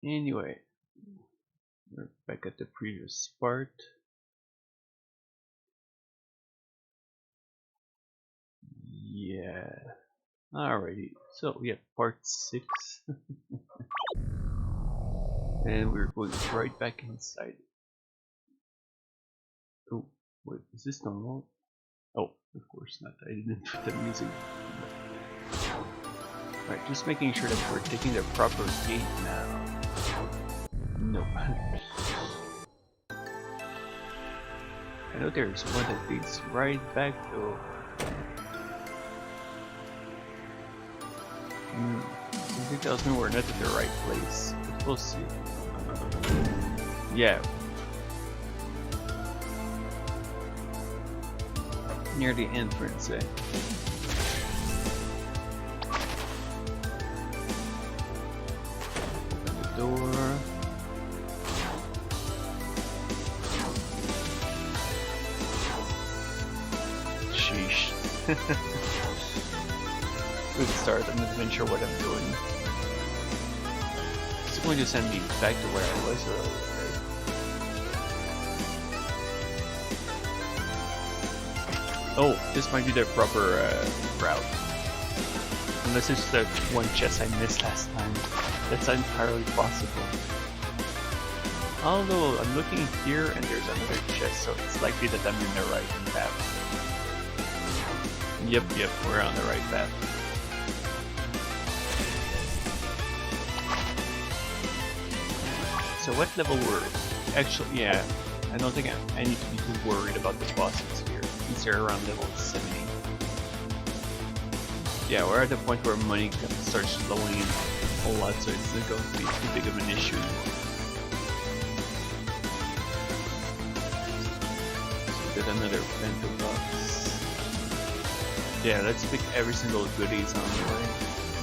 Anyway, we're back at the previous part. Yeah. Alrighty, so we have part 6. And we're going right back inside. Oh, wait, is this normal? Oh, of course not. I didn't put the music. Right, just making sure that we're taking the proper gate now. No. I know there's one that leads right back though. Something tells me we're not at the right place, but we'll see. Yeah. Near the entrance, eh? Open the door. Sheesh. Good start, I'm not even sure what I'm doing. It's going to send me back to where I was earlier. Oh, this might be the proper route. Unless it's the one chest I missed last time. That's entirely possible. Although, I'm looking here and there's another chest, so it's likely that I'm in the right path. Yep, we're on the right path. So what level we're... Actually, yeah, I don't think I need to be too worried about the bosses here. They're around level 70. Yeah, we're at the point where money starts flowing in a whole lot, so it's not going to be too big of an issue. So we got another bento box. Yeah, let's pick every single goodies on the way.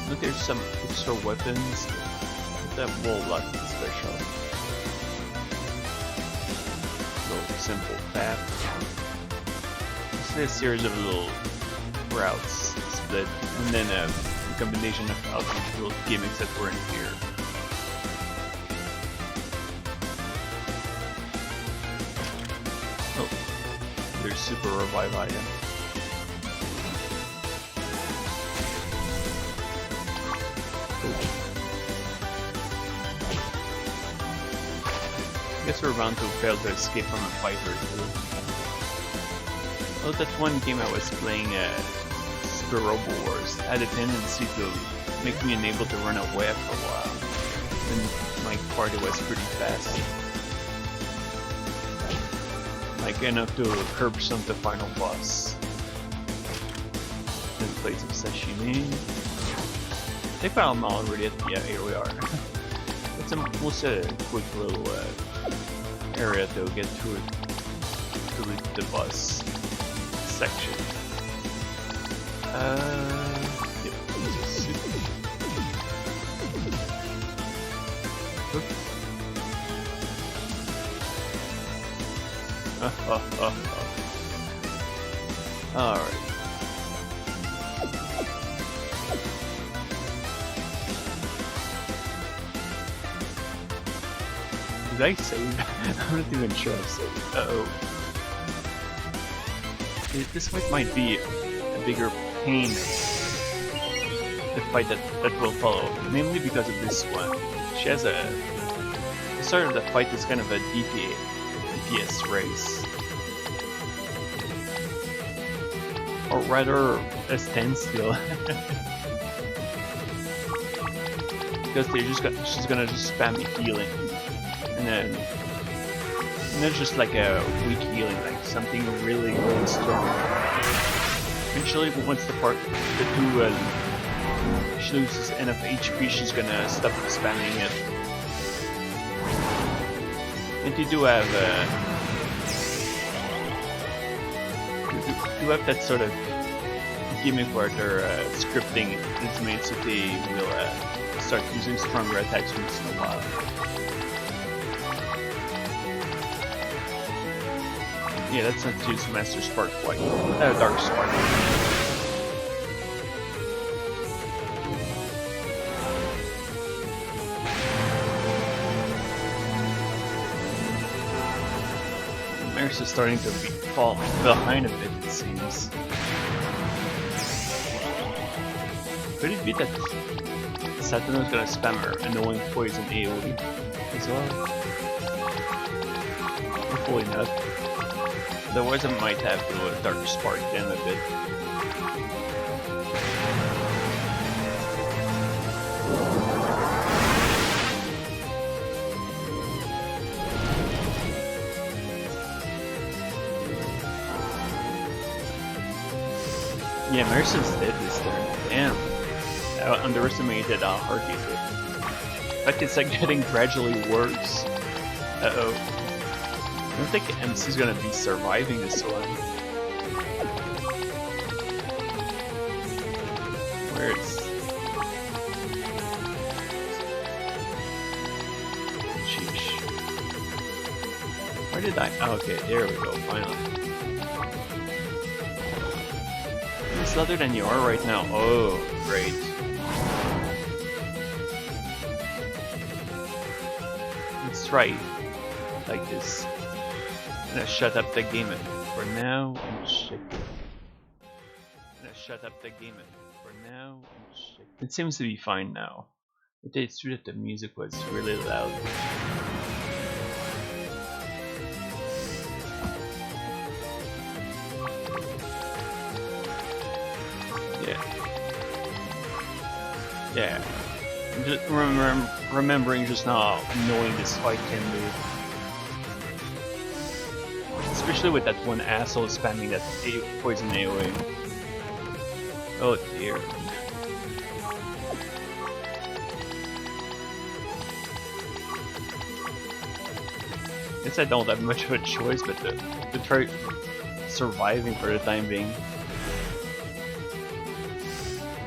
Look, there's some extra weapons. That whole lot special. Little simple path. A series of little routes split, and then a combination of little gimmicks that were in here. Oh, there's super revive item. Cool. I guess we're bound to fail to escape from a fight or two. Oh, that one game I was playing, Super Robo Wars, had a tendency to make me unable to run away for a while. And my party was pretty fast. Like enough to curb some the final boss. In place of sashimi. I think I'm already at the, yeah, here we are. It's almost a quick little area to get through the boss section. Yep. Alright. Did I save? I'm not even sure I saved. Uh-oh. This might be a bigger pain, the fight that will follow, mainly because of this one. She has the start of the fight is kind of a DPS race. Or rather, a standstill. Because she's gonna just spam healing. And then just like a weak healing, like something really strong. Eventually, once she loses enough HP, she's gonna stop spamming it. And you do have that sort of gimmick where they're scripting its mates so they will start using stronger attacks once in a while. Yeah, that's not to use Master Spark quite. Dark Spark. Maris is starting to fall behind a bit, it seems. Could it be that Satano's gonna spam her annoying poison AoE as well? Hopefully not. Otherwise I might have to Dark Spark them a bit. Yeah, Marison's dead this turn. Damn. I underestimated how hard he hit. In fact, it's like getting gradually worse. Uh-oh. I don't think MC's gonna be surviving this one. Where it's... Sheesh. Where did I... Oh, okay, there we go, finally. It's other than you are right now. Oh, great. Let's try like this. I'm gonna shut up the game for now and shit. I'm gonna shut up the game for now and shit. It seems to be fine now. But it's true that the music was really loud. Yeah. Just remembering just now how annoying this fight can be. Especially with that one asshole spamming that poison AoE. Oh dear. Guess I don't have much of a choice but to try surviving for the time being.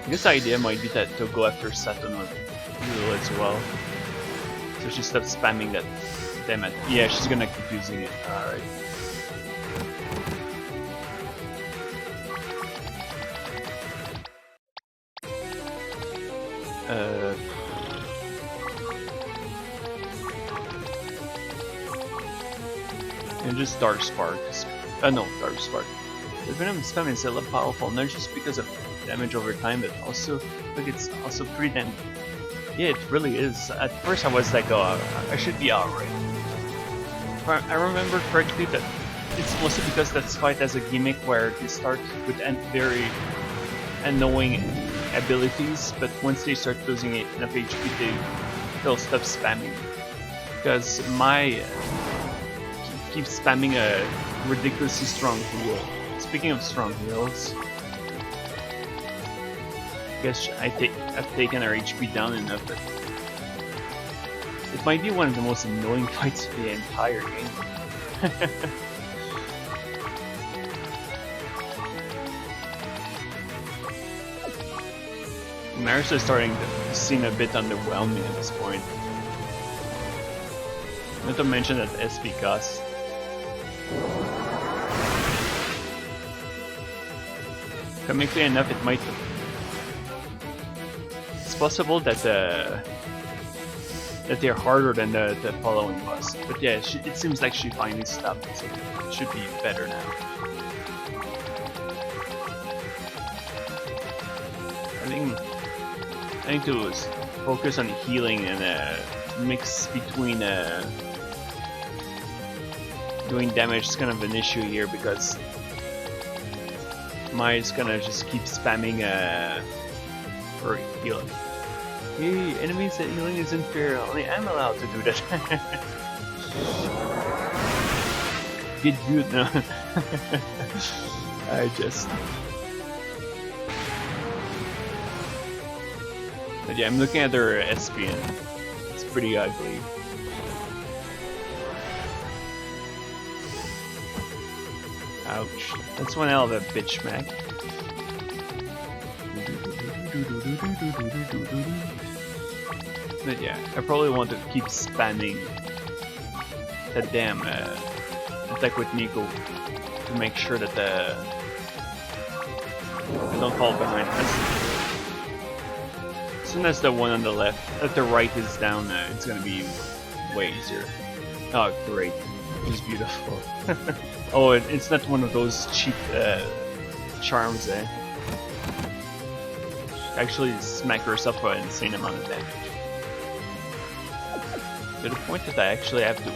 I guess the idea might be that to go after Saturn as well. So she stops spamming that. Damn it. Yeah, she's gonna keep using it. Alright. And just Dark Spark. No, Dark Spark. The Venom spam is a lot powerful, not just because of damage over time, but also look, it's also pretty damn. Yeah, it really is. At first, I was like, oh, I should be alright. I remember correctly that it's mostly because that fight has a gimmick where they start with very annoying abilities, but once they start losing enough HP, they'll stop spamming. Because my keeps spamming a ridiculously strong heal. Speaking of strong heals, I guess I've taken our HP down enough that it might be one of the most annoying fights of the entire game. Marissa is starting to seem a bit underwhelming at this point. Not to mention that SP cost. Comically enough, it might. It's possible that that they're harder than the following boss. But yeah, it seems like she finally stopped, so it should be better now. I think to focus on healing and mix between doing damage is kind of an issue here because Mai's gonna just keep spamming for healing. Hey, enemies that healing isn't fair, only I'm allowed to do that. Get good now. I just... But yeah, I'm looking at their SP and it's pretty ugly. Ouch. That's one hell of a bitch smack. But yeah, I probably want to keep spamming that damn attack with Nico to make sure that I don't fall behind. As soon as the one on the left, the right is down, it's gonna be way easier. Oh, great. It's beautiful. Oh, it's not one of those cheap charms, eh? Actually smack herself for an insane amount of damage. To the point that I actually have to...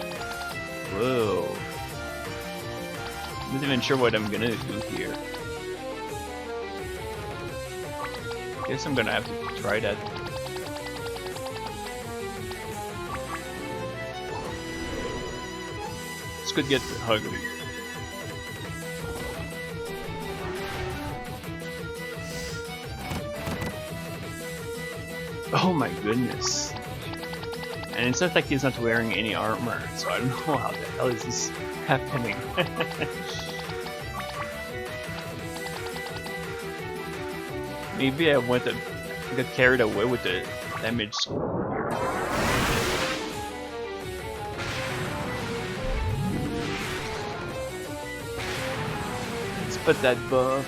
Whoa. I'm not even sure what I'm gonna do here. Guess I'm gonna have to try that. This could get ugly. Oh my goodness. And it's not like he's not wearing any armor, so I don't know how the hell is this happening. Maybe I got carried away with the damage score here. Let's put that buff.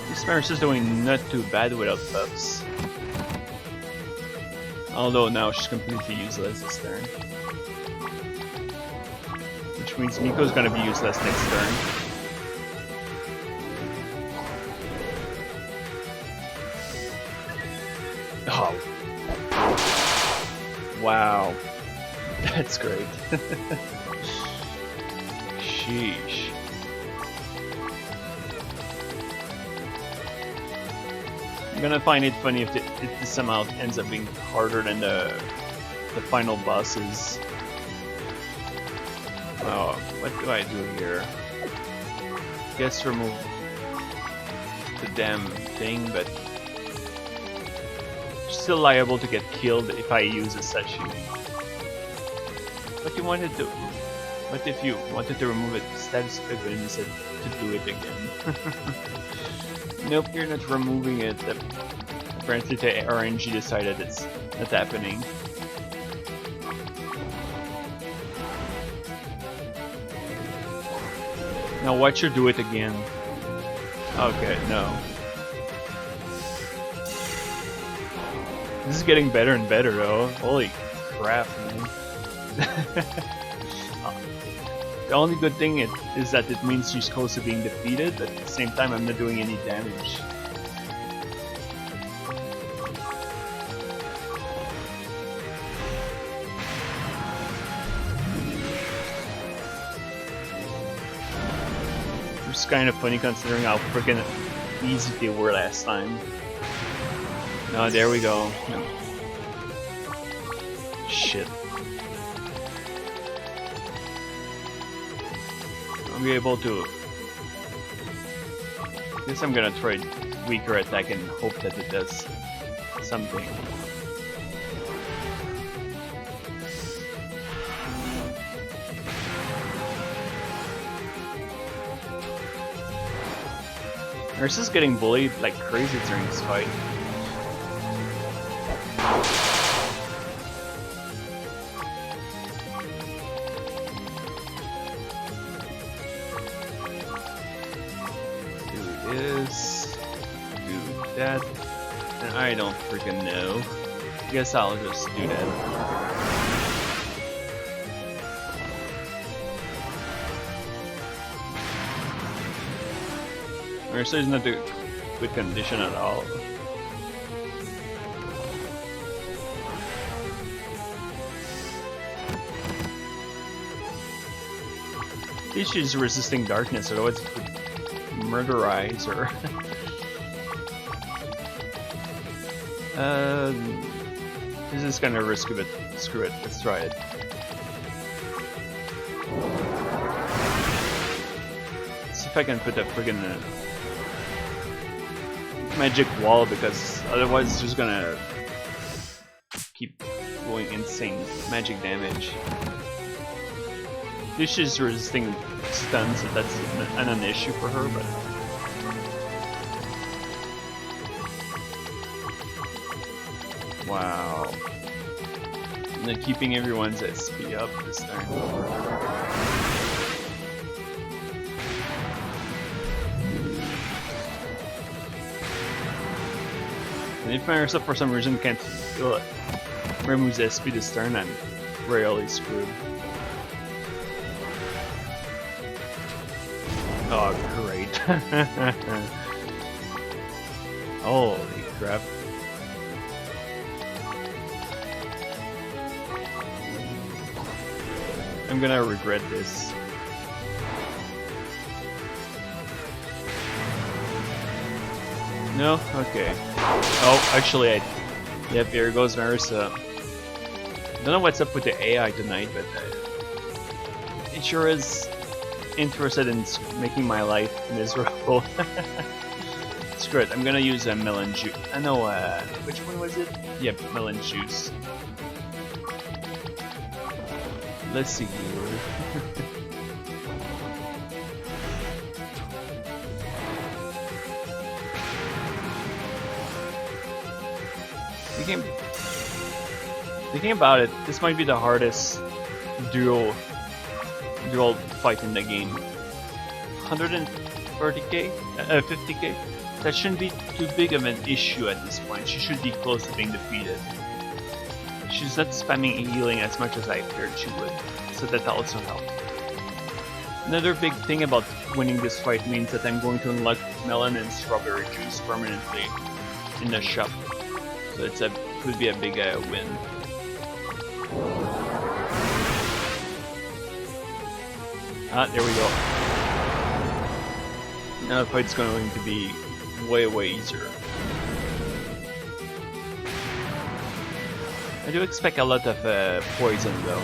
This Maris is doing not too bad without buffs. Although now she's completely useless this turn. Which means Miko's gonna be useless next turn. Oh. Wow. That's great. Sheesh. I'm gonna find it funny if this somehow ends up being harder than the final bosses. Oh, what do I do here? Guess remove the damn thing, but still liable to get killed if I use a sashimi. What if you wanted to remove it status effect and you said to do it again? Nope, you're not removing it. Apparently the RNG decided it's not happening. Now watch her do it again. Okay, no. This is getting better and better though. Holy crap, man. The only good thing is that it means she's close to being defeated, but at the same time I'm not doing any damage. It's kind of funny considering how freaking easy they were last time. Oh, there we go. Shit. I'll be able to... I guess I'm gonna try weaker attack and hope that it does something. Ursa's getting bullied like crazy during this fight. I don't freaking know. Guess I'll just do that. Ursa is not a good condition at all. At least she's resisting darkness, otherwise it would murderize her. This is kind of risky, but screw it, let's try it. Let's see if I can put a friggin' magic wall, because otherwise it's just gonna keep going insane magic damage. This she's resisting stuns, so that's an issue for her, but... Wow. And then keeping everyone's SP up this turn. And if Marissa for some reason can't feel it, removes SP this turn, I'm royally screwed. Oh, great. Holy crap. I'm gonna regret this. No? Okay. Oh, actually, yep, here goes Marissa. Don't know what's up with the AI tonight, but it sure is interested in making my life miserable. Screw it, I'm gonna use a melon juice. I know, which one was it? Yep, melon juice. Let's see here. Thinking about it, this might be the hardest dual fight in the game. 130k? 50k? That shouldn't be too big of an issue at this point. She should be close to being defeated. She's not spamming healing as much as I feared she would, so that also helped. Another big thing about winning this fight means that I'm going to unlock melon and strawberry juice permanently in the shop. So it would be a big win. Ah, there we go. Now the fight's going to be way easier. I do expect a lot of poison though.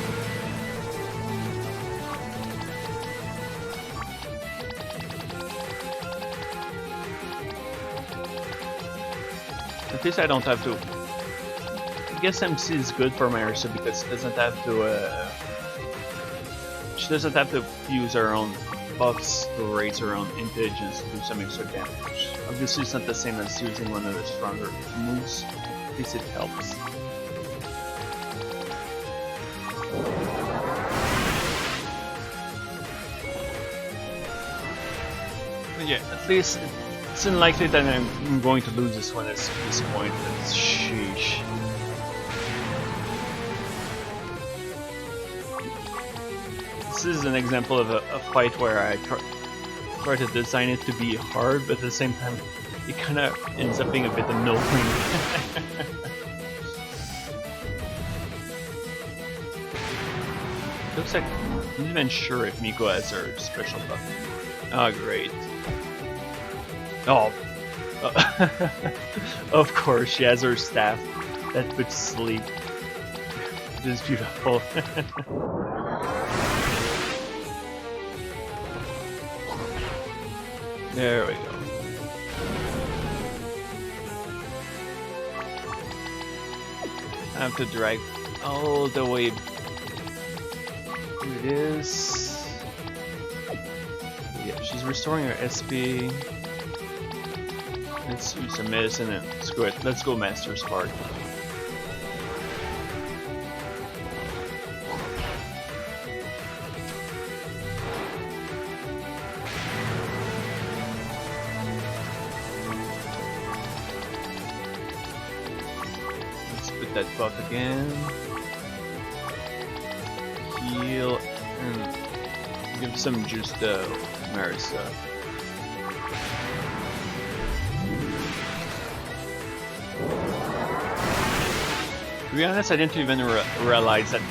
At least I don't have to. I guess MC is good for Marissa because she doesn't have to use her own buffs to raise her own intelligence to do some extra damage. Obviously it's not the same as using one of the stronger moves, at least it helps. But yeah, at least it's unlikely that I'm going to lose this one at this point, but sheesh. This is an example of a fight where I try to design it to be hard, but at the same time, it kind of ends up being a bit annoying. Looks like I'm not even sure if Miko has her special buff. Oh, great. Oh. Of course, she has her staff that puts sleep. It is beautiful. There we go. I have to drag all the way. Here it is. Yeah, she's restoring her SP. Let's use some medicine and screw it. Let's go Master Spark. That buff again. Heal and give some juice to Marissa. To be honest, I didn't even realize that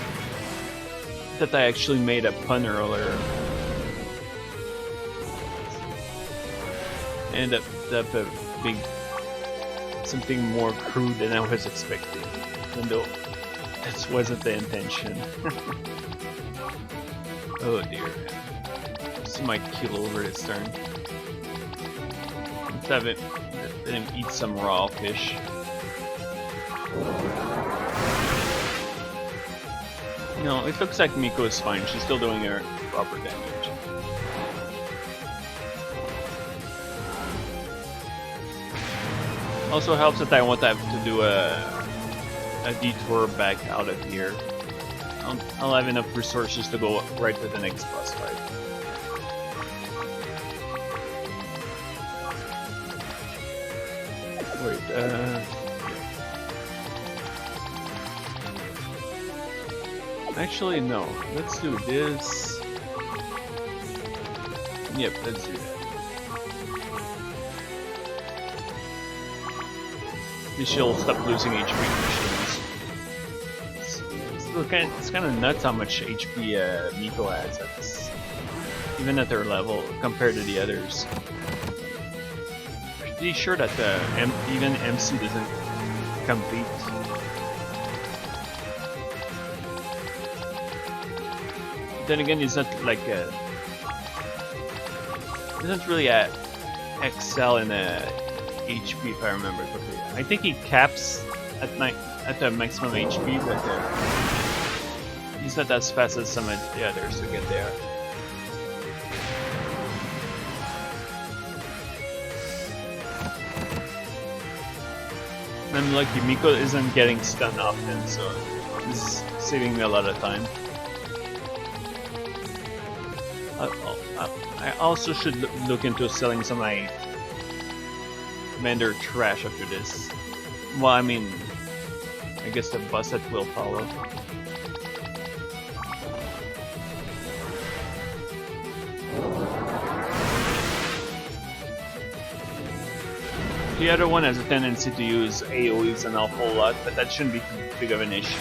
I actually made a pun earlier. Ended up being something more crude than I was expecting. Even though this wasn't the intention. Oh dear. This might kill over this turn. Let's have it. Let him eat some raw fish. No, it looks like Miko is fine. She's still doing her proper damage. Also helps that I won't have to do a detour back out of here. I'll have enough resources to go right to the next boss fight. Wait, Actually, no. Let's do this. Yep, let's do that. She'll stop losing HP missions. It's kind of nuts how much HP Miko has at this, even at their level compared to the others. Pretty sure that even MC doesn't compete. Then again, he's not like doesn't really excel in HP if I remember correctly. I think he caps at the maximum HP, but he's not as fast as some of the others to get there. I'm lucky Miko isn't getting stunned often, so he's saving me a lot of time. I also should look into selling some of my vendor trash after this. Well, I mean, I guess the bus set will follow. The other one has a tendency to use AoEs an awful lot, but that shouldn't be too big of an issue.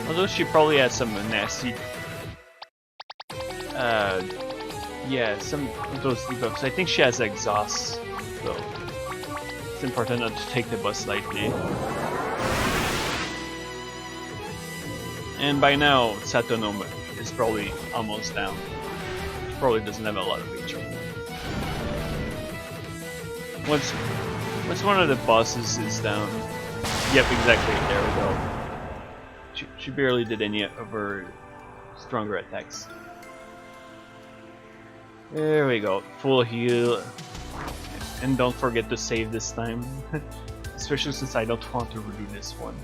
Although she probably has some nasty yeah, some of those debuffs. I think she has exhaust, so it's important not to take the bus lightly. And by now, Satonoma is probably almost down. She probably doesn't have a lot of HP. Once one of the bosses is down, yep, exactly. There we go. She barely did any of her stronger attacks. There we go, full heal, and don't forget to save this time, especially since I don't want to redo this one.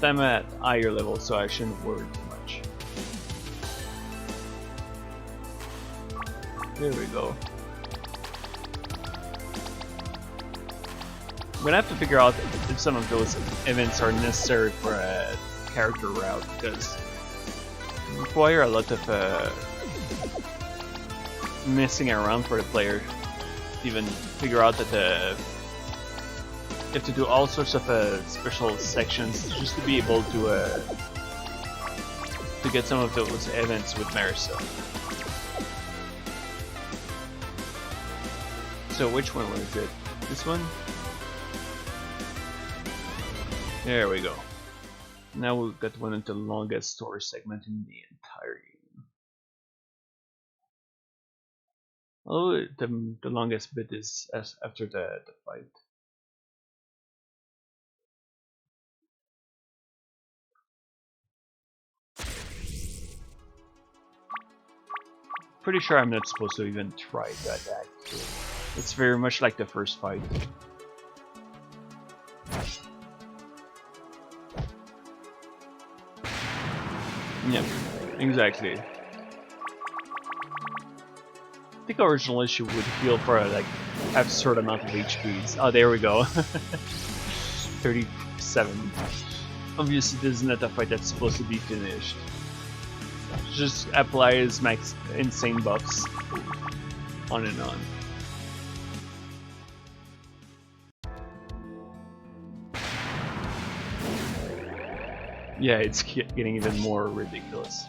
I'm at higher level, so I shouldn't worry too much. There we go. I'm gonna have to figure out if some of those events are necessary for a character route, because they require a lot of messing around for the player to even figure out that you have to do all sorts of special sections just to be able to get some of those events with Marisa. So which one was it? This one? There we go. Now we've got one of the longest story segment in the entire game. Although the longest bit is after the fight. Pretty sure I'm not supposed to even try that attack. It's very much like the first fight. Yeah, exactly. I think originally she would heal for like absurd amount of HPs. Oh, there we go. 37. Obviously, this is not a fight that's supposed to be finished. Just applies max insane buffs on and on. Yeah, it's getting even more ridiculous.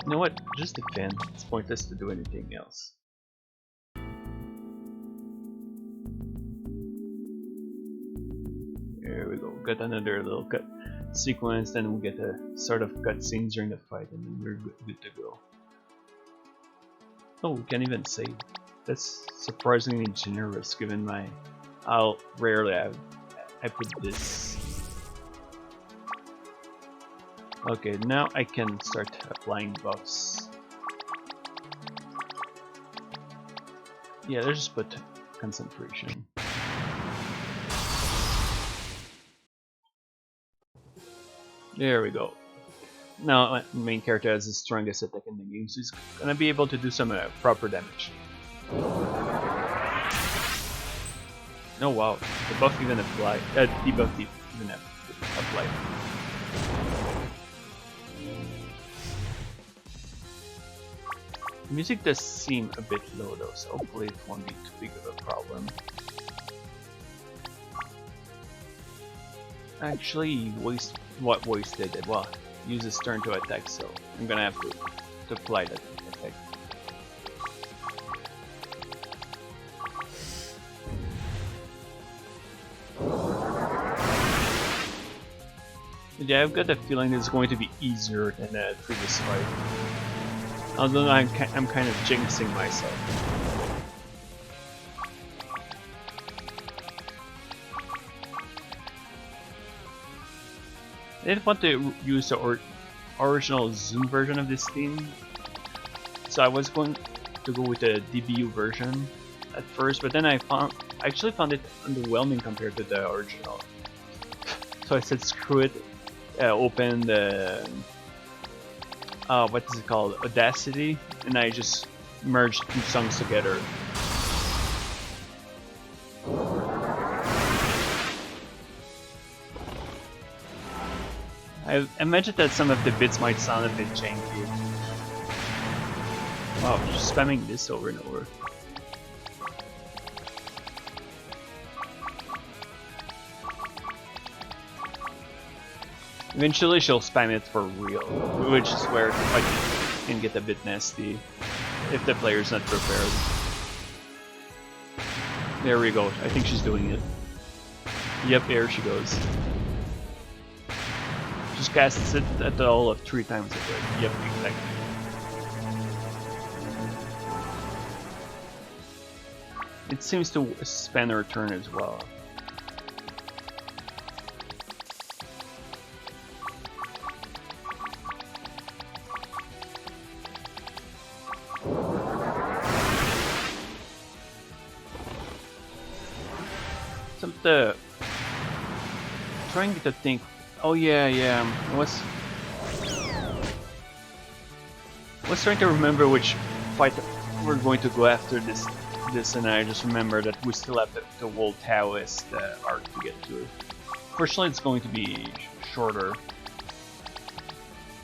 You know what? Just defend. It's pointless to do anything else. There we go. Got another little cut sequence, then we'll get a sort of cutscenes during the fight, and then we're good to go. Oh, we can't even save. That's surprisingly generous given how rarely I put this. Okay, now I can start applying buffs. Yeah, let's just put concentration. There we go. now my main character has the strongest attack in the game, so he's gonna be able to do some proper damage. Oh wow, the buff even applied. Debuff even applied. The music does seem a bit low though, so hopefully it won't be too big of a problem. Actually, wasted it. Well, use his turn to attack, so I'm gonna have to apply that effect. Yeah, I've got a feeling it's going to be easier than the previous fight. Although I'm kind of jinxing myself. I didn't want to use the original Zoom version of this theme, so I was going to go with the DBU version at first, but then I actually found it underwhelming compared to the original. So I said screw it, open the what is it called, Audacity, and I just merged two songs together. I imagine that some of the bits might sound a bit janky. Wow, just spamming this over and over. Eventually she'll spam it for real, which is where it can get a bit nasty if the player's not prepared. There we go, I think she's doing it. Yep, there she goes. Just casts it at the all of 3 times a day. Yep, exactly. It seems to spend her turn as well. Trying to think. Oh yeah. I was trying to remember which fight we're going to go after this, and I just remember that we still have the World Taoist arc to get to. Fortunately, it's going to be shorter.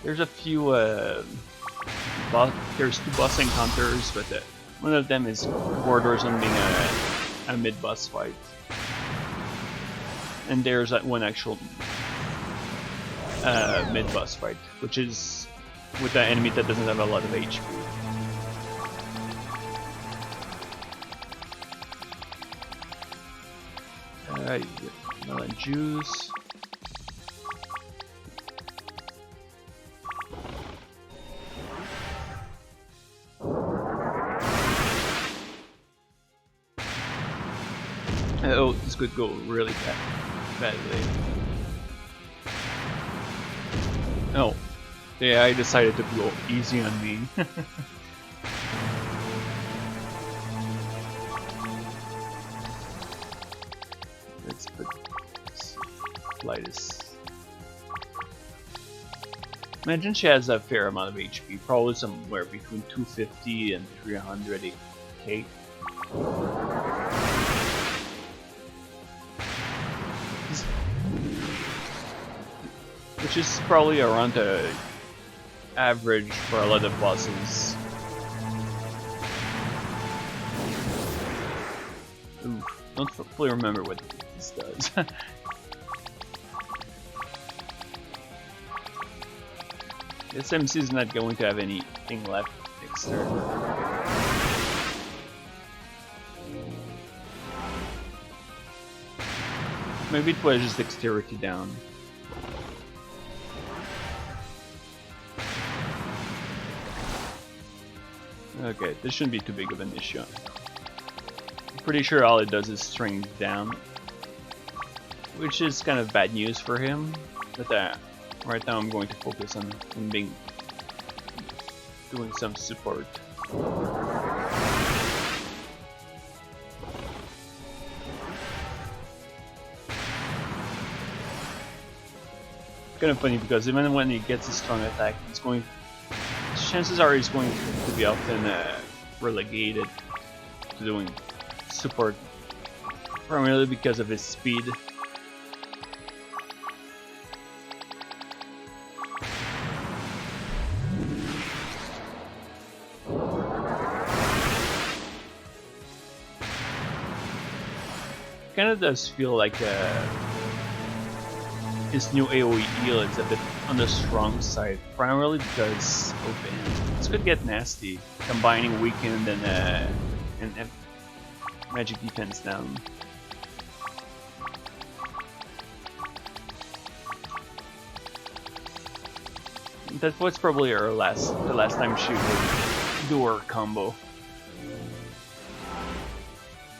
There's a few there's 2 boss encounters, but one of them is borders on being a mid-boss fight. And there's that one actual mid-boss fight, which is with an enemy that doesn't have a lot of HP. Melon juice. Oh, this could go really badly. Oh, yeah, I decided to go easy on me. Let's apply this. Imagine she has a fair amount of HP, probably somewhere between 250 and 300k. Which is probably around the average for a lot of bosses. Ooh, don't fully remember what this does. This MC is not going to have anything left next turn. Maybe it was just dexterity down. Okay, this shouldn't be too big of an issue. I'm pretty sure all it does is string down, which is kind of bad news for him. But right now I'm going to focus on doing some support. kind of funny because even when he gets a strong attack, it's going. Chances are he's going to be often relegated to doing support, primarily because of his speed. Kind of does feel like his new AoE heal is a bit on the strong side, primarily because this could get nasty, combining weakened and magic defense down. That was probably the last time she would do her combo.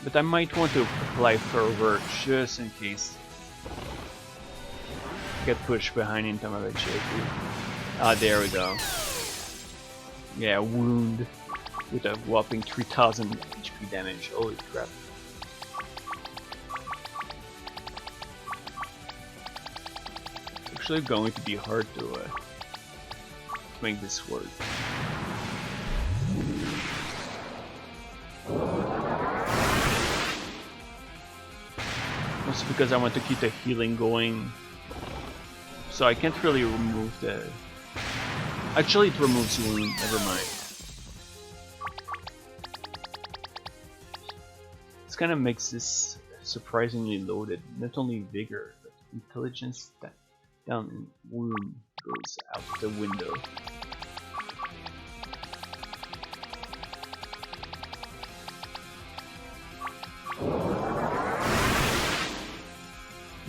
But I might want to apply Fervor just in case. Get pushed behind in time of a JP. Ah, there we go. Yeah, wound with a whopping 3000 HP damage. Holy crap. It's actually going to be hard to make this work. Also because I want to keep the healing going. So I can't really remove the... Actually it removes wound, never mind. This kind of makes this surprisingly loaded. Not only vigor, but intelligence down and wound goes out the window.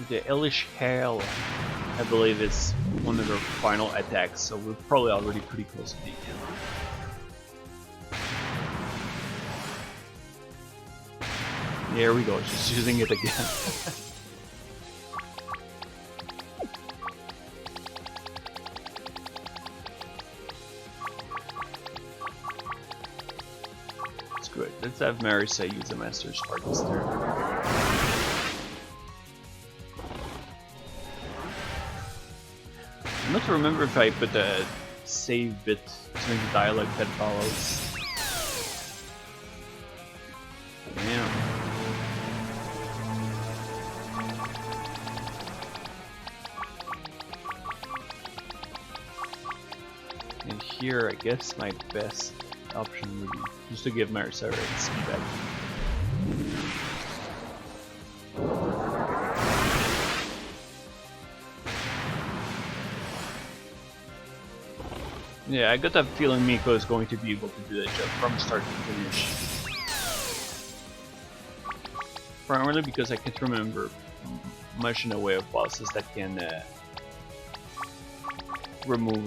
The Hellish Hail, I believe, is one of their final attacks, so we're probably already pretty close to the end. There we go, just using it again. That's good. Let's have Marisa use the Master's Part this turn. I'm not to remember if I put a save bit during the dialogue that follows. Damn. And here, I guess my best option would be just to give Marisa speed back. Yeah, I got that feeling Miko is going to be able to do that job from start to finish. Primarily because I can't remember much in the way of bosses that can remove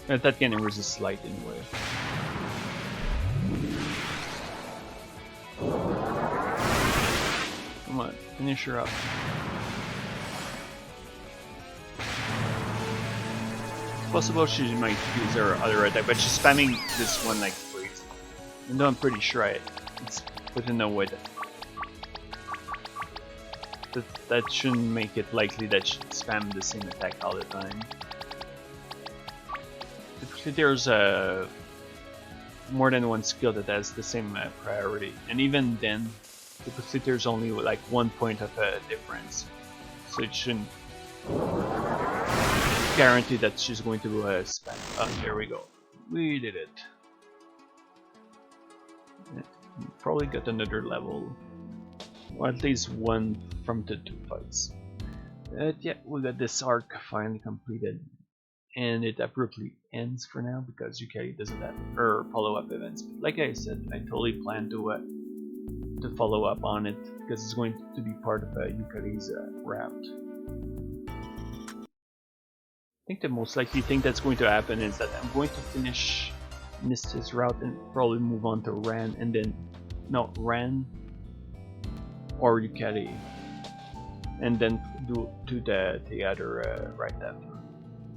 that can resist light anyway. Come on, finish her up. Possible she might use her other attack, but she's spamming this one like crazy. Even though I'm pretty sure it's put in a way that shouldn't make it likely that she'd spam the same attack all the time. Typically there's more than one skill that has the same priority, and even then, typically there's only like 1 point of a difference, so it shouldn't guarantee that she's going to spam. Oh, there we go. We did it. Probably got another level, or at least one from the 2 fights. But yeah, we got this arc finally completed, and it abruptly ends for now because Yukari doesn't have her follow-up events. But like I said, I totally plan to follow up on it because it's going to be part of Yukari's route. I think the most likely thing that's going to happen is that I'm going to finish Mista's route and probably move on to Ran, and then Ran or Yukari, and then do the other right after.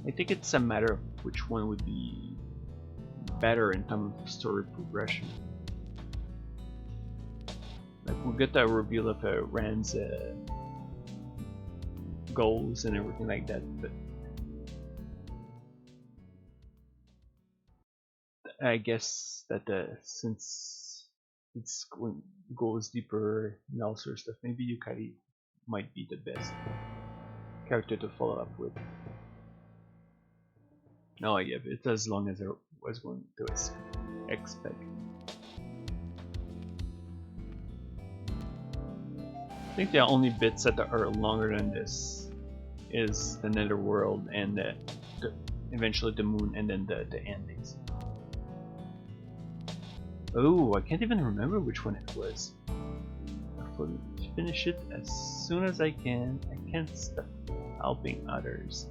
I think it's a matter of which one would be better in terms of story progression. Like we'll get the reveal of Ran's goals and everything like that, but I guess that since it's goes deeper and all sorts of stuff, maybe Yukari might be the best character to follow up with. No, yeah, it's as long as I was going to expect. I think the only bits that are longer than this is the Netherworld and eventually the moon and then the endings. Oh, I can't even remember which one it was. I'll finish it as soon as I can. I can't stop helping others.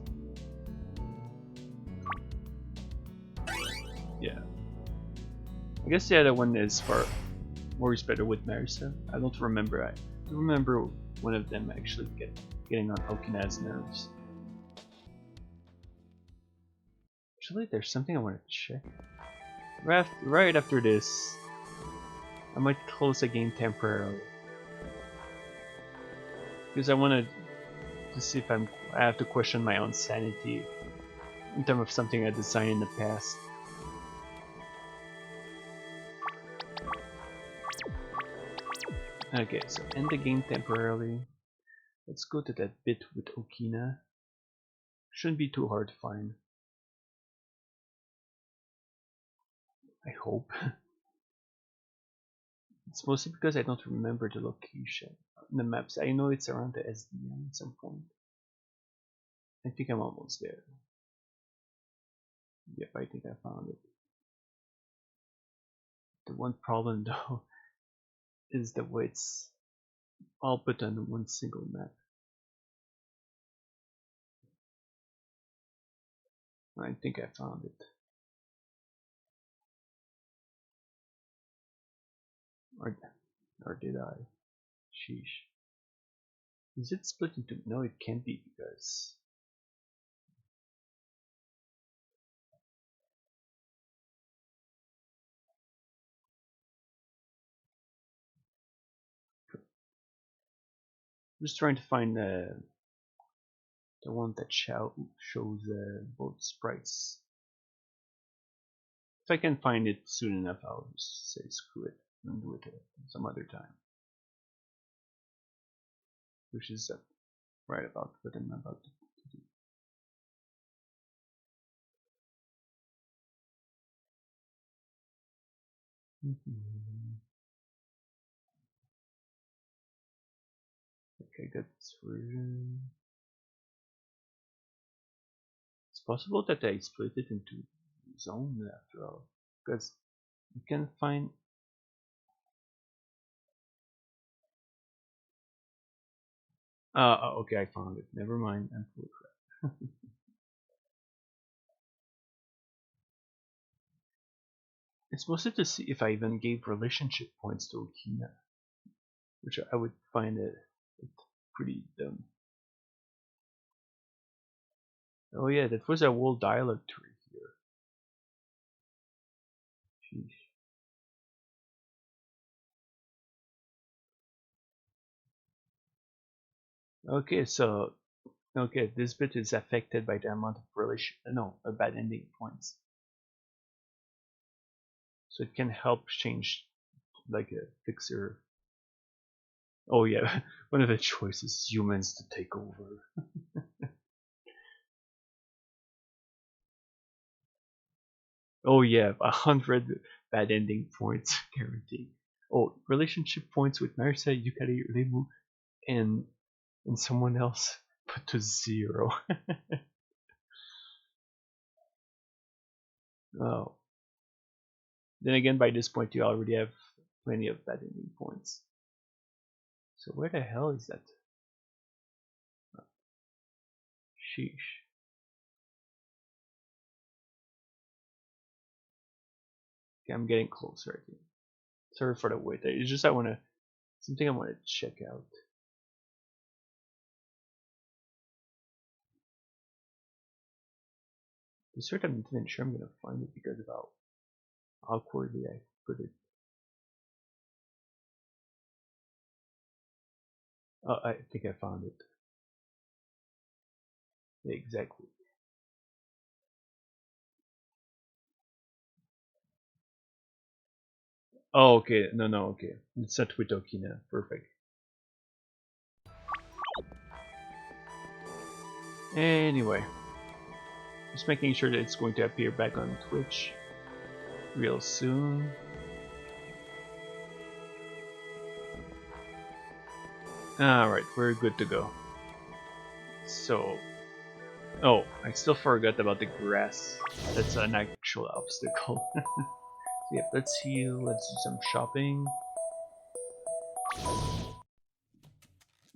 Yeah. I guess the other one is for works better with Marisa. I don't remember. I remember one of them actually getting on Okina's nerves. Actually, there's something I want to check. Right after this, I might close the game temporarily because I wanted to see if I have to question my own sanity in terms of something I designed in the past. Okay, so end the game temporarily. Let's go to that bit with Okina. Shouldn't be too hard to find. I hope. It's mostly because I don't remember the location in the maps. I know it's around the SDM at some point. I think I'm almost there. Yep, I think I found it. The one problem though is the way it's all put on one single map. I think I found it. Or did I? Sheesh. Is it split into? No, it can't be because I'm just trying to find the one that shows both sprites. If I can find it soon enough, I'll just say screw it and do it some other time. Which is right about what I'm about to do. Okay, got this version. It's possible that I split it into zone after all, because you can find. Okay, I found it. Never mind. I'm full of crap. It's mostly to see if I even gave relationship points to Okina, which I would find it pretty dumb. Oh yeah, that was a whole dialogue tree here. Sheesh. Okay, so this bit is affected by the amount of bad ending points. So it can help change like a fixer. Oh yeah, one of the choices humans to take over. Oh yeah, 100 bad ending points guaranteed. Oh, relationship points with Marisa, Yukari, Reimu, and someone else put to 0. Oh. Then again, by this point you already have plenty of bad ending points. So where the hell is that? Sheesh. Okay, I'm getting closer, I think. Sorry for the wait. It's just something I want to check out. I'm certain I'm not even sure I'm gonna find it because of how awkwardly I put it. Oh, I think I found it. Exactly. Oh, okay. No, no, okay. It's not with Okina. Perfect. Anyway, just making sure that it's going to appear back on Twitch real soon. Alright, we're good to go. So, oh, I still forgot about the grass. That's an actual obstacle. Yep, let's heal, let's do some shopping.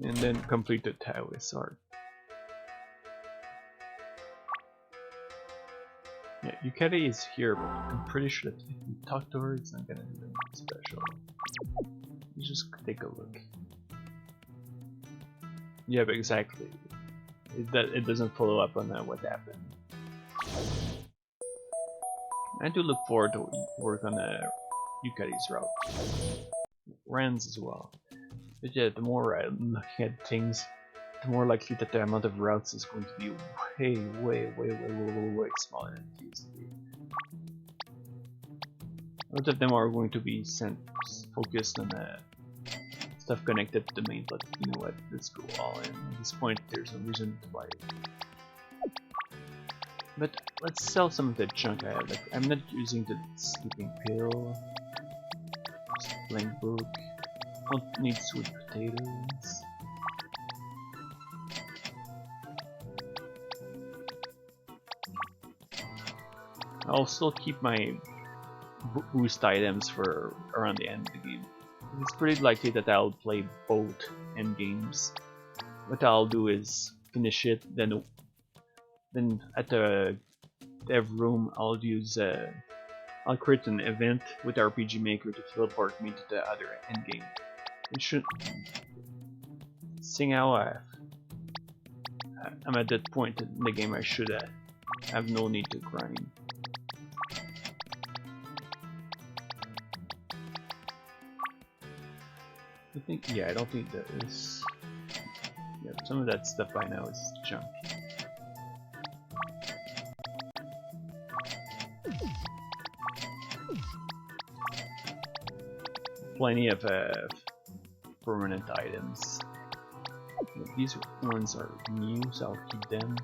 And then complete the Taoist art. Yeah, Yukari is here, but I'm pretty sure that if you talk to her, it's not gonna do anything special. You just take a look. Yeah, but exactly. It doesn't follow up on what happened. I do look forward to work on Yukari's route. Rand's as well. But yeah, the more I'm looking at things, the more likely that the amount of routes is going to be way smaller than it used to be. A lot of them are going to be focused on stuff connected to the main, but you know what, let's go all in. At this point, there's no reason to buy it. But let's sell some of the junk I have. Like, I'm not using the sleeping pill, just a blank book. Don't need sweet potatoes. I'll still keep my boost items for around the end of the game. It's pretty likely that I'll play both end games. What I'll do is finish it, then at the dev room I'll use I'll create an event with RPG Maker to teleport me to the other end game. It should, seeing how I'm at that point in the game, I should have no need to grind. I don't think that is. Yeah, some of that stuff by now is junk. Plenty of permanent items. These ones are new, so I'll keep them.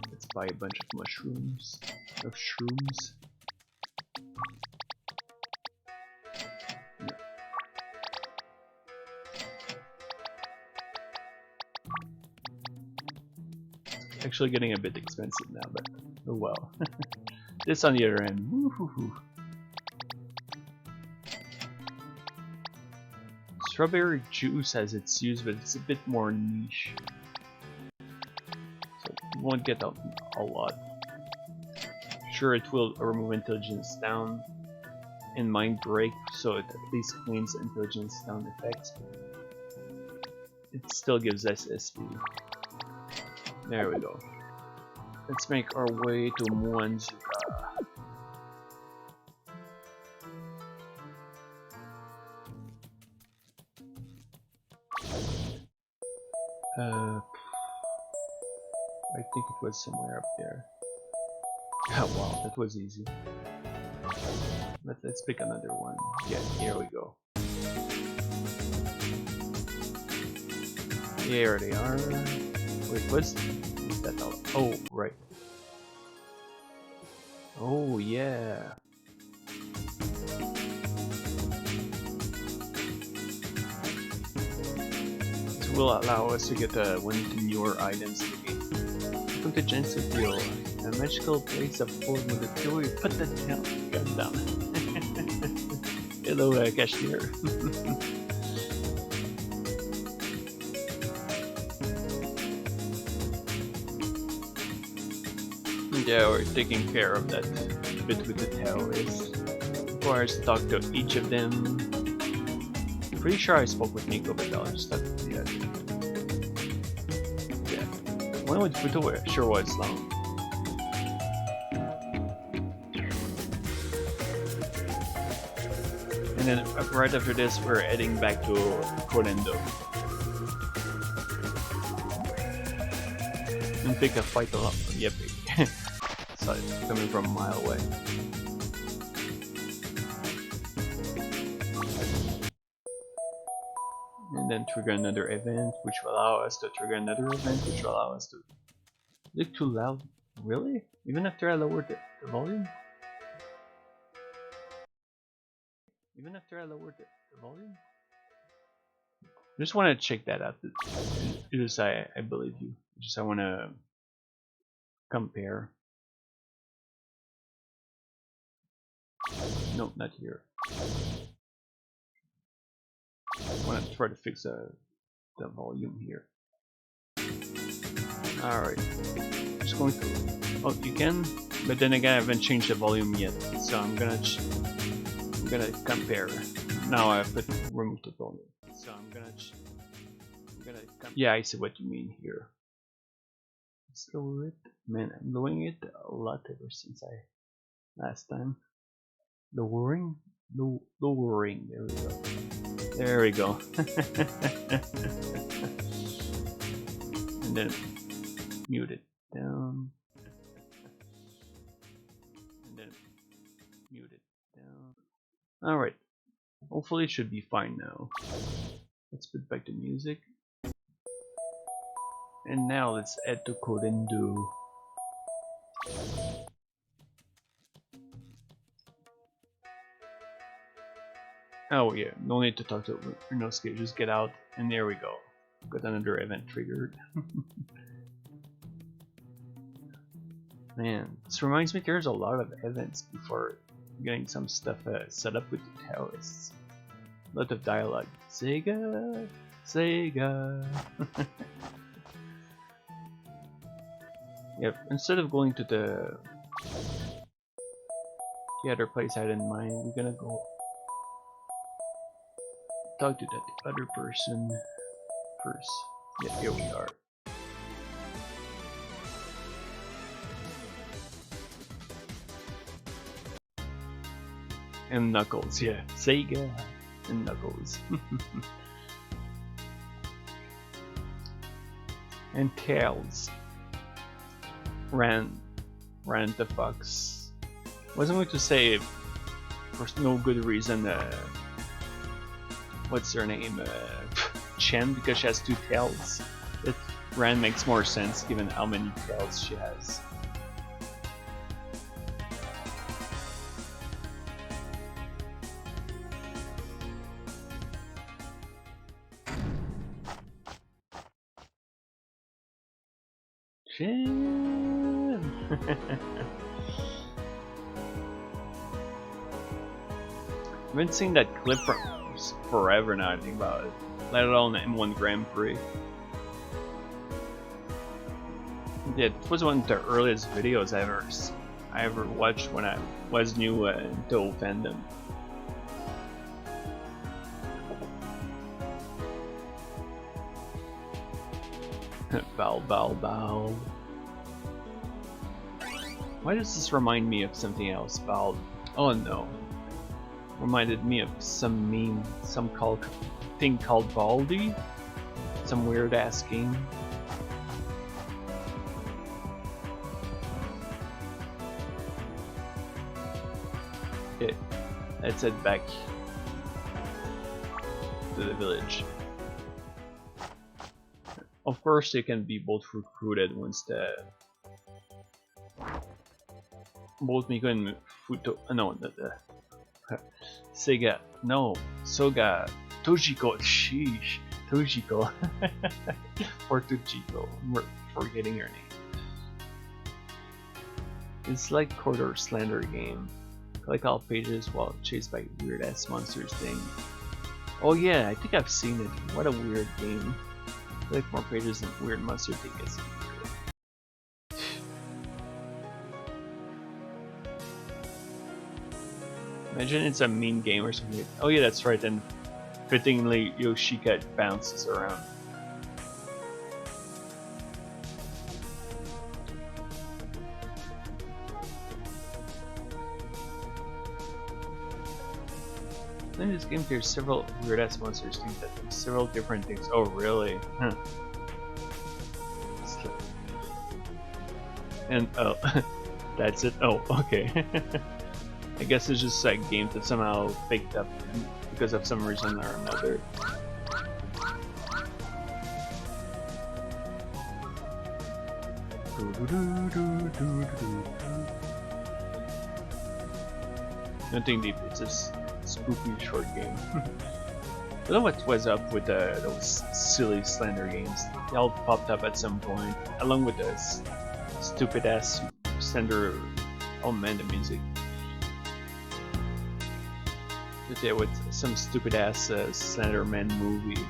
Let's buy a bunch of mushrooms, of shrooms. It's actually getting a bit expensive now, but oh well. This on the other end. Woo-hoo-hoo. Strawberry juice has its use, but it's a bit more niche. So you won't get a lot. Sure, it will remove intelligence down and mind break, so it at least cleans intelligence down effects. It still gives us SP. There we go. Let's make our way to Muanzuka. I think it was somewhere up there. Oh wow, that was easy. Let's pick another one. Yeah, here we go. Here they are. Wait, what's that all? Oh, right. Oh, yeah. This will allow us to get one of the newer items in the game. Welcome to Gensokyo, a magical place of full with a pure. Put that gun down. Hello, cashier. Yeah, we're taking care of that bit with the Taoist. Requires to talk to each of them. Pretty sure I spoke with Nico, but I'll just have to do that. Yeah. One with Futo sure was long. And then right after this, we're heading back to Kodendo. And pick a fight along. Yep. So it's coming from a mile away. And then trigger another event, which will allow us to trigger another event, which will allow us to... Look too loud. Really? Even after I lowered the volume? Even after I lowered the volume? I just want to check that out. Just I believe you. Just I want to compare. No, not here. I want to try to fix the volume here. Alright. Just going through. Oh, you can? But then again, I haven't changed the volume yet. So I'm gonna compare. Now I put remove the volume. So I'm gonna yeah, I see what you mean here. Slow it. Man, I'm doing it a lot ever since last time. Lowering? Lowering. There we go. There we go. And then mute it down. And then mute it down. Alright. Hopefully it should be fine now. Let's put back the music. And now let's add to Kodendo. Oh yeah, no need to talk to Inosuke, just get out, and there we go. Got another event triggered. Man, this reminds me there's a lot of events before getting some stuff set up with the terrorists. A lot of dialogue. Sega! Sega! Yep, instead of going to the other place I had in mind, we're gonna go talk to that other person first. Yep, here we are. And Knuckles, yeah. Sega and Knuckles. And Tails. Ran the Fox. Wasn't going to say for no good reason what's her name? Chen, because she has 2 tails. That Ran makes more sense given how many tails she has. Chen! I've been seeing that clip for forever now, I think about it. Let alone the M1 Grand Prix. Yeah, it was one of the earliest videos I ever watched when I was new into fandom. Bow, bow, bow. Why does this remind me of something else? Bow. Oh no. Reminded me of some meme, some thing called Baldi. Some weird ass game. Okay, let's head back to the village. Of course, they can be both recruited once both Miko and Futo. No, Sega. No, Soga. Tojiko. Sheesh. Tojiko. Or Tojiko. We're forgetting her name. It's like Corridor Slender game. Collect all pages while chased by weird ass monsters thing. Oh yeah, I think I've seen it. What a weird game. Collect more pages than weird monster thing is. Imagine it's a mean game or something. Oh yeah, that's right, and fittingly Yoshika bounces around. In this game, there's several weird-ass monsters think that do several different things. Oh, really? Huh. And oh, that's it. Oh, okay. I guess it's just like game that somehow faked up because of some reason or another. Nothing deep. It's just spooky short game. I don't know what was up with those silly Slender games. They all popped up at some point, along with the stupid ass Slender. Oh man, the music. But yeah, with some stupid ass Slenderman movie,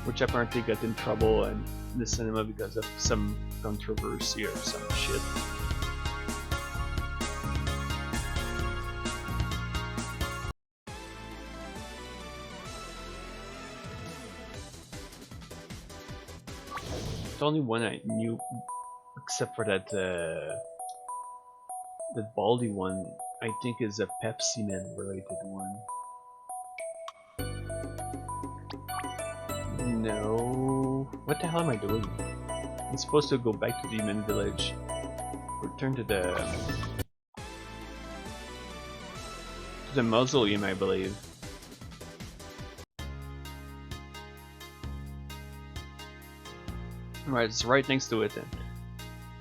which apparently got in trouble in the cinema because of some controversy or some shit. The only one I knew, except for that that Baldy one, I think is a Pepsi Man related one. No, what the hell am I doing? I'm supposed to go back to Demon Village. Return to the mausoleum, I believe. Right, it's right next to it then.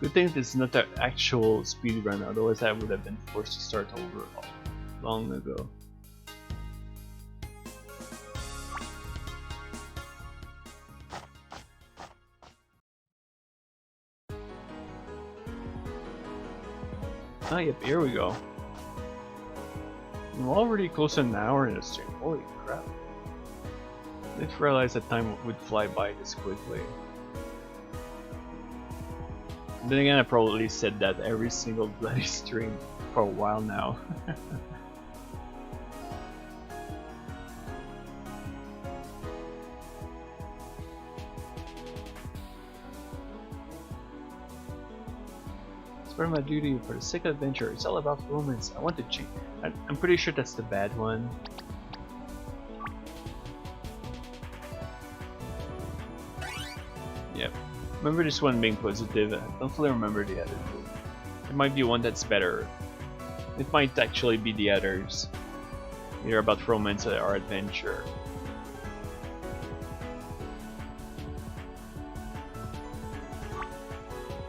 Good thing it's not an actual speedrun, otherwise I would have been forced to start over long ago. Ah, yep, here we go. We're already close to an hour in this stream. Holy crap. I didn't realize that time would fly by this quickly. Then again, I probably said that every single bloody stream for a while now. It's part of my duty for the sake of adventure. It's all about romance. I want to cheat. I'm pretty sure that's the bad one. Yep. Remember this one being positive. I don't fully remember the other two. It might be one that's better. It might actually be the others. Either about romance or adventure.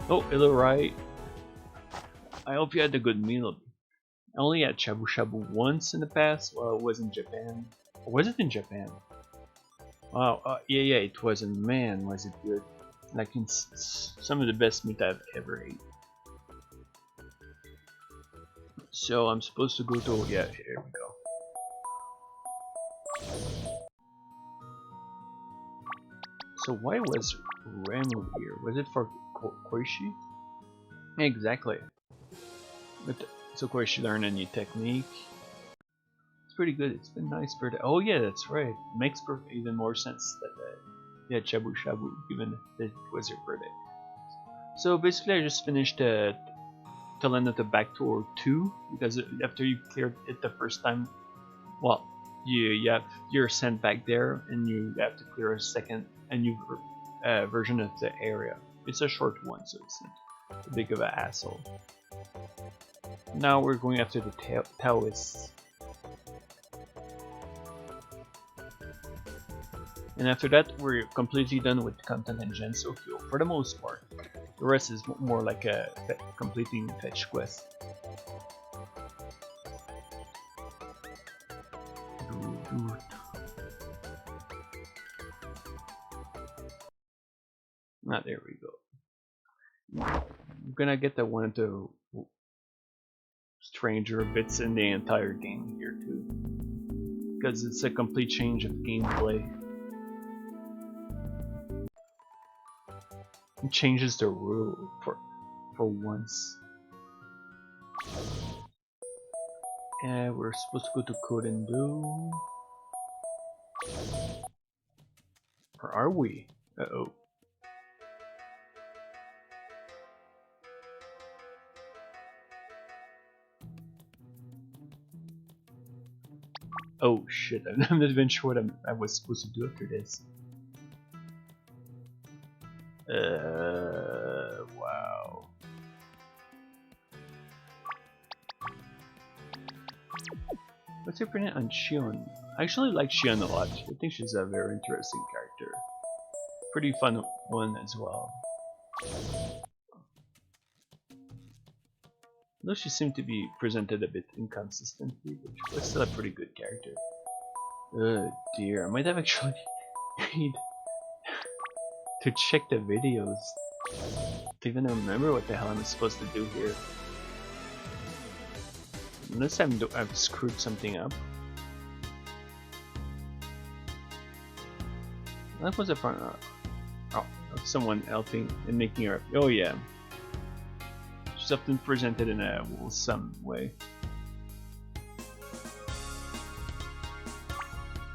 Oh, hello, right. I hope you had a good meal. I only had shabu shabu once in the past while I was in Japan. Or was it in Japan? Wow, yeah, it was, and man, was it good. Like some of the best meat I've ever ate. So I'm supposed to go to, yeah, here we go. So why was Ramu here? Was it for Koishi? Exactly. But so Koishi learned a new technique. It's pretty good. It's been nice for the. Oh yeah, that's right. It makes even more sense that yeah, shabu shabu, given that it was your birthday. So basically, I just finished the end of the back tour 2 because after you cleared it the first time, well, you're sent back there and you have to clear a new version of the area. It's a short one, so it's not a big of an asshole. Now we're going after the Taoists. And after that, we're completely done with content in Gensokyo, for the most part. The rest is more like a completing fetch quest. Ah, there we go. I'm gonna get the one of the stranger bits in the entire game here too, because it's a complete change of gameplay. It changes the rule for once. And we're supposed to go to Kodendu. Or are we? Uh-oh. Oh shit, I'm not even sure what I was supposed to do after this. Wow. What's your opinion on Shion? I actually like Shion a lot. I think she's a very interesting character. Pretty fun one as well. Though she seemed to be presented a bit inconsistently, but she was still a pretty good character. Oh dear, I might have actually need to check the videos to even remember what the hell I'm supposed to do here. Unless I've screwed something up. That was a part of someone helping and making her. Oh yeah. She's often presented in a wholesome way.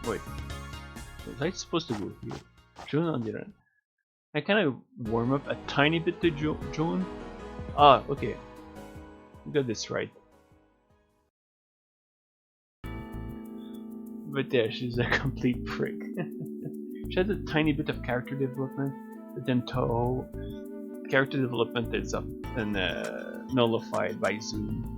Wait, was I supposed to go here? June on the other end. I kind of warm up a tiny bit to June. Ah, okay. We got this right. But yeah, she's a complete prick. She had a tiny bit of character development, but then Toho, character development is often nullified by Zoom.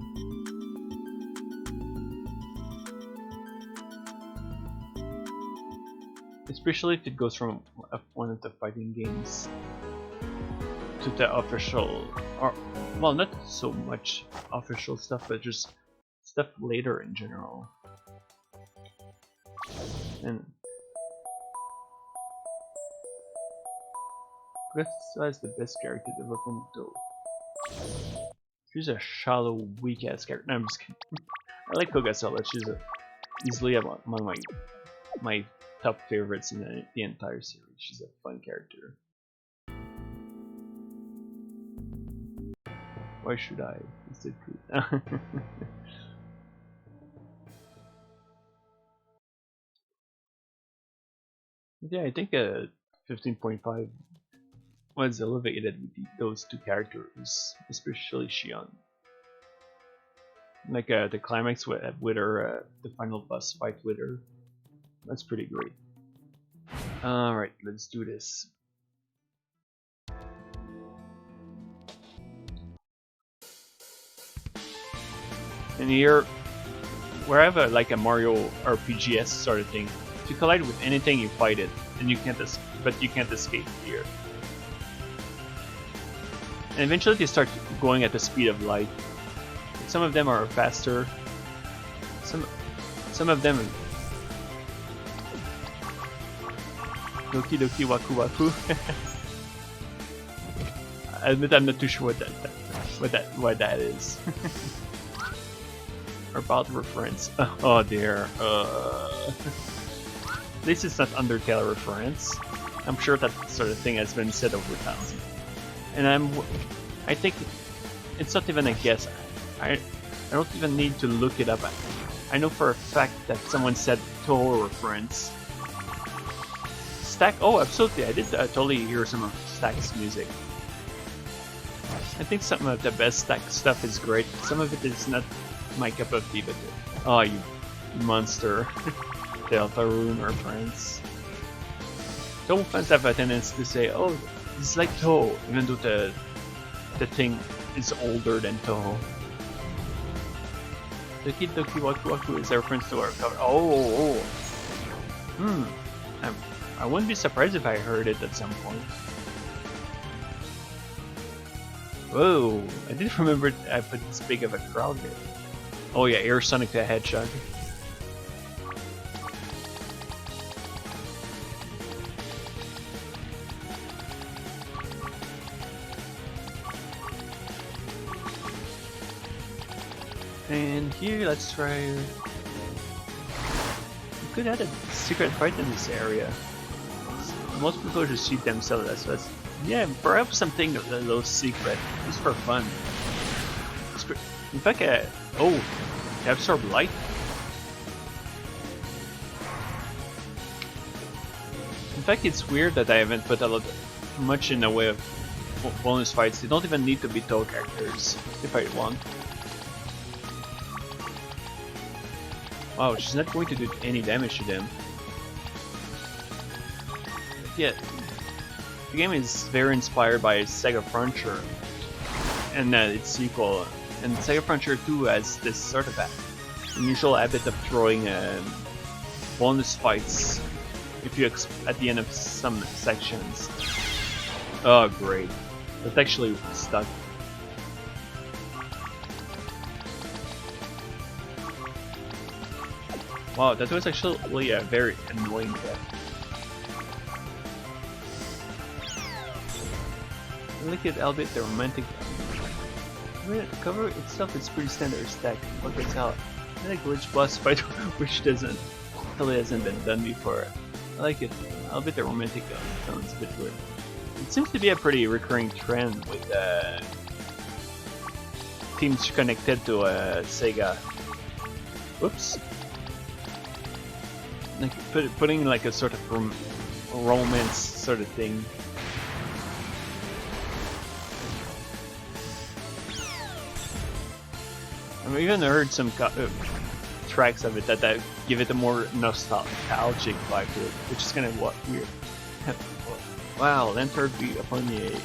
Especially if it goes from one of the fighting games to the official, or well, not so much official stuff, but just stuff later in general. And Griff has the best character development though. She's a shallow, weak ass character. No, I'm just kidding. I like Kogasala. She's easily among my top favorites in the entire series. She's a fun character. Why should I? It's the truth. Yeah, I think 15.5 was elevated with those two characters, especially Shion. Like the climax with her, the final boss fight with her. That's pretty great. Alright, let's do this. And here, where I have like a Mario RPGs sort of thing, if you collide with anything, you fight it, and you can't escape here. And eventually they start going at the speed of light. Some of them are faster. Some of them. Doki Doki Waku Waku. I admit I'm not too sure what that is. Or about reference. Oh dear. At least it's not Undertale reference. I'm sure that sort of thing has been said over time. And I think it's not even a guess. I don't even need to look it up. I know for a fact that someone said Toho reference. Stack? Oh, absolutely. I did totally hear some of Stack's music. I think some of the best Stack stuff is great. Some of it is not my cup of tea, but oh, you monster. Deltarune reference. Toho fans have a tendency to say, oh, it's like Toho, even though the thing is older than Toho. Doki Doki Waku Waku is a reference to our cover. Oh. I wouldn't be surprised if I heard it at some point. Whoa, I didn't remember I put this big of a crowd there. Oh yeah, Air Sonic the Hedgehog. And here, let's try. We could add a secret fight in this area. Most people just shoot themselves as well. Yeah, perhaps something a little secret, just for fun. In fact, oh, they absorb light. In fact, it's weird that I haven't put much in the way of bonus fights. They don't even need to be Toho characters if I want. Wow, she's not going to do any damage to them. Yeah, the game is very inspired by Sega Frontier and its sequel. And Sega Frontier 2 has this sort of unusual habit of throwing bonus fights if you at the end of some sections. Oh, great! That actually stuck. Wow, that was actually a very annoying death. Look at Albeit the romantic. The cover itself is pretty standard stack. Look at how and a glitch boss fight which totally hasn't been done before. I like it. Albeit the romantic sounds a bit weird. It seems to be a pretty recurring trend with teams connected to Sega. Whoops. Like putting like a sort of romance sort of thing. I've even heard some tracks of it that give it a more nostalgic vibe to it, which is kind of weird. Wow, lantern beat upon the A.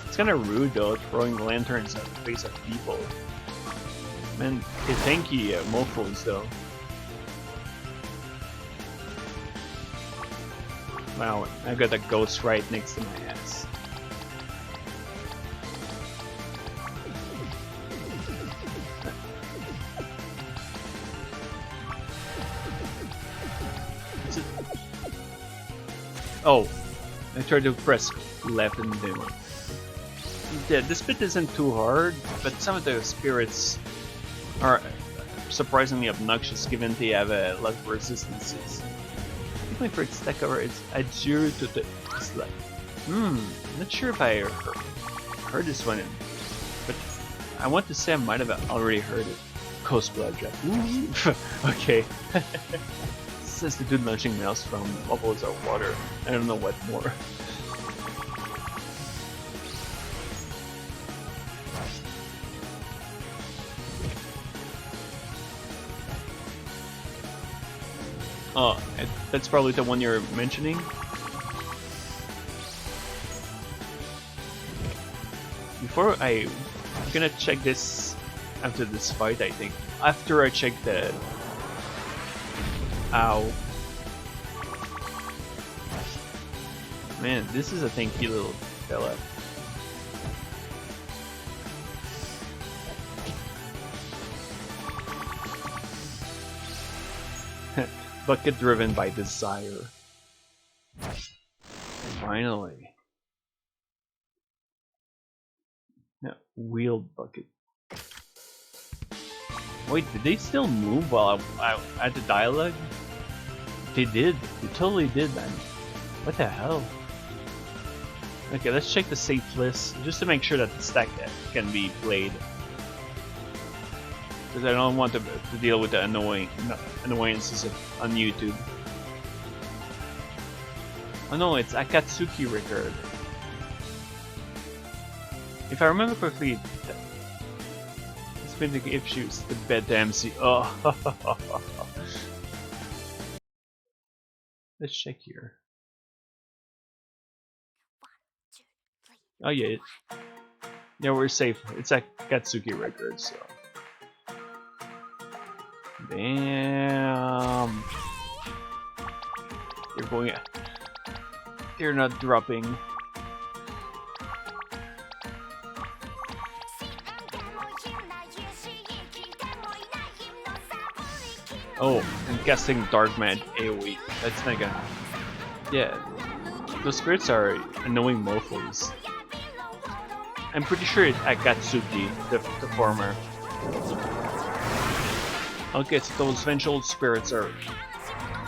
It's kind of rude though, throwing lanterns at the face of people. Man, they tanky mofos though. Wow, I got a ghost right next to my ass. Oh, I tried to press left and then. Yeah, this bit isn't too hard, but some of the spirits are surprisingly obnoxious given they have a lot of resistances. My favorite stack cover is adhere to the dislike. Not sure if I heard this one, but I want to say I might have already heard it. Ghost Blood Drop. Okay. Says the dude launching mouse from bubbles or water. I don't know what more. Oh, that's probably the one you're mentioning. I'm gonna check this after this fight, I think. After I check the... Ow. Man, this is a tanky little fella. Bucket driven by desire. Finally. Yeah, wheeled bucket. Wait, did they still move while I had the dialogue? They did. They totally did, man. What the hell? Okay, let's check the safe list just to make sure that the stack can be played. Because I don't want to deal with the annoyances on YouTube. Oh no, it's Akatsuki record. If I remember correctly, it's been the if shoots the bed to MC. Oh, let's check here. Oh yeah, yeah, we're safe. It's Akatsuki record, so. Damn. You're going. You're not dropping. Oh, and casting Dark Mad AoE. That's not gonna. Yeah. Those spirits are annoying mofos. I'm pretty sure it's Akatsuki, the former. Okay, so those vengeful spirits are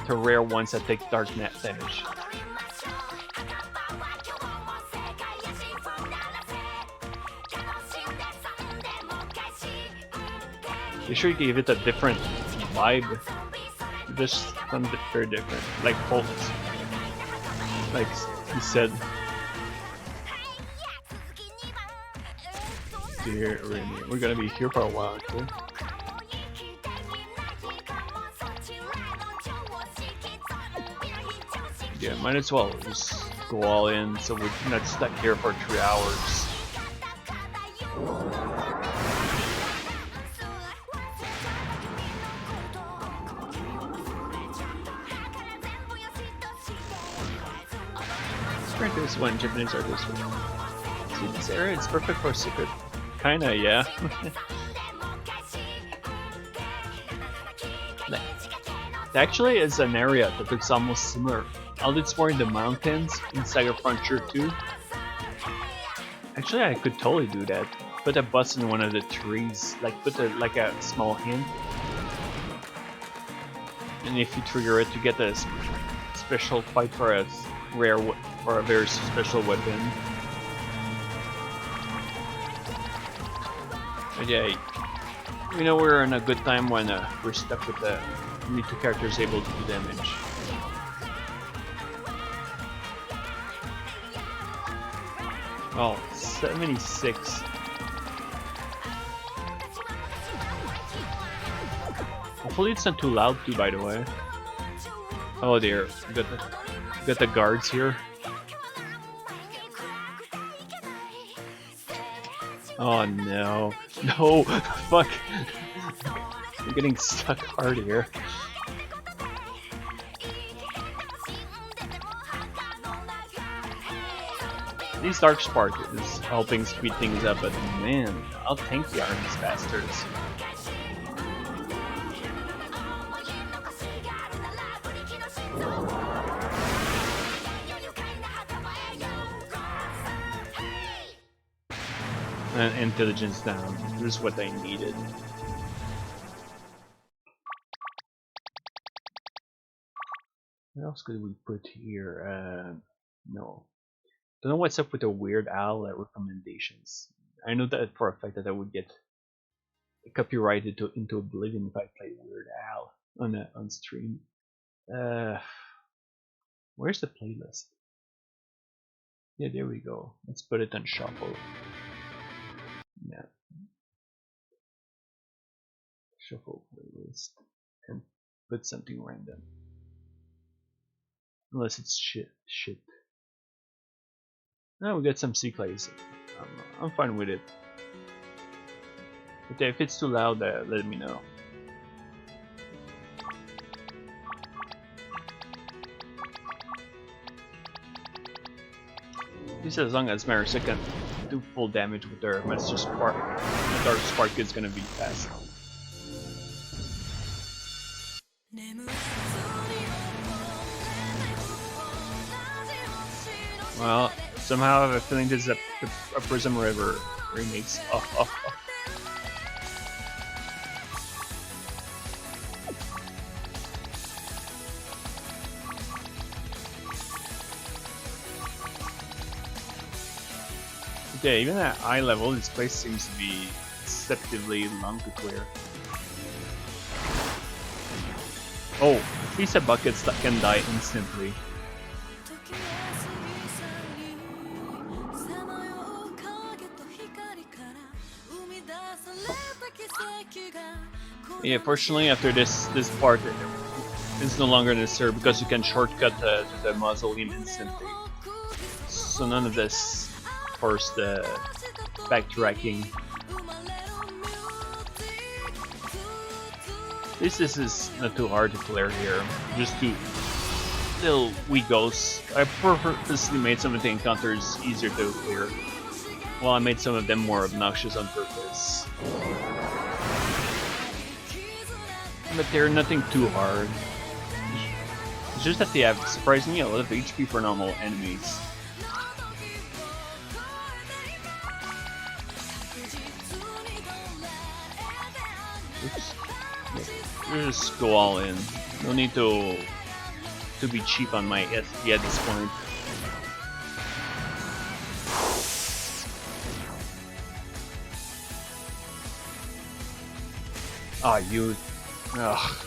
the rare ones that take dark net damage. They sure gave it a different vibe. Just something very different, like Pulse. Like he said. Dear Remy, we're gonna be here for a while, okay? might as well just go all in so we're not stuck here for 3 hours. Let's this one, Japanese or this one. See this area? It's perfect for secret. Kinda, yeah. Actually, it's an area that looks almost similar. Although it's more in the mountains in Saga Frontier 2. Actually, I could totally do that. Put a bus in one of the trees, like put like a small hint. And if you trigger it, you get a special fight for a rare, for a very special weapon. But yeah, we know we're in a good time when we're stuck with the only 2 characters able to do damage. Oh, 76. Hopefully it's not too loud too, by the way. Oh dear, we got the guards here. Oh no. No! Fuck! I'm getting stuck hard here. At least Dark Spark is helping speed things up, but man, how tanky are these bastards? And intelligence down. This is what I needed. What else could we put here? No. Don't know what's up with the Weird Al recommendations. I know that for a fact that I would get copyrighted into oblivion if I played Weird Al on stream. Where's the playlist? Yeah, there we go. Let's put it on shuffle. Yeah. Shuffle playlist and put something random. Unless it's shit. No, we got some C-clays. I'm fine with it. Okay, if it's too loud, let me know. Just as long as Marisa can do full damage with their Master Spark, the Dark Spark is gonna be fast. Well, somehow I have a feeling this is a Prism River remix. Okay, even at eye level, this place seems to be deceptively long to clear. Oh, these are buckets that can die instantly. Yeah, fortunately after this part is no longer necessary because you can shortcut to the mausoleum instantly. So none of this forced backtracking. This is not too hard to clear here. Just 2 little wee ghosts. I purposely made some of the encounters easier to clear. Well, I made some of them more obnoxious on purpose. But they're nothing too hard. It's just that they have surprisingly a lot of HP for normal enemies. Oops. Just go all in. No need to be cheap on my SP at this point. Ah, you. Ugh.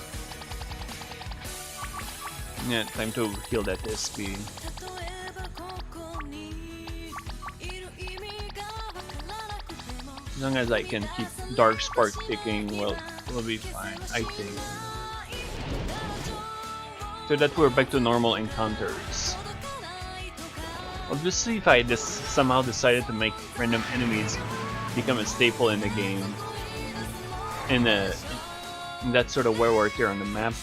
Yeah, time to heal that SP. As long as I can keep Dark Spark ticking, well, we'll be fine, I think. So that we're back to normal encounters. Obviously, if I just somehow decided to make random enemies become a staple in the game, in that sort of where we're here on the map,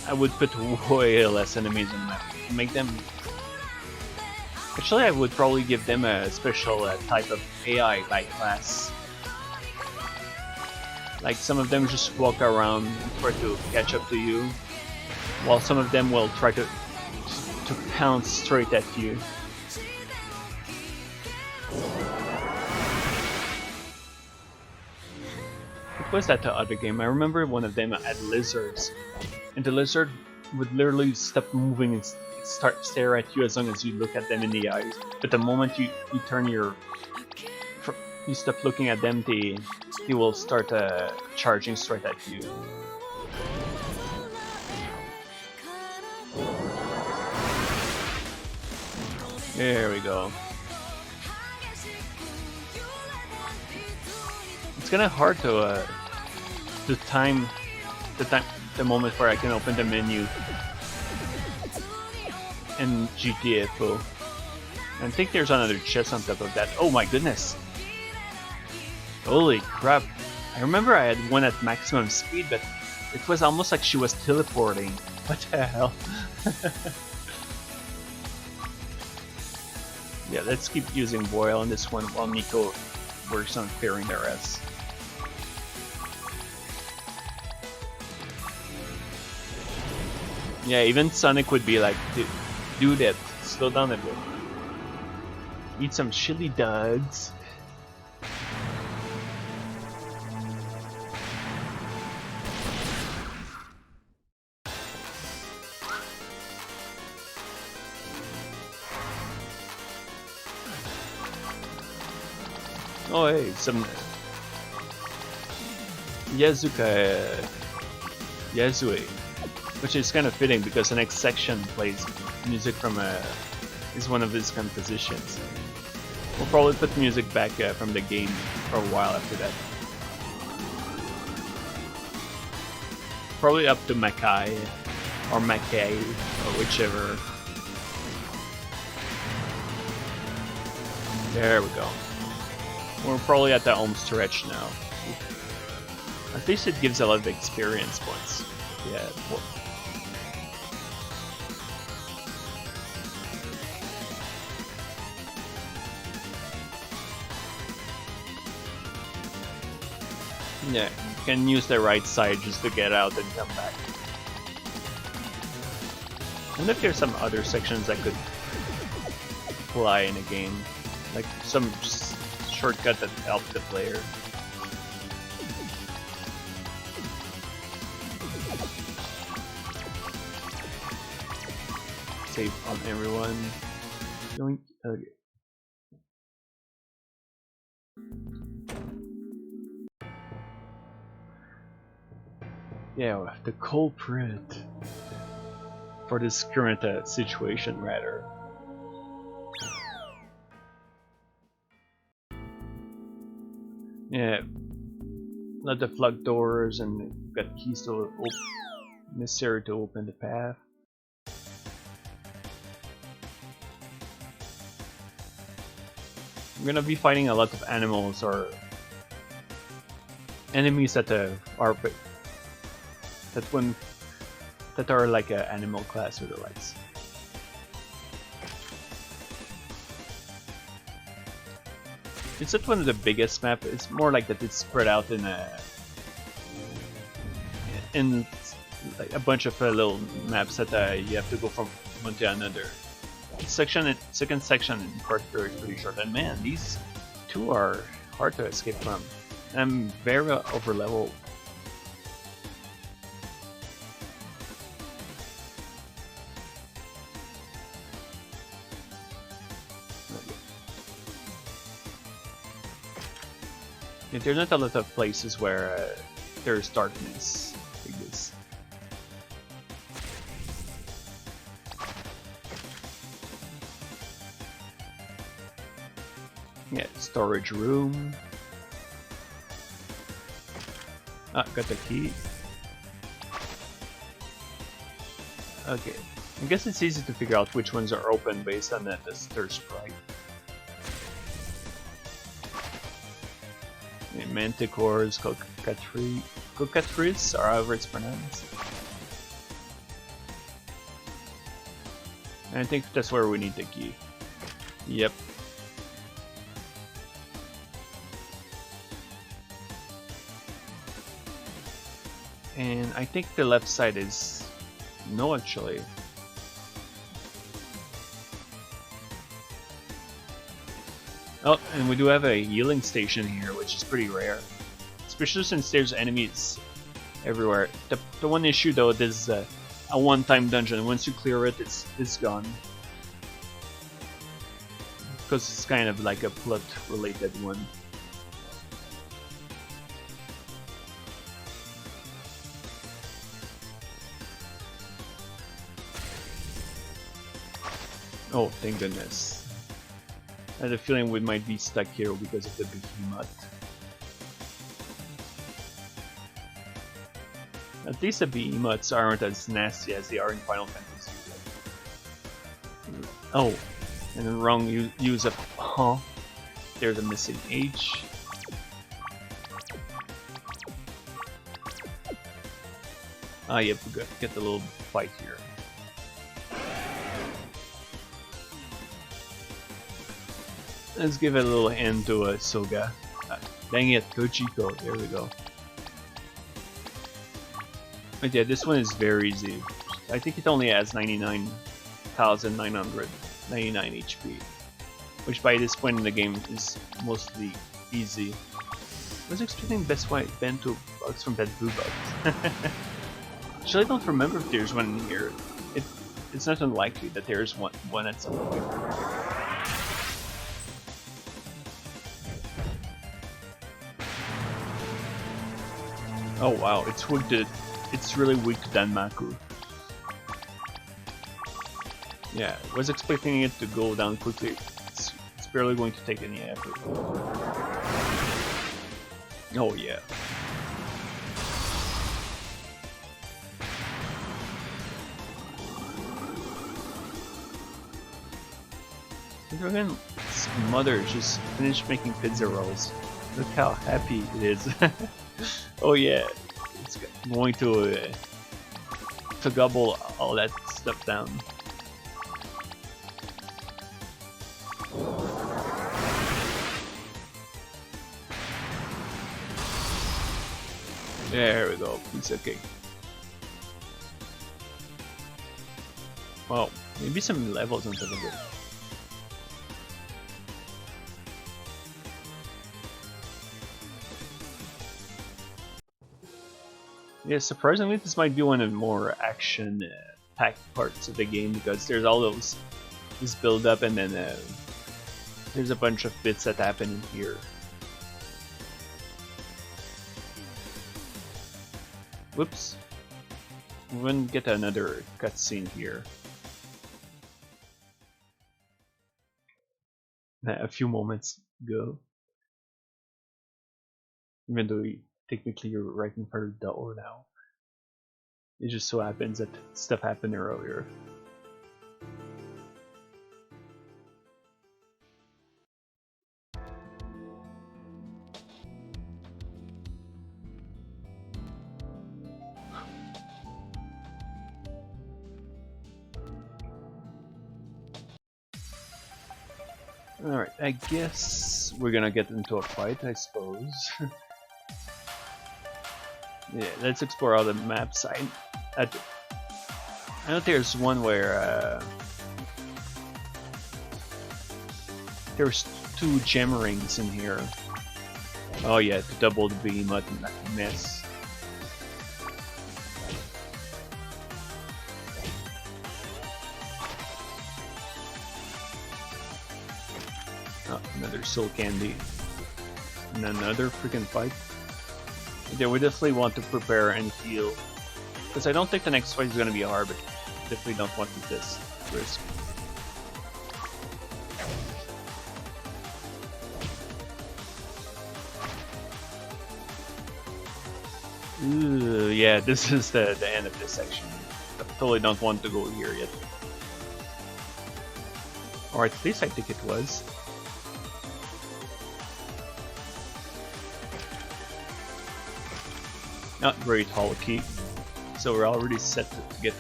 I would put way less enemies on the map. Make them. Actually, I would probably give them a special type of AI by class. Like some of them just walk around and try to catch up to you, while some of them will try to pounce straight at you. What was that other game? I remember one of them had lizards, and the lizard would literally stop moving and stare at you as long as you look at them in the eyes. But the moment you stop looking at them, they will start charging straight at you. There we go. It's kind of hard to time the moment where I can open the menu in GTA 4. I think there's another chest on top of that. Oh my goodness! Holy crap! I remember I had one at maximum speed, but it was almost like she was teleporting. What the hell? Yeah, let's keep using Boyle on this one while Nico works on clearing the rest. Yeah, even Sonic would be like, dude, that, slow down a bit. Eat some chili dogs. Oh hey, some Yasue, which is kind of fitting because the next section plays music from is one of his compositions. We'll probably put music back from the game for a while after that. Probably up to Makai or Makai or whichever. There we go. We're probably at the home stretch now. At least it gives a lot of experience points. Yeah. Yeah, you can use the right side just to get out and come back. I wonder if there's some other sections that could fly in a game. Like some shortcut that helps the player. Save on everyone. Going okay. Yeah, the culprit for this current situation, rather. Yeah, not the flood doors, and got keys to necessary to open the path. I'm gonna be fighting a lot of animals or enemies that are like an animal class or the likes. It's not one of the biggest map. It's more like that it's spread out in like a bunch of little maps that you have to go from one to another. Second section in particular is pretty short, and man, these two are hard to escape from. I'm very over leveled. Yeah, there's not a lot of places where there's darkness like this. Yeah, storage room. Ah, got the key. Okay, I guess it's easy to figure out which ones are open based on their sprite. Manticores, Cocatris, or however it's pronounced. And I think that's where we need the key. Yep. And I think the left side is... no, actually. Oh, and we do have a healing station here, which is pretty rare. Especially since there's enemies everywhere. The one issue though, this is a one-time dungeon. Once you clear it, it's gone. Because it's kind of like a plot-related one. Oh, thank goodness. I had a feeling we might be stuck here because of the behemoth. At least the behemoths aren't as nasty as they are in Final Fantasy. Oh, and the wrong use of huh. There's a missing H. Ah, yep, we get the little fight here. Let's give it a little hand to Soga. Dang it, Tochiko. There we go. But yeah, this one is very easy. I think it only has 99,999 HP. Which by this point in the game is mostly easy. I was expecting Best White Ben to bugs from that blue bug. Actually, I don't remember if there's one in here. It's not unlikely that there's one at some point. Oh wow, it's really weak to Danmaku. Yeah, I was expecting it to go down quickly. It's barely going to take any effort. Oh yeah. Dragon's mother just finished making pizza rolls. Look how happy it is. Oh yeah, it's going to gobble all that stuff down. There we go, pizza cake. Well, maybe some levels on top of it. Yeah, surprisingly, this might be one of the more action-packed parts of the game because there's all this build-up and then there's a bunch of bits that happen in here. Whoops. We're gonna get another cutscene here. A few moments ago. Even though technically you're right in front of the door now. It just so happens that stuff happened earlier. Alright, I guess we're gonna get into a fight, I suppose. Yeah, let's explore all the maps. I know there's one where there's 2 gem rings in here. Oh yeah, to double the behemoth mess. Oh, another soul candy. And another freaking fight. Yeah, we definitely want to prepare and heal. Because I don't think the next fight is going to be hard, but definitely don't want to this risk. Ooh, yeah, this is the end of this section. I totally don't want to go here yet. Or at least I think it was. Not very tall key. So we're already set to get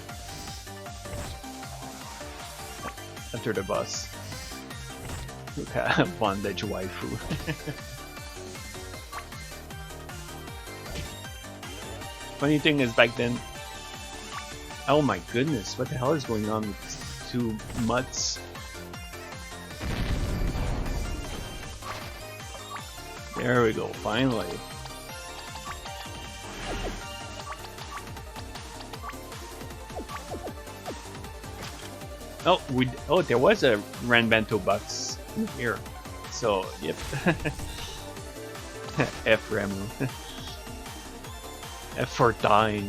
enter the bus. Okay, bondage waifu. Funny thing is back then, oh my goodness, what the hell is going on with these two mutts? There we go, finally. Oh, there was a Ranbento box here. So, yep. F Remu. F for dying.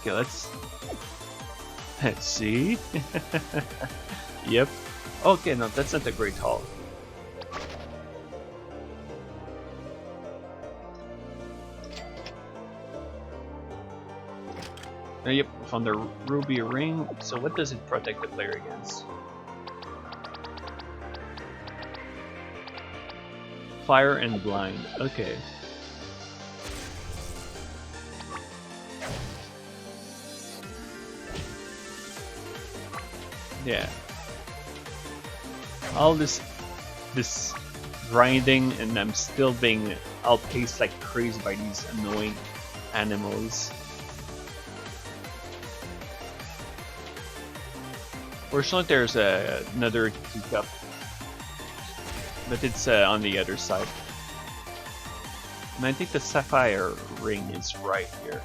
Okay, let's see. Yep. Okay, no, that's not a great haul. Yep, found the ruby ring. So what does it protect the player against? Fire and blind. Okay. Yeah. All this grinding, and I'm still being outpaced like crazy by these annoying animals. Fortunately, there's another teacup, but it's on the other side. And I think the sapphire ring is right here,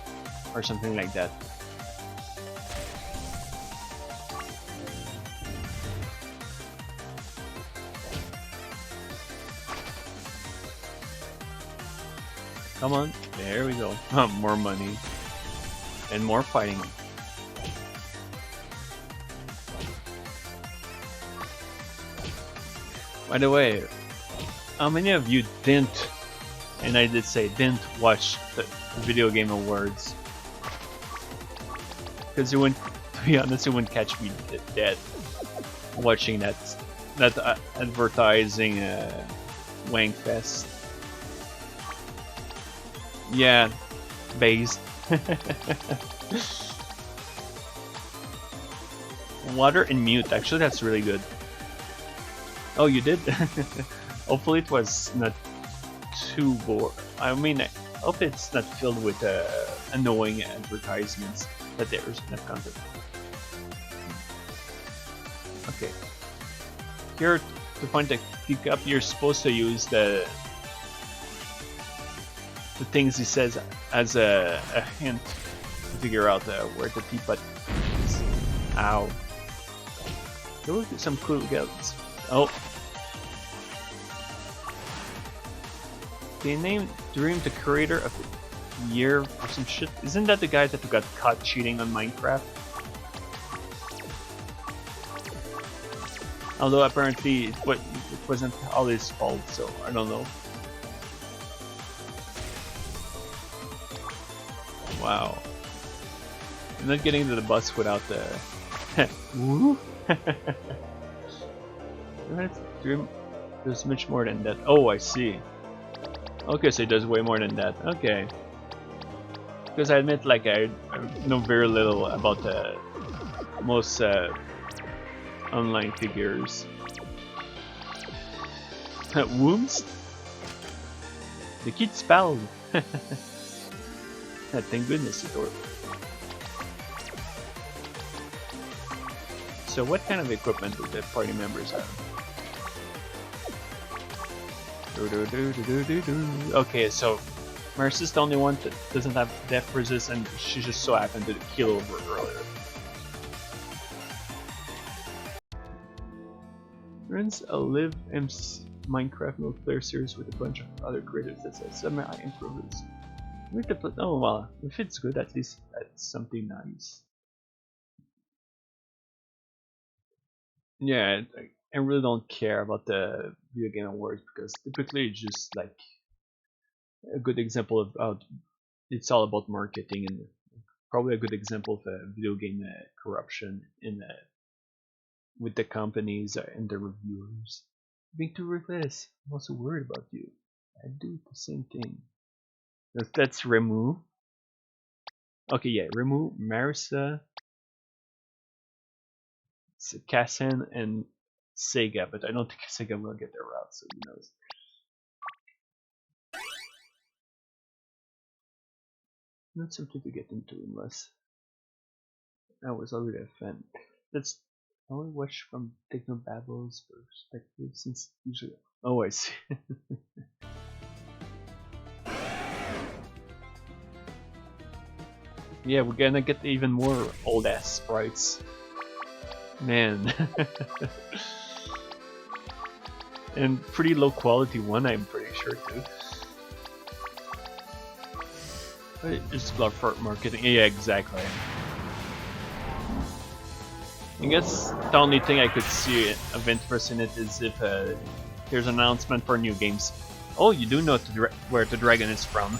or something like that. Come on, there we go. More money and more fighting. By the way, how many of you didn't, and I did say didn't, watch the Video Game Awards? Because you wouldn't, to be honest, you wouldn't catch me dead watching that advertising wank fest. Yeah, based. Water and mute, actually that's really good. Oh, you did? Hopefully it was not too bored. I mean, I hope it's not filled with annoying advertisements that there's enough content. Okay. Here, to find the teacup, you're supposed to use the things he says as a hint to figure out where the teapot is. Ow. There will be some cool guns. Oh. They named Dream the creator of the year or some shit. Isn't that the guy that got caught cheating on Minecraft? Although apparently it wasn't all his fault, so I don't know. Wow. I'm not getting to the bus without the... Woo! There's much more than that. Oh, I see. Okay, so it does way more than that. Okay. Because I admit, like, I know very little about most online figures. Wombs? The kid spelled. Thank goodness it worked. So what kind of equipment do the party members have? Okay, so Marcy's the only one that doesn't have death resist, and she just so happened to kill over earlier. Runs a live MC Minecraft multiplayer series with a bunch of other creators that says semi-improvers. Oh well, if it's good, at least that's something nice. Yeah, I really don't care about the Video Game Awards because typically it's just like a good example of how it's all about marketing, and probably a good example of video game corruption in with the companies and the reviewers. Being too ruthless. I'm also worried about you. I do the same thing. That's Remu. Okay, yeah, Remu, Marisa, Kassen, and Sega, but I don't think Sega will get their route, so who knows. Not something to get into unless I was already a fan. That's I only watch from Technobabbles perspective since usually. Oh, I see. Yeah, we're gonna get even more old ass sprites. Man. And pretty low quality one, I'm pretty sure too. It's block for marketing. Yeah, exactly. I guess the only thing I could see of interest in it is if there's an announcement for new games. Oh, you do know where the dragon is from.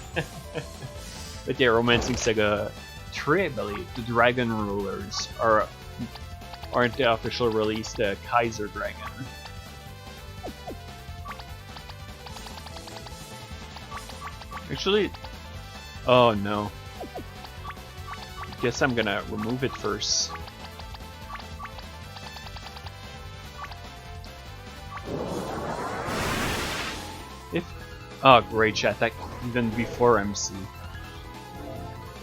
But yeah, Romancing Saga 3, I believe. The Dragon Rulers aren't the official release, the Kaiser Dragon. Actually, oh no. Guess I'm gonna remove it first. Oh, great chat, that even before MC.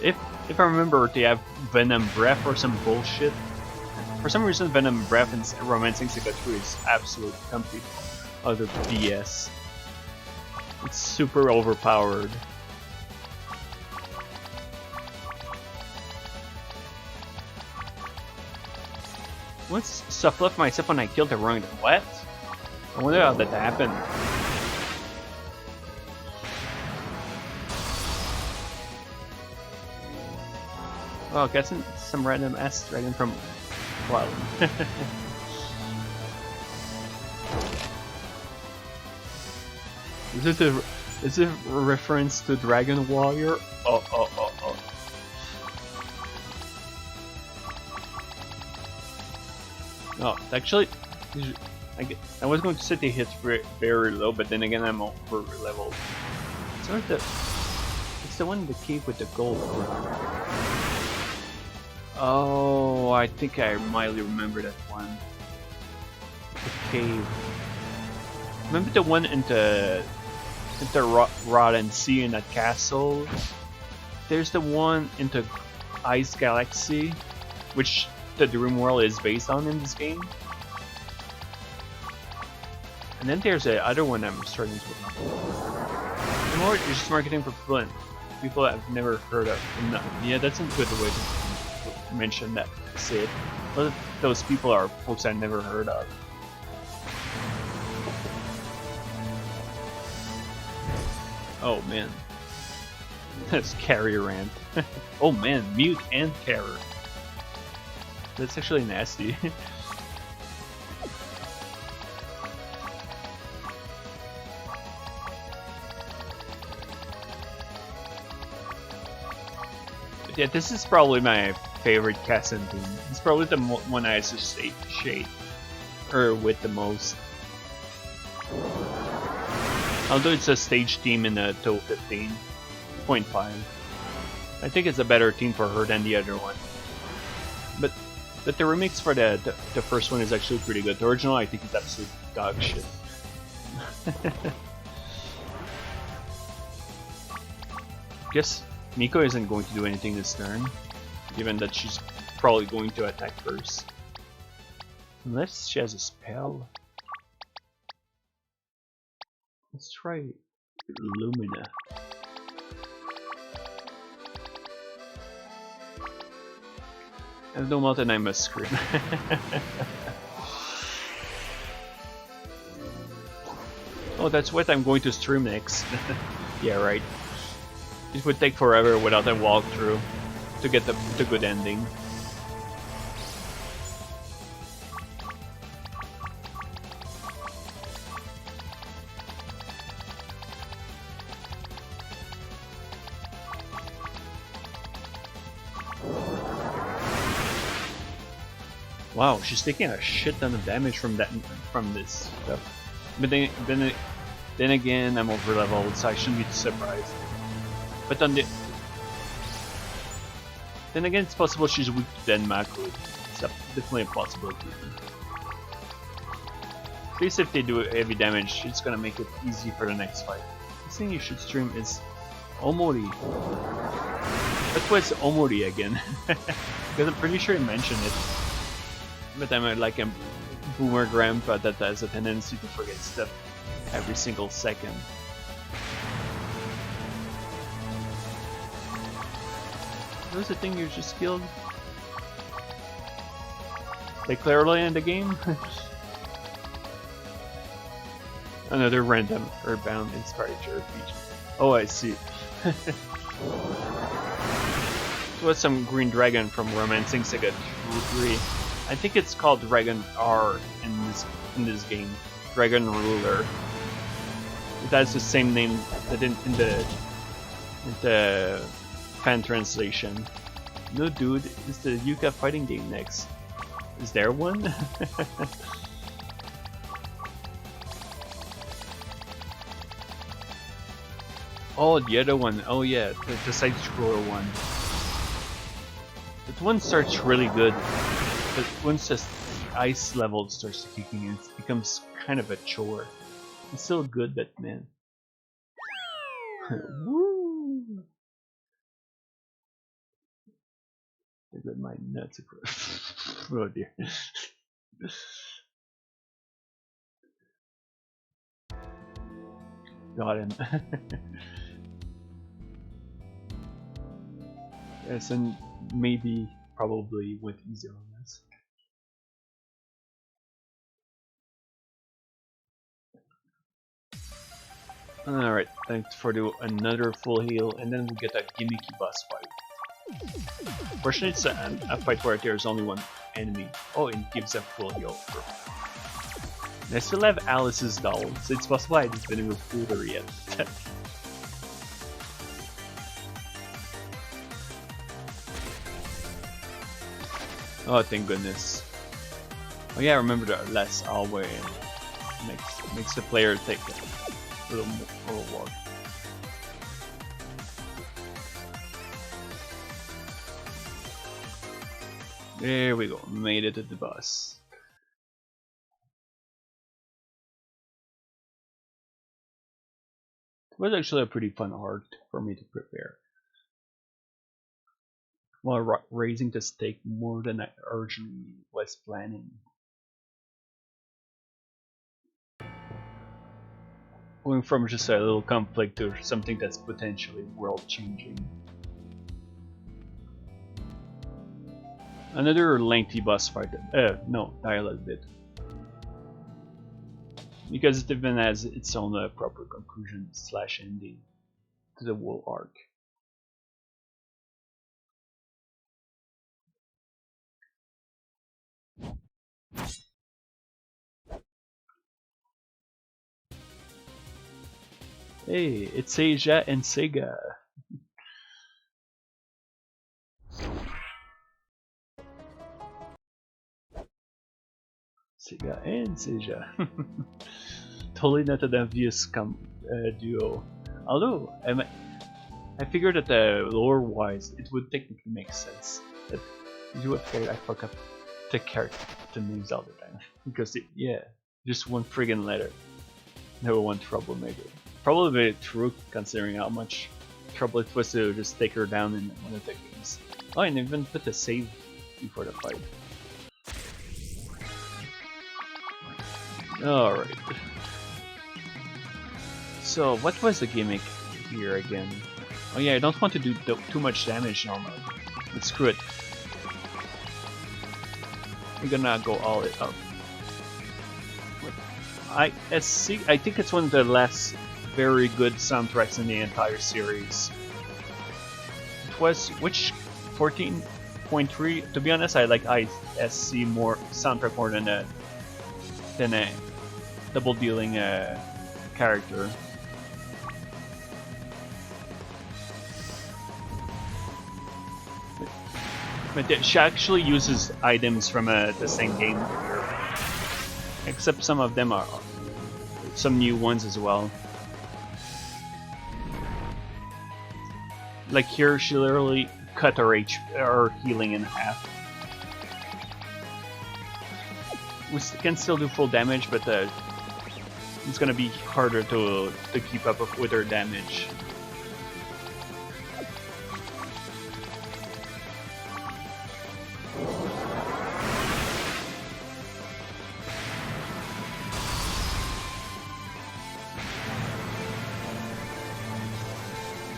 If I remember, they have Venom Breath or some bullshit. For some reason, Venom Breath and Romancing Saga 2 is absolute complete other BS. It's super overpowered. Once stuff left myself when I killed the wrong. What? I wonder how that happened. Oh, guessing some random S dragon from Wild. Is it a reference to Dragon Warrior? Oh. No, actually, I was going to set the hits very low, but then again I'm over leveled. It's the one in the cave with the gold. Oh, I think I mildly remember that one. The cave. Remember the one in the Rod and Sea in that castle? There's the one in the Ice Galaxy, which the Dream World is based on in this game. And then there's the other one I'm starting to remember. The more it's just marketing for people that I've never heard of. No, yeah, that's a good way to mention that. Sid. Most of those people are folks I never heard of. Oh man. That's carrier rant. Oh man, mute and terror. That's actually nasty. Yeah, this is probably my favorite Kassen team. It's probably the one I associate with the most. Although it's a stage team in the TOE 15.5. I think it's a better team for her than the other one. But the remix for the first one is actually pretty good. The original I think is absolute dog shit. Guess Miko isn't going to do anything this turn, given that she's probably going to attack first. Unless she has a spell. Let's try Lumina. I have no mouth and I must scream. Oh, that's what I'm going to stream next. Yeah, right. It would take forever without a walkthrough to get the good ending. Wow, she's taking a shit ton of damage from this stuff. But then again, I'm over leveled, so I shouldn't be surprised. But on the then again, it's possible she's weak to Denmaku. It's definitely a possibility. At least if they do heavy damage, it's gonna make it easy for the next fight. The thing you should stream is Omori. What was Omori again? Because I'm pretty sure I mentioned it. But I'm like a boomer grandpa that has a tendency to forget stuff every single second. What was the thing you just killed? Like clearly in the game? Another random Earthbound inspired RPG. Oh, I see. It was some green dragon from Romancing Saga 3. I think it's called Dragon R in this game. Dragon Ruler. It has the same name that in the fan translation. No, dude, it's the Yuka fighting game next. Is there one? Oh, the other one. Oh yeah, the side scroller one. That one starts really good, but once the ice level starts kicking in, it becomes kind of a chore. It's still good, but man. Woo! I got my nuts across. Oh dear. Got him. Yes, and maybe, probably went easier on this. Alright, thanks for another full heal, and then we get a gimmicky boss fight. Fortunately, it's a fight where there's only one enemy. Oh, and it gives a full heal. And I still have Alice's doll, so it's possible I haven't been able to fool her yet. Oh, thank goodness. Oh yeah, I remember the less always makes the player take a little walk. There we go, made it to the boss. It was actually a pretty fun art for me to prepare. While raising the stake more than I originally was planning. Going from just a little conflict to something that's potentially world-changing. Another lengthy boss fight. No, dialogue bit. Because it even has its own proper conclusion / ending to the whole arc. Hey, it's Seiya and Sega. Sega and Seiya. Totally not an obvious duo. Although, I figured that lore-wise, it would technically make sense. That you would say I fuck up the character names all the time. Because, yeah, just one friggin' letter. Never one troublemaker. Probably true, considering how much trouble it was to just take her down in one of the games. Oh, and even put a save before the fight. Alright. So, what was the gimmick here again? Oh yeah, I don't want to do too much damage normally. But screw it. We're gonna go all it up. I think it's one of the last very good soundtracks in the entire series. It was which 14.3. To be honest, I like ISC more soundtrack more than a double dealing character. But she actually uses items from the same game here. Except some of them are some new ones as well. Like here, she literally cut her healing in half. We can still do full damage, but it's gonna be harder to keep up with her damage.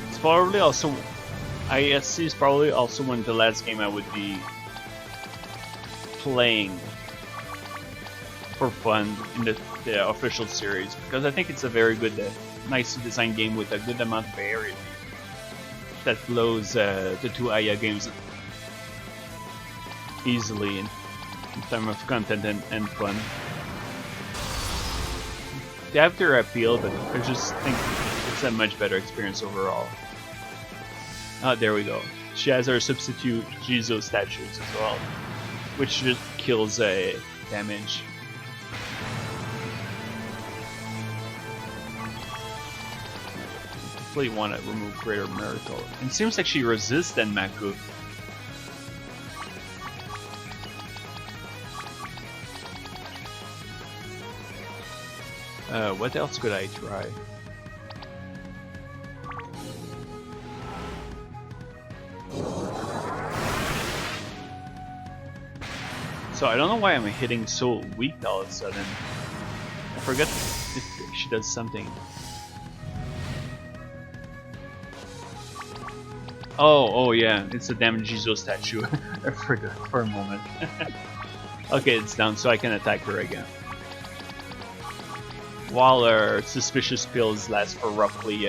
It's probably also ISC is probably also one of the last game I would be playing for fun in the official series, because I think it's a very good, nicely designed game with a good amount of variety that blows the two Aya games easily in terms of content and fun. They have their appeal, but I just think it's a much better experience overall. Ah, there we go. She has her substitute Jizo statues as well, which just kills damage. Definitely want to remove Greater Miracle. It seems like she resists Denmaku. What else could I try? So I don't know why I'm hitting so weak all of a sudden. I forget if she does something. Oh yeah, it's a damn Jizo statue. I forgot for a moment. Okay, it's down, so I can attack her again. While her suspicious pills last for roughly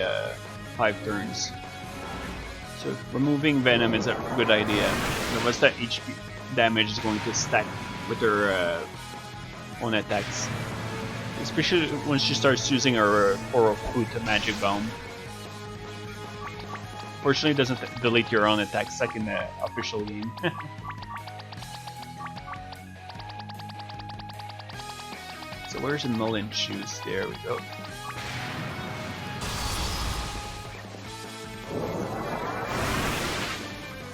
5 turns. So removing Venom is a good idea. The rest of HP damage is going to stack with her own attacks. Especially when she starts using her Orofoot Magic Bomb. Fortunately, it doesn't delete your own attacks like in the official game. So where's the Mullen shoes? There we go.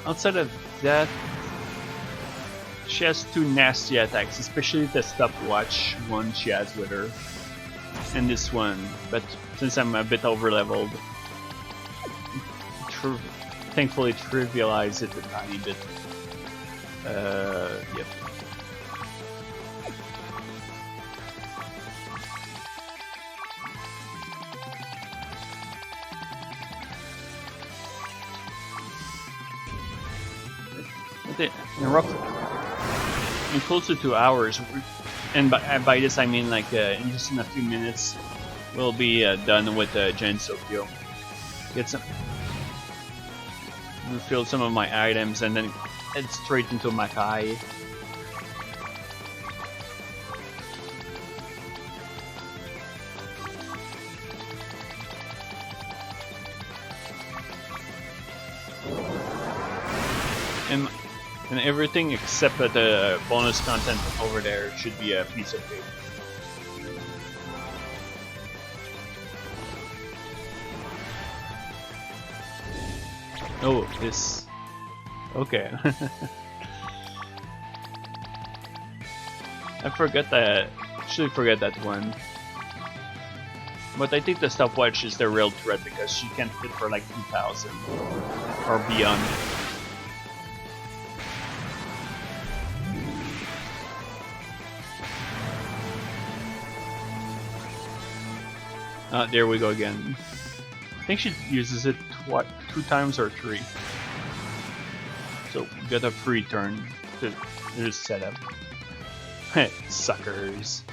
Outside of that, she has 2 nasty attacks, especially the stopwatch one she has with her, and this one. But since I'm a bit over leveled, thankfully trivialize it a tiny bit. Yep. In close to 2 hours, and by this I mean like in just in a few minutes, we'll be done with Gensokyo. Get some, refill some of my items, and then head straight into Makai. And everything except the bonus content over there should be a piece of cake. Oh, this. Okay. I forgot that. Actually, forget that one. But I think the stopwatch is the real threat because she can hit for like 2,000 or beyond. There we go again. I think she uses it 2 times or 3. So we got a free turn to just set up. Suckers.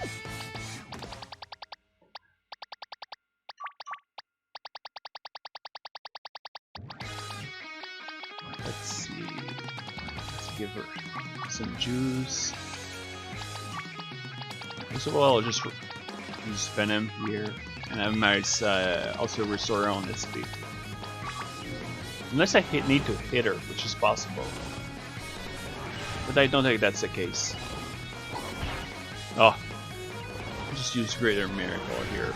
Let's see. Let's give her some juice. So I'll just use Venom here. And I might also restore her on this speed. Unless I need to hit her, which is possible. But I don't think that's the case. Oh, just use Greater Miracle here.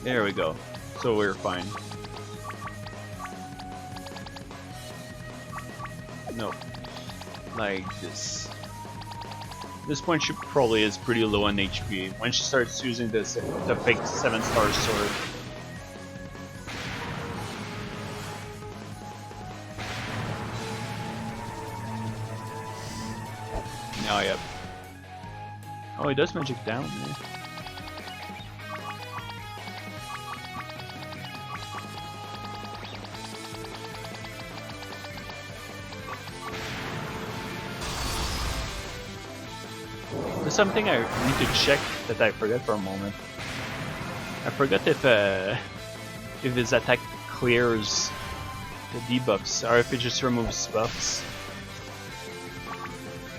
There we go. So we're fine. No, like this. This point she probably is pretty low on HP when she starts using this the fake 7-star sword. Oh, yep. Oh, he does magic down, man. There's something I need to check that I forgot for a moment. I forgot if his attack clears the debuffs or if it just removes buffs.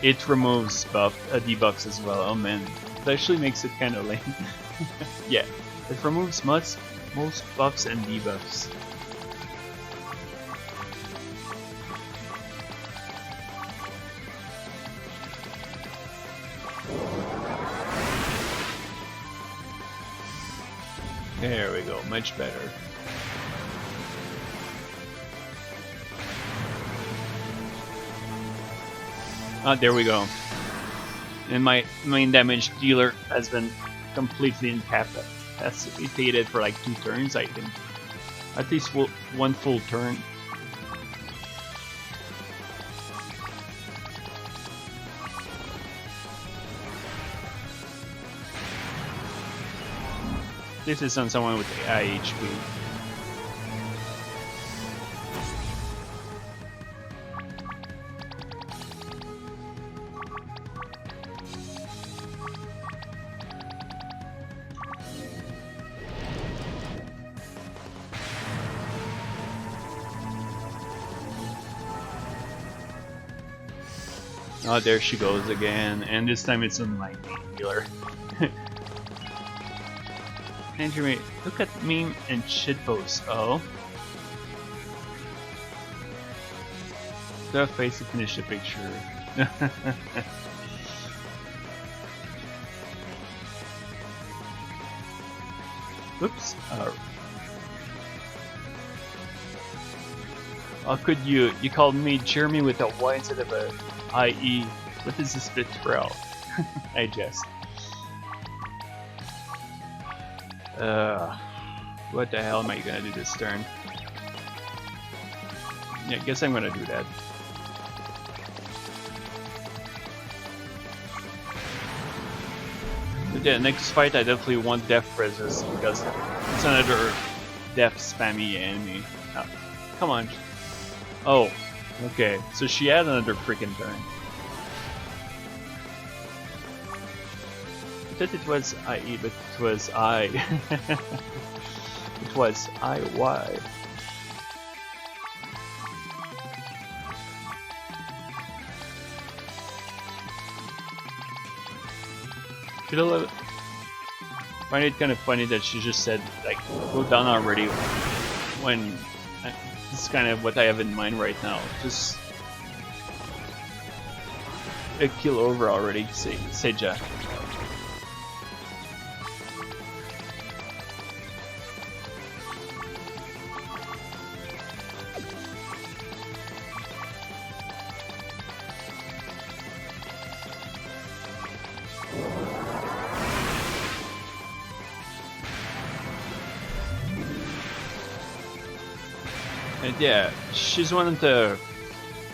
It removes debuffs as well. Oh man, it actually makes it kind of lame. Yeah, it removes most buffs and debuffs. There we go, much better. Ah, there we go. And my main damage dealer has been completely incapacitated for like 2 turns, I think. At least one full turn. This is on someone with high HP. Oh, there she goes again, and this time it's on my main healer. Andrew, look at meme and shitpost. Oh. The face to finish the picture. Oops. How could you called me Jeremy with a Y instead of a IE? What is this betrayal? I jest. What the hell am I gonna do this turn? Yeah, I guess I'm gonna do that. But yeah, next fight I definitely want Death Resist because it's another death spammy enemy. Oh, come on. Oh, okay. So she had another freaking turn. I thought it was IE, but it was I. It was IY. I find it kind of funny that she just said, like, go down already, when this is kind of what I have in mind right now. Just a kill over already, Seija. And yeah, she's one of the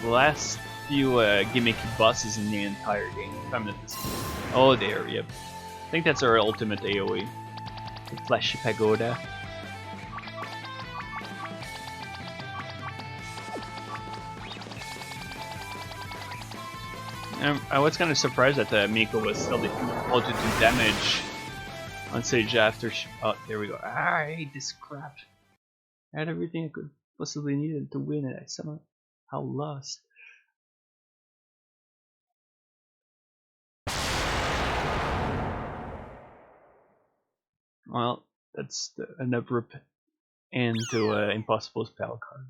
last few gimmicky bosses in the entire game, if I'm not mistaken. Oh, there, yep. I think that's our ultimate AoE. The Flashy Pagoda. I was kind of surprised that Miko was still able to do damage on Sage after she... Oh, there we go. Ah, I hate this crap. I had everything I could possibly needed to win it. I somehow lost. Well, that's an abrupt end to Impossible Spell card.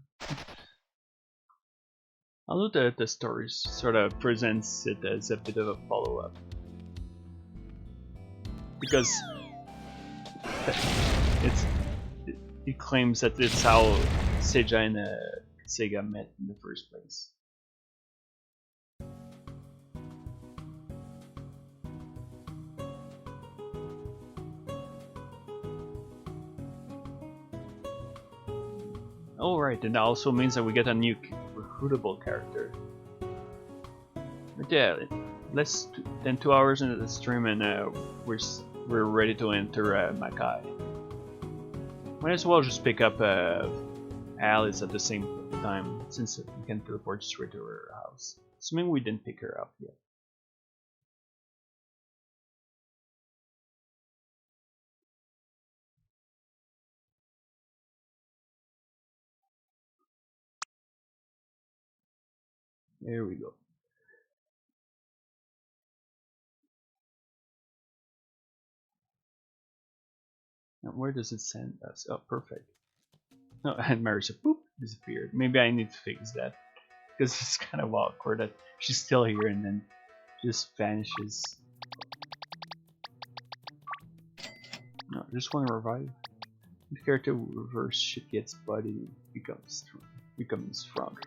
Although the story sort of presents it as a bit of a follow-up. Because it claims that it's how Seiya and Sega met in the first place. Oh right, and that also means that we get a new recruitable character. But yeah, less than 2 hours into the stream and we're ready to enter Makai. Might as well just pick up Alice at the same time, since we can teleport straight to her house. Assuming we didn't pick her up yet. There we go. Now where does it send us? Oh, perfect. No, and Marissa, poop, disappeared. Maybe I need to fix that. Because it's kind of awkward that she's still here and then just vanishes. No, just want to revive. The character reverse shit gets body becomes strong.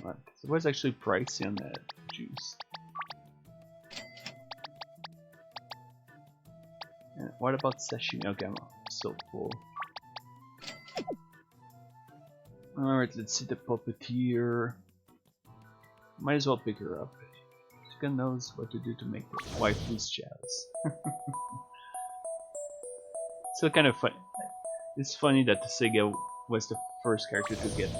What? So what's actually pricey on that juice? And what about sashimi? Okay, I'm still full. Alright, let's see the puppeteer. Might as well pick her up. She knows what to do to make the waifu's jealous. Still kind of fun. It's funny that the Sega was the first character to give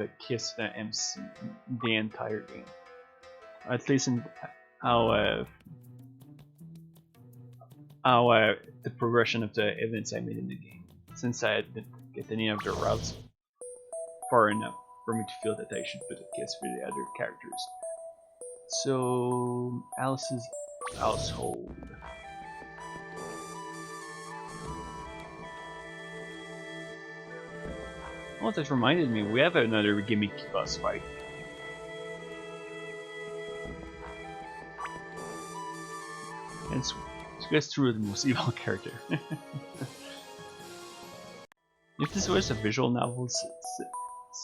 a kiss to MC the entire game. At least in how the progression of the events I made in the game, since I didn't get any of the routes far enough for me to feel that I should put a kiss for the other characters. So, Alice's household. Oh, that reminded me, we have another gimmicky boss fight. And let's through the most evil character. If this was a visual novel,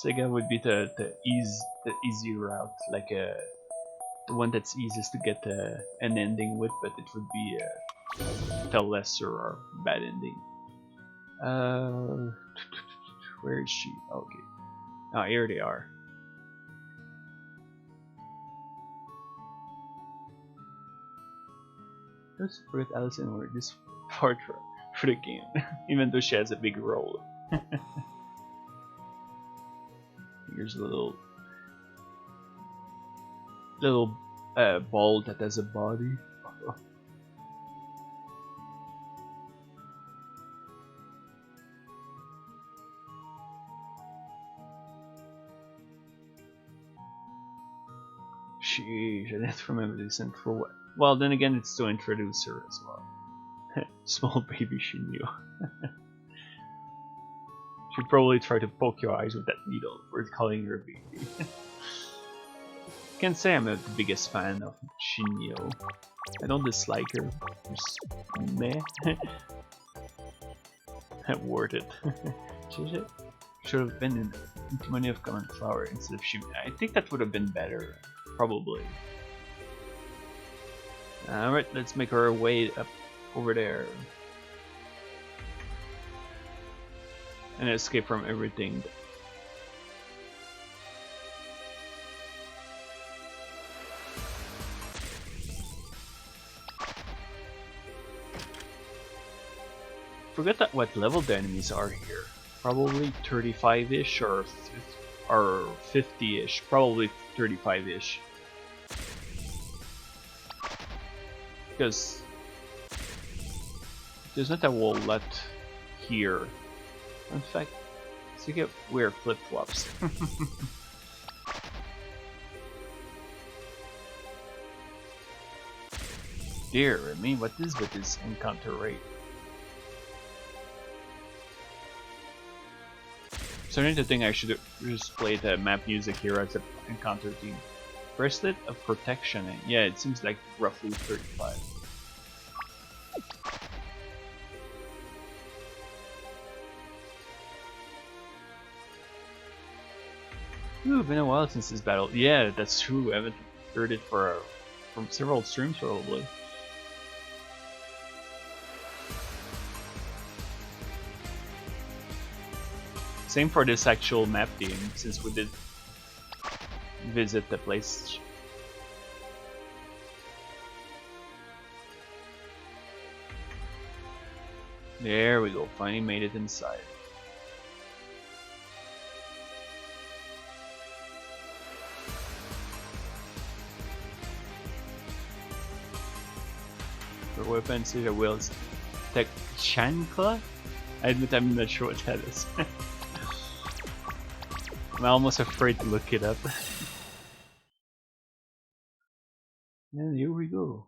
Sega would be the easy route, like the one that's easiest to get an ending with, but it would be the lesser or bad ending. Where is she? Okay. Ah, here they are. Let's forget Allison or this part for the game, even though she has a big role. Here's a little ball that has a body. Sheesh, I didn't remember this and for what? Well, then again, it's to introduce her as well. Small baby she knew. She'd probably try to poke your eyes with that needle for calling her a baby. Can't say I'm the biggest fan of Shinyo. I don't dislike her. Just meh. Worth it. Should have been in Money of Common Flower instead of Shimi. I think that would have been better. Probably. Alright, let's make our way up over there. And escape from everything. Forget that what level the enemies are here. Probably 35-ish or 50-ish. Probably 35-ish. Because there's not a whole lot here. In fact, so you get weird flip-flops. Dear me, what is with this encounter rate? Starting to think I should just play the map music here as an encounter team. Bracelet of Protection. Yeah, it seems like roughly 35. Ooh, been a while since this battle. Yeah, that's true. I haven't heard it from several streams probably. Same for this actual map game, since we did visit the place. There we go, finally made it inside. For weapons, the wheels. Tech Chancla? I admit I'm not sure what that is. I'm almost afraid to look it up. And here we go.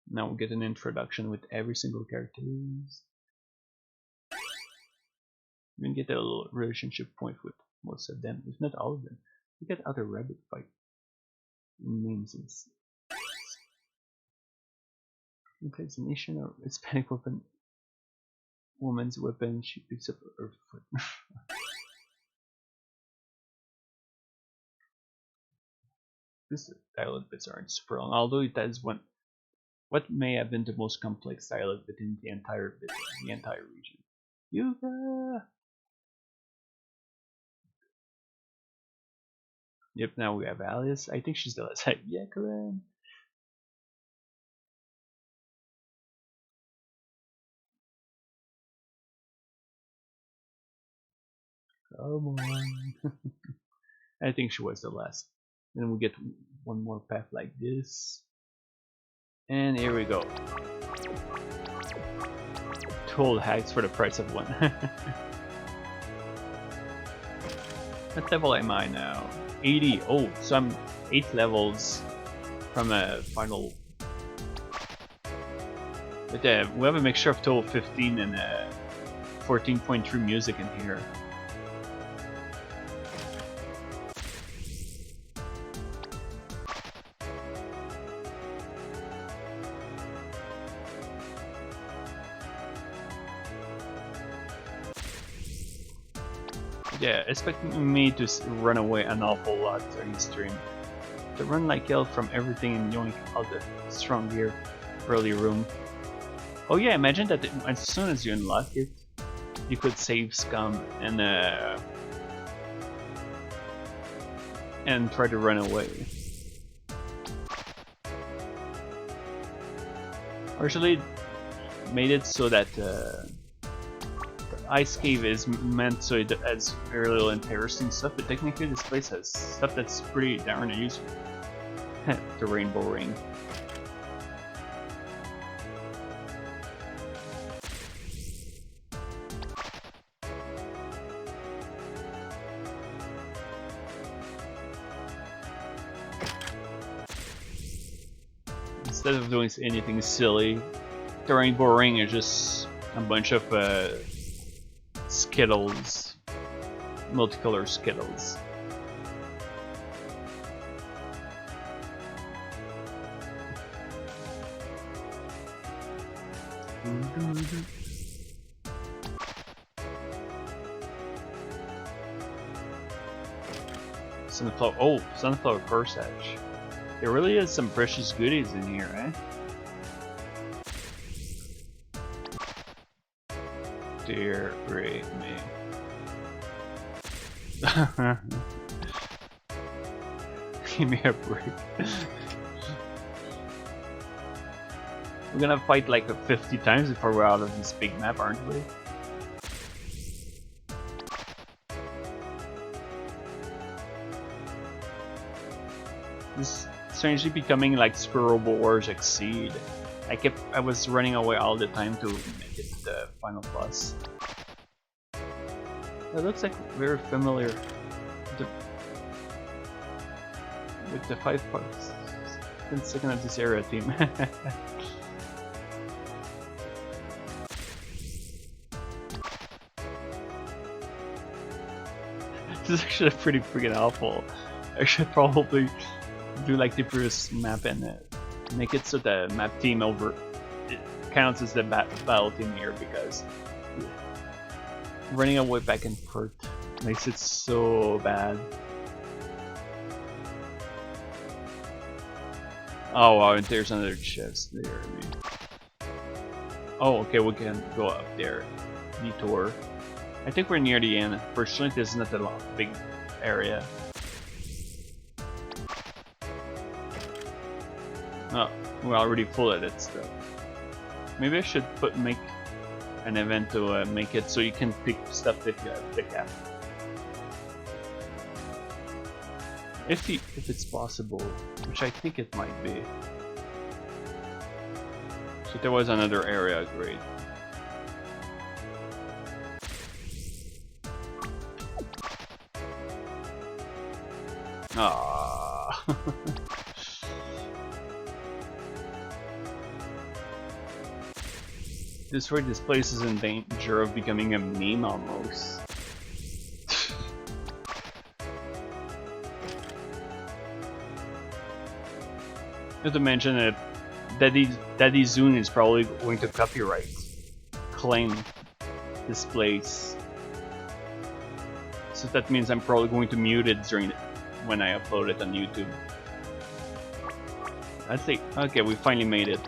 Now we get an introduction with every single character. We can get a little relationship point with most of them, if not all of them. We get other rabbit fight names and includes nation or Hispanic weapon. Woman's weapon, she picks up her foot. This dialogue bits aren't super long, although it has one. What may have been the most complex dialogue within the entire bit, the entire region. Yuga! Yep, now we have Alice. I think she's the last. Yeah, Karen. Come on. I think she was the last. Then we get one more path like this. And here we go. 12 hacks for the price of one. What level am I now? 80. Oh, so I'm 8 levels from a final. But we have a mixture of total 15 and 14.3 music in here. Yeah, expecting me to run away an awful lot during the stream. To run like hell from everything and yoink out the strong gear early room. Oh yeah, imagine that as soon as you unlock it, you could save scum and try to run away. Actually, made it so that the ice cave is meant so it has very little interesting stuff, but technically this place has stuff that's pretty darn useful. The rainbow ring. Instead of doing anything silly, the rainbow ring is just a bunch of Skittles, multicolor Skittles. Sunflower. Oh, sunflower corsage. There really is some precious goodies in here, eh? Dear great me. Give me a break. We're gonna fight like 50 times before we're out of this big map, aren't we? This is strangely becoming like Super Wars Exceed. I was running away all the time to make it to the final boss. It looks like very familiar with the 5 parts. Been second of this area team. This is actually pretty freaking awful. I should probably do like the previous map and make it so the map team over it counts as the battle team here, because running away back and forth makes it so bad. Oh wow, and there's another chest there. Oh, okay, we can go up there. Detour. I think we're near the end. Fortunately, this is not a big area. Oh, we're already full of it stuff. Maybe I should make an event to make it so you can pick stuff if you have the cap. If it's possible, which I think it might be. So there was another area, great. Ah. This place is in danger of becoming a meme almost. Not to mention that Daddy Zune is probably going to copyright claim this place. So that means I'm probably going to mute it when I upload it on YouTube. I think, okay, we finally made it.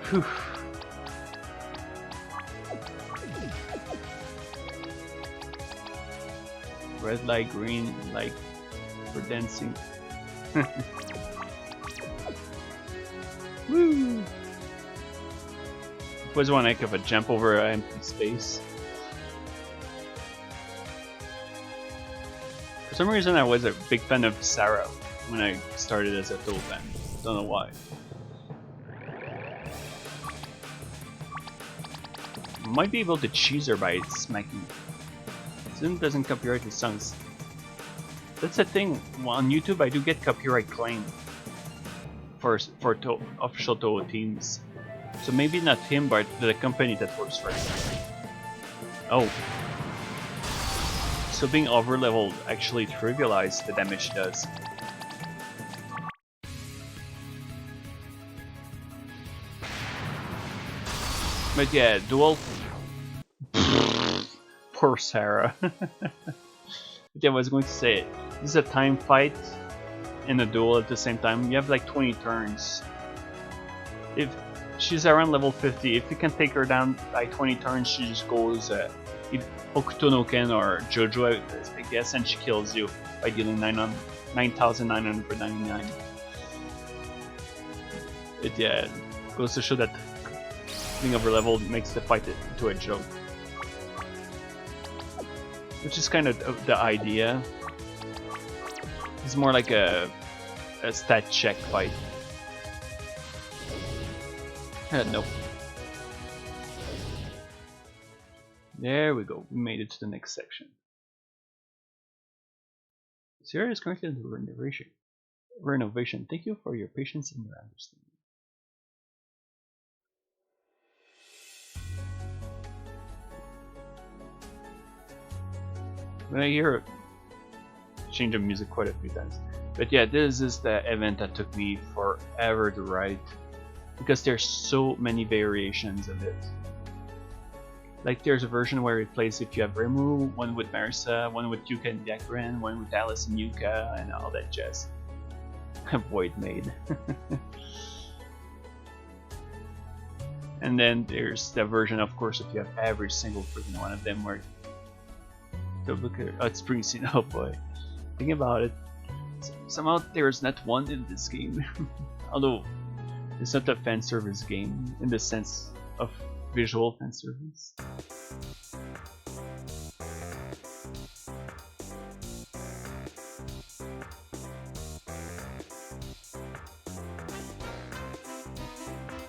Whew. Red light, green light for dancing. Woo! It was one heck of a jump over an empty space. For some reason I was a big fan of Sarah when I started as a Toad fan. Don't know why. Might be able to cheese her by smacking. Zoom doesn't copyright his songs. That's the thing. On YouTube I do get copyright claim for official Toho teams. So maybe not him, but the company that works for him. Oh. So being over-leveled actually trivializes the damage it does. But yeah, dual... Poor Sarah. But yeah, I was going to say, this is a time fight in a duel at the same time. You have like 20 turns. If she's around level 50, if you can take her down by 20 turns, she just goes Hokuto no Ken or Jojo, I guess, and she kills you by dealing 9,999. It yeah, goes to show that being over leveled makes the fight into a joke. Which is kind of the idea. It's more like a stat check fight. Nope. There we go. We made it to the next section. Sierra is currently under renovation. Thank you for your patience and your understanding. When I hear change of music quite a few times. But yeah, this is the event that took me forever to write, because there's so many variations of it. Like there's a version where it plays if you have Remu, one with Marisa, one with Yuka and Dekren, one with Alice and Yuka, and all that jazz. Void Maid. And then there's the version, of course, if you have every single freaking one of them where look at it's Springsteen. Oh boy, think about it. Somehow there's not one in this game. Although it's not a fan service game in the sense of visual fan service.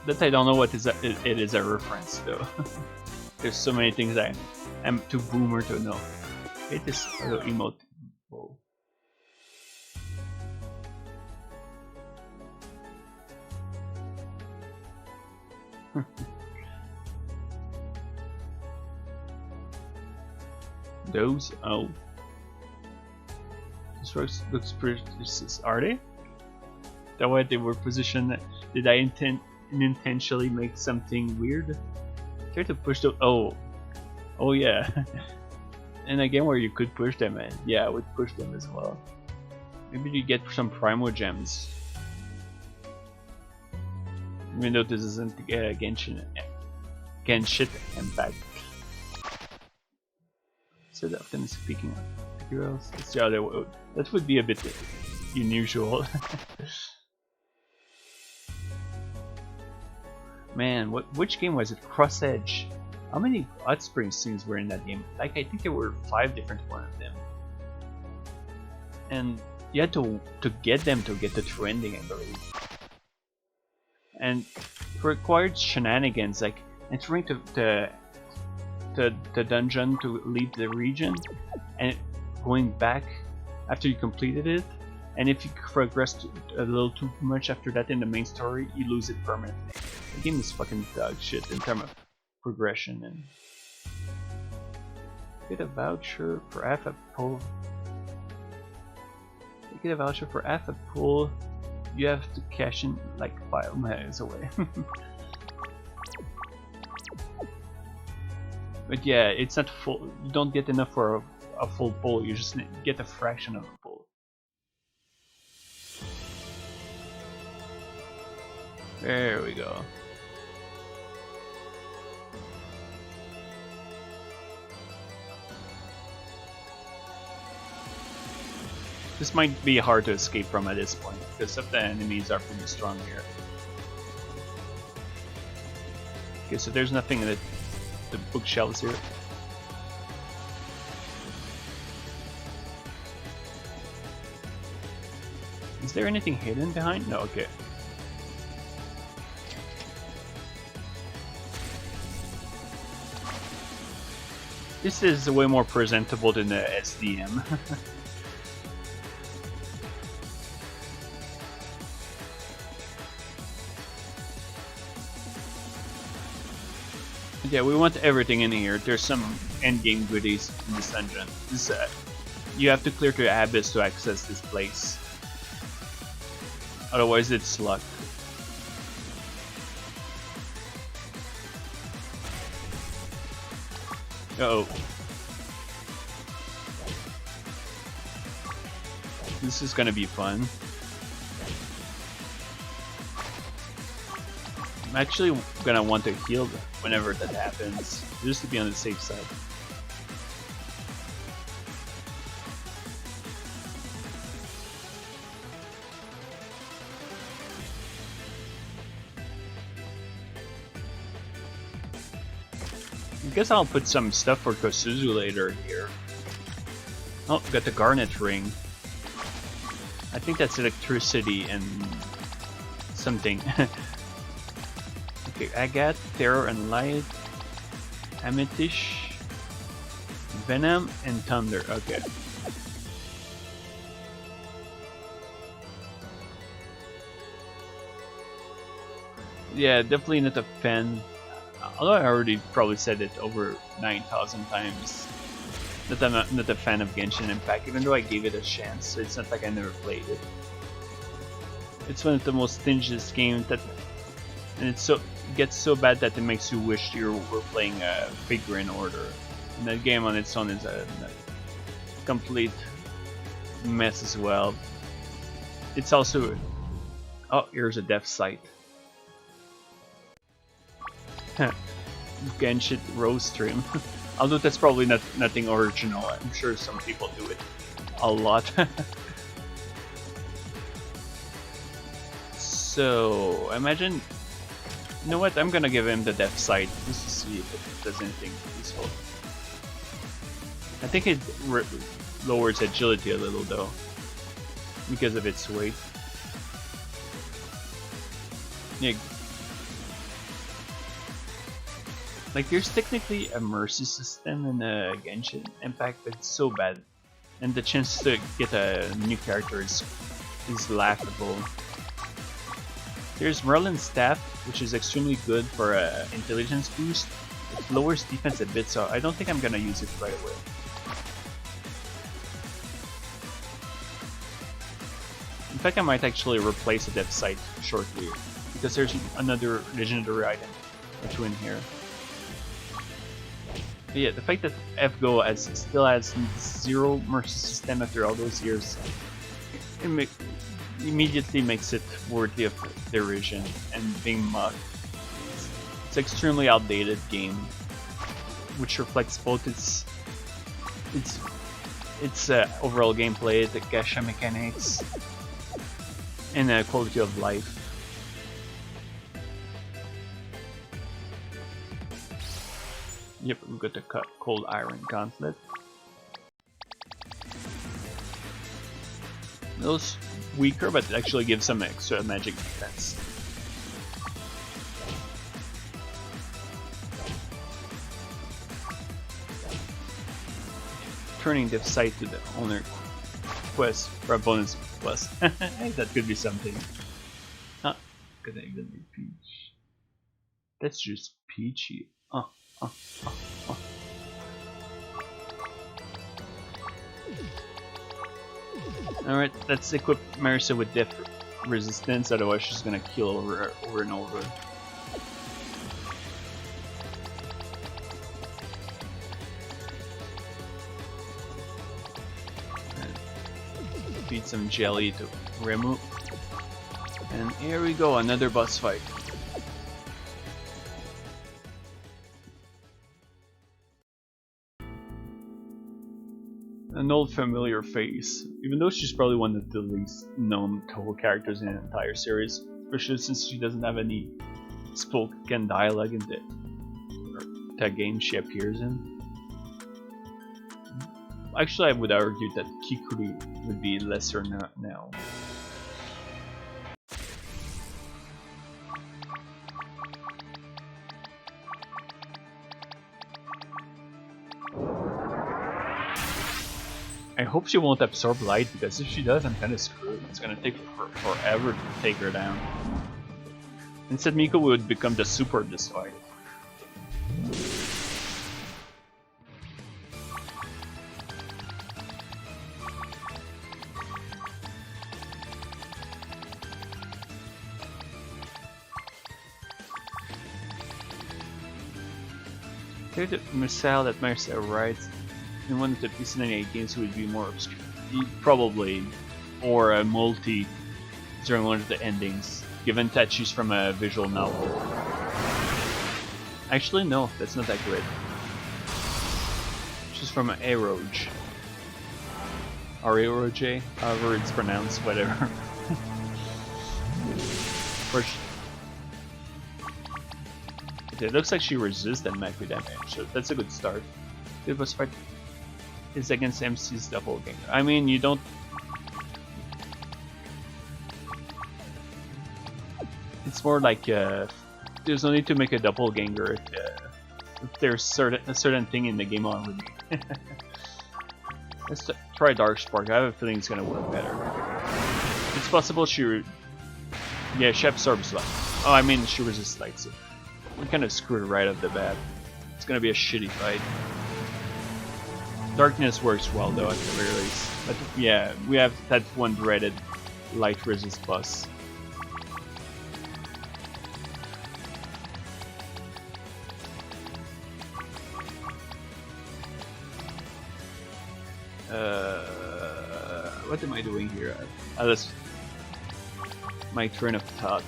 That I don't know what it is a reference though. There's so many things I'm too boomer to know. It is a little emote. Whoa. Those? Oh. This looks pretty. Are they? That way they were positioned. Did I intentionally make something weird? Try to push the. Oh yeah. In a game where you could push them, and yeah, I would push them as well. Maybe you get some Primo Gems. Even though this isn't Genshin Impact. So often speaking of heroes, it's the other way. That would be a bit unusual. Man, which game was it? Cross Edge. How many Hot Spring scenes were in that game? Like, I think there were 5 different one of them. And you had to get them to get the true ending, I believe. And it required shenanigans, like entering the dungeon to leave the region, and going back after you completed it. And if you progressed a little too much after that in the main story, you lose it permanently. The game is fucking dog shit in terms of progression. And get a voucher for half a pull. You get a voucher for half a pull. You have to cash in like 5 miles away. But yeah, it's not full. You don't get enough for a full pull. You just get a fraction of a pull. There we go. This might be hard to escape from at this point, because some of the enemies are pretty strong here. Okay, so there's nothing in the bookshelves here. Is there anything hidden behind? No, okay. This is way more presentable than the SDM. Yeah, we want everything in here. There's some endgame goodies in this dungeon. This, you have to clear the abyss to access this place. Otherwise, it's luck. Uh-oh. This is gonna be fun. I'm actually gonna want to heal whenever that happens, just to be on the safe side. I guess I'll put some stuff for Kosuzu later here. Oh, got the Garnet Ring. I think that's electricity and something. Okay, Agate, Terror and Light, Amethyst, Venom, and Thunder. Okay. Yeah, definitely not a fan. Although I already probably said it over 9,000 times. That I'm not a fan of Genshin Impact, even though I gave it a chance. So it's not like I never played it. It's one of the most stingiest games that, and it gets so bad that it makes you wish you were playing a Figure in Order. And that game on its own is a complete mess as well. It's also, oh, here's a death site. Genshin Rose Stream. Although that's probably nothing original. I'm sure some people do it a lot. So, imagine... You know what? I'm gonna give him the death sight just to see if it does anything useful. I think it lowers agility a little though, because of its weight. Yeah. Like, there's technically a mercy system in Genshin Impact, but it's so bad. And the chance to get a new character is laughable. There's Merlin's Staff, which is extremely good for intelligence boost. It lowers defense a bit, so I don't think I'm gonna use it right away. In fact, I might actually replace the depth sight shortly, because there's another legendary item between here. But yeah, the fact that FGO still has zero mercy system after all those years, it immediately makes it worthy of derision and being mocked. It's an extremely outdated game, which reflects both its overall gameplay, the gacha mechanics, and the quality of life. Yep, we've got the Cold Iron Gauntlet. Those weaker, but it actually gives some extra magic defense. Turning the sight to the owner quest for a bonus plus. That could be something. Huh? Could I even be Peach? That's just Peachy. Alright, let's equip Marisa with death resistance, otherwise she's gonna kill over and over. Feed some jelly to Remu. And here we go, another boss fight. An old familiar face, even though she's probably one of the least known Toho characters in the entire series, especially since she doesn't have any spoken dialogue in the game she appears in. Actually, I would argue that Kikuri would be lesser now. I hope she won't absorb light, because if she does, I'm kinda screwed. It's gonna take her forever to take her down. Instead, Miko would become the super of this fight. There's a missile that Marisa writes in one of the PC98 games would be more obscure. Probably, or a multi during one of the endings, given that she's from a visual novel. Actually, no, that's not accurate. She's from Aeroge. Or Aeroge, however it's pronounced, whatever. It looks like she resists that Makai damage, so that's a good start. The boss fight is against MC's doppelganger. I mean, you don't... It's more like, there's no need to make a doppelganger if there's a certain thing in the game already. Let's try Dark Spark. I have a feeling it's gonna work better. It's possible she... Yeah, she absorbs light. Oh, I mean, she resists light, so... We kind of screwed right off the bat. It's gonna be a shitty fight. Darkness works well though at the very least. But yeah, we have that one dreaded light resist boss. What am I doing here? That's my train of thought.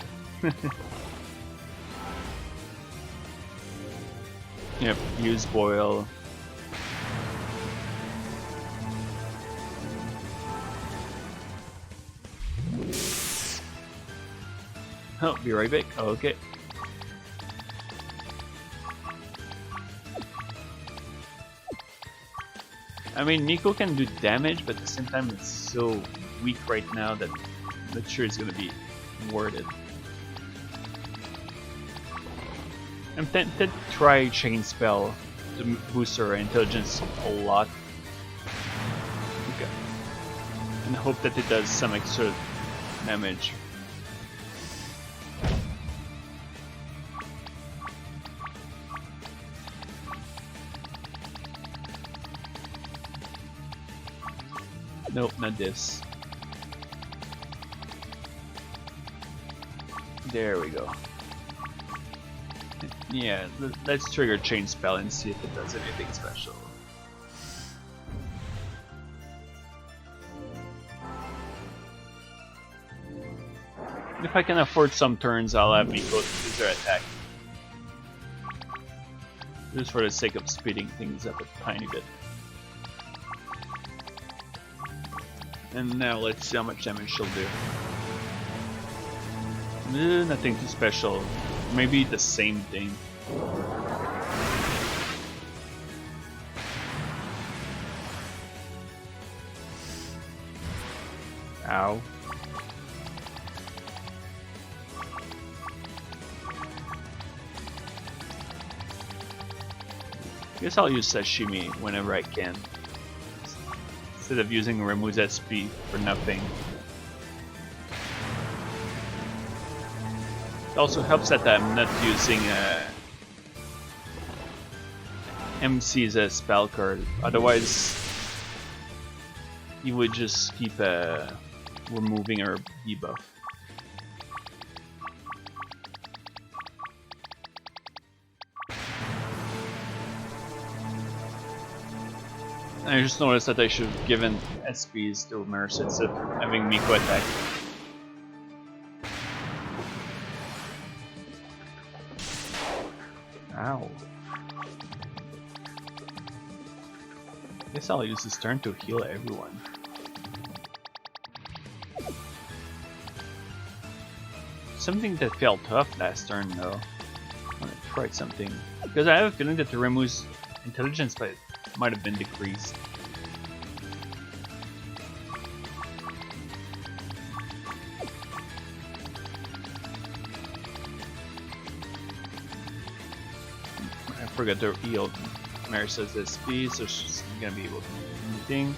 Yep, use boil. Oh, be right back. Oh, okay. I mean, Miko can do damage, but at the same time it's so weak right now that I'm not sure it's gonna be worth it. I'm tempted to try Chain Spell to boost her intelligence a lot. Okay. And hope that it does some extra damage. Nope, not this. There we go. Yeah, let's trigger change spell and see if it does anything special. If I can afford some turns, I'll have Miko use their attack. Just for the sake of speeding things up a tiny bit. And now let's see how much damage she'll do. Nothing too special. Maybe the same thing. Ow. Guess I'll use sashimi whenever I can, instead of using Remu's SP for nothing. It also helps that I'm not using MC as a spell card. Otherwise, you would just keep removing her debuff. I just noticed that I should have given SPs to Mercy instead of having Miko attack. Ow. Guess I'll use this turn to heal everyone. Something that felt tough last turn though. I want to try something. Because I have a feeling that the Remu's intelligence might have been decreased. I forgot to heal Marisa's SP, so she's gonna be able to do anything.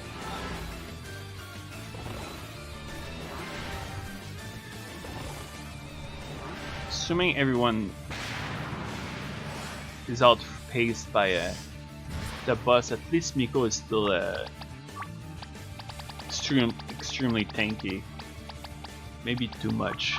Assuming everyone is outpaced by the boss, at least Miko is still extremely tanky. Maybe too much.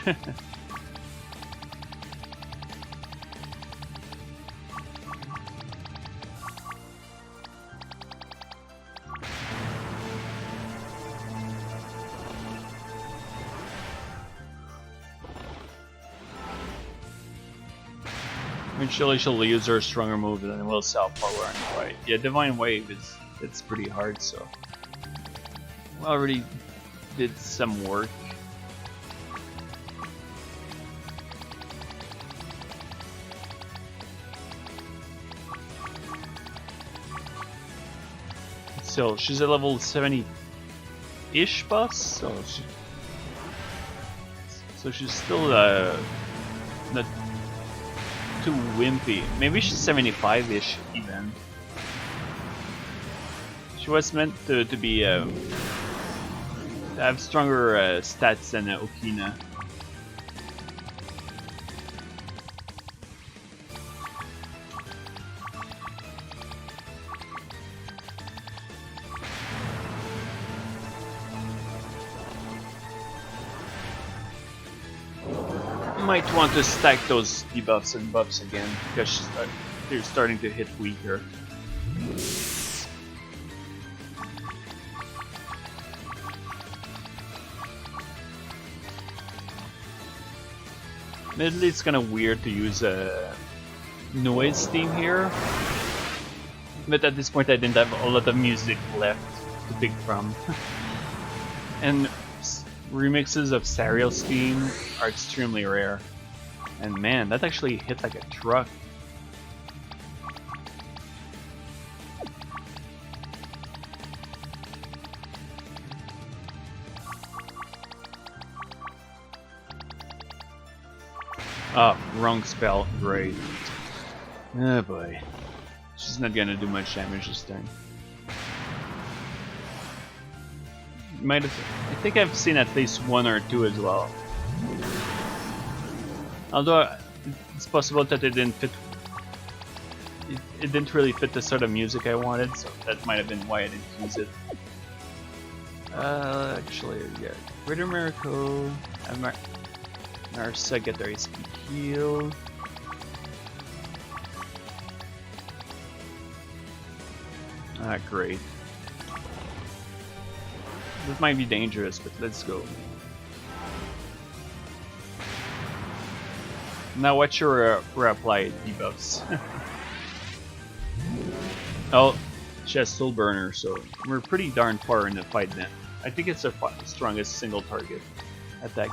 Eventually she'll use her stronger move and then we'll self-power and fight. Yeah, Divine Wave it's pretty hard, so we already did some work. So she's a level 70-ish boss, so she's still not too wimpy. Maybe she's 75-ish even. She was meant to be have stronger stats than Okina. Might want to stack those debuffs and buffs again because they're starting to hit weaker. Admittedly, it's kind of weird to use a noise theme here, but at this point I didn't have a lot of music left to pick from. And remixes of Sariel's theme are extremely rare. And man, that actually hit like a truck. Oh, wrong spell. Great. Oh boy. She's not gonna do much damage this turn. Might have. I think I've seen at least one or two as well. Although it's possible that it didn't fit. It didn't really fit the sort of music I wanted, so that might have been why I didn't use it. Actually, yeah. Greater Miracle. Narsa get their HP heal. Ah, great. This might be dangerous, but let's go. Now watch your reapply debuffs. Oh, she has Soul Burner, so we're pretty darn far in the fight then. I think it's the strongest single target attack.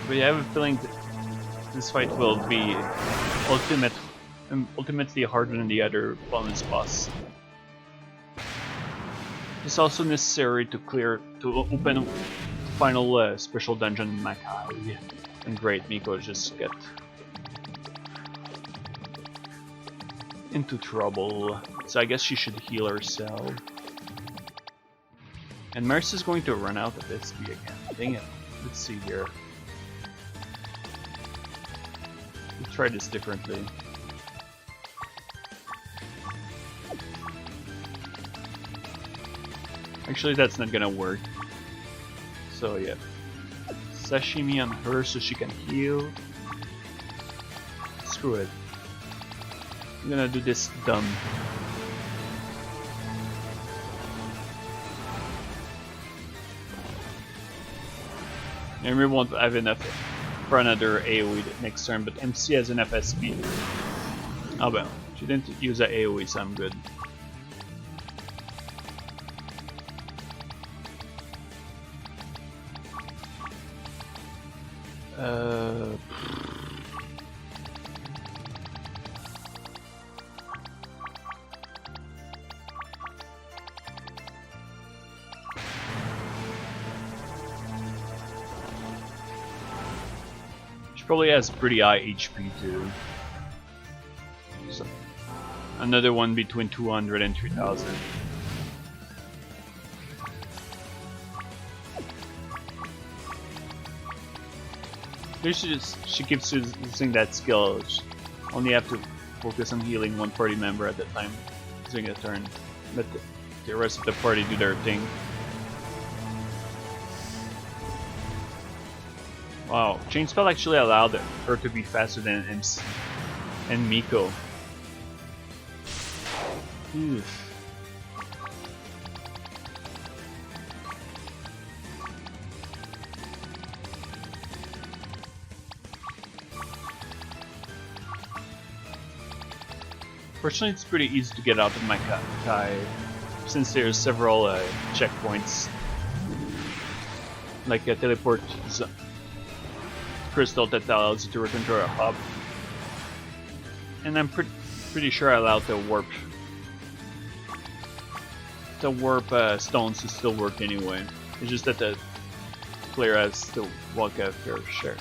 But I have a feeling that this fight will be ultimately harder than the other bonus boss. It's also necessary to open the final special dungeon Makai. And great, Miko just get into trouble. So I guess she should heal herself. And Merce is going to run out of SP again. Dang it. Let's see here. Let's try this differently. Actually, that's not gonna work. So yeah. Sashimi on her so she can heal. Screw it. I'm gonna do this dumb. And we won't have enough for another AoE next turn, but MC has enough SP. Oh well, she didn't use an AoE, so I'm good. She probably has pretty high HP too. So, another one between 200 and 3000. She keeps using that skill. She only have to focus on healing one party member at a time during a turn. Let the rest of the party do their thing. Wow, Chain Spell actually allowed her to be faster than MC and Miko. Oof. Fortunately, it's pretty easy to get out of Makai, since there's several checkpoints, like a teleport crystal that allows you to return to a hub, and I'm pretty sure I allowed the warp stones to still work anyway. It's just that the player has to walk a fair share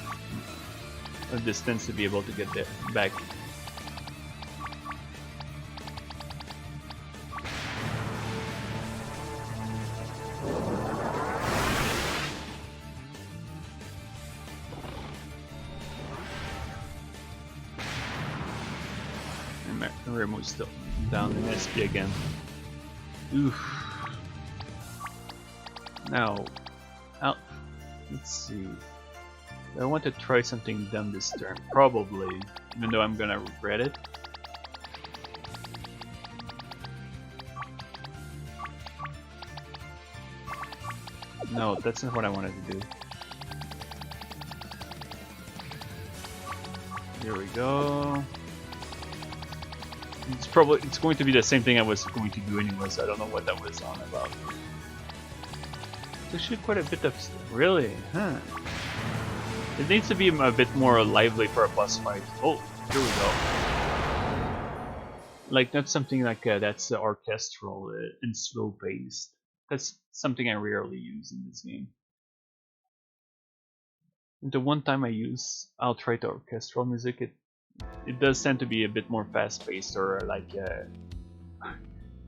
of distance to be able to get back. Remo's still down in SP again. Oof. Now, let's see. Do I want to try something dumb this turn? Probably, even though I'm gonna regret it. No, that's not what I wanted to do. Here we go. It's going to be the same thing I was going to do anyways. I don't know what that was on about. It's actually quite a bit of really, huh? It needs to be a bit more lively for a boss fight. Oh, here we go. Like not something like that's orchestral and slow paced. That's something I rarely use in this game. And the one time I'll try the orchestral music. It does tend to be a bit more fast-paced, or like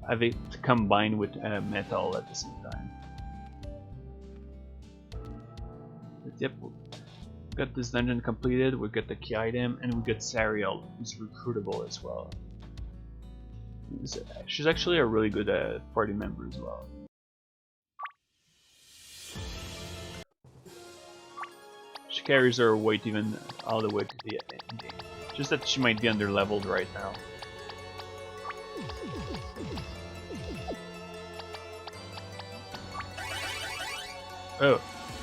have it combined with metal at the same time. But yep, we got this dungeon completed. We got the key item, and we got Sariel, who's recruitable as well. She's actually a really good party member as well. She carries her weight even all the way to the end game. Just that she might be under leveled right now. Oh,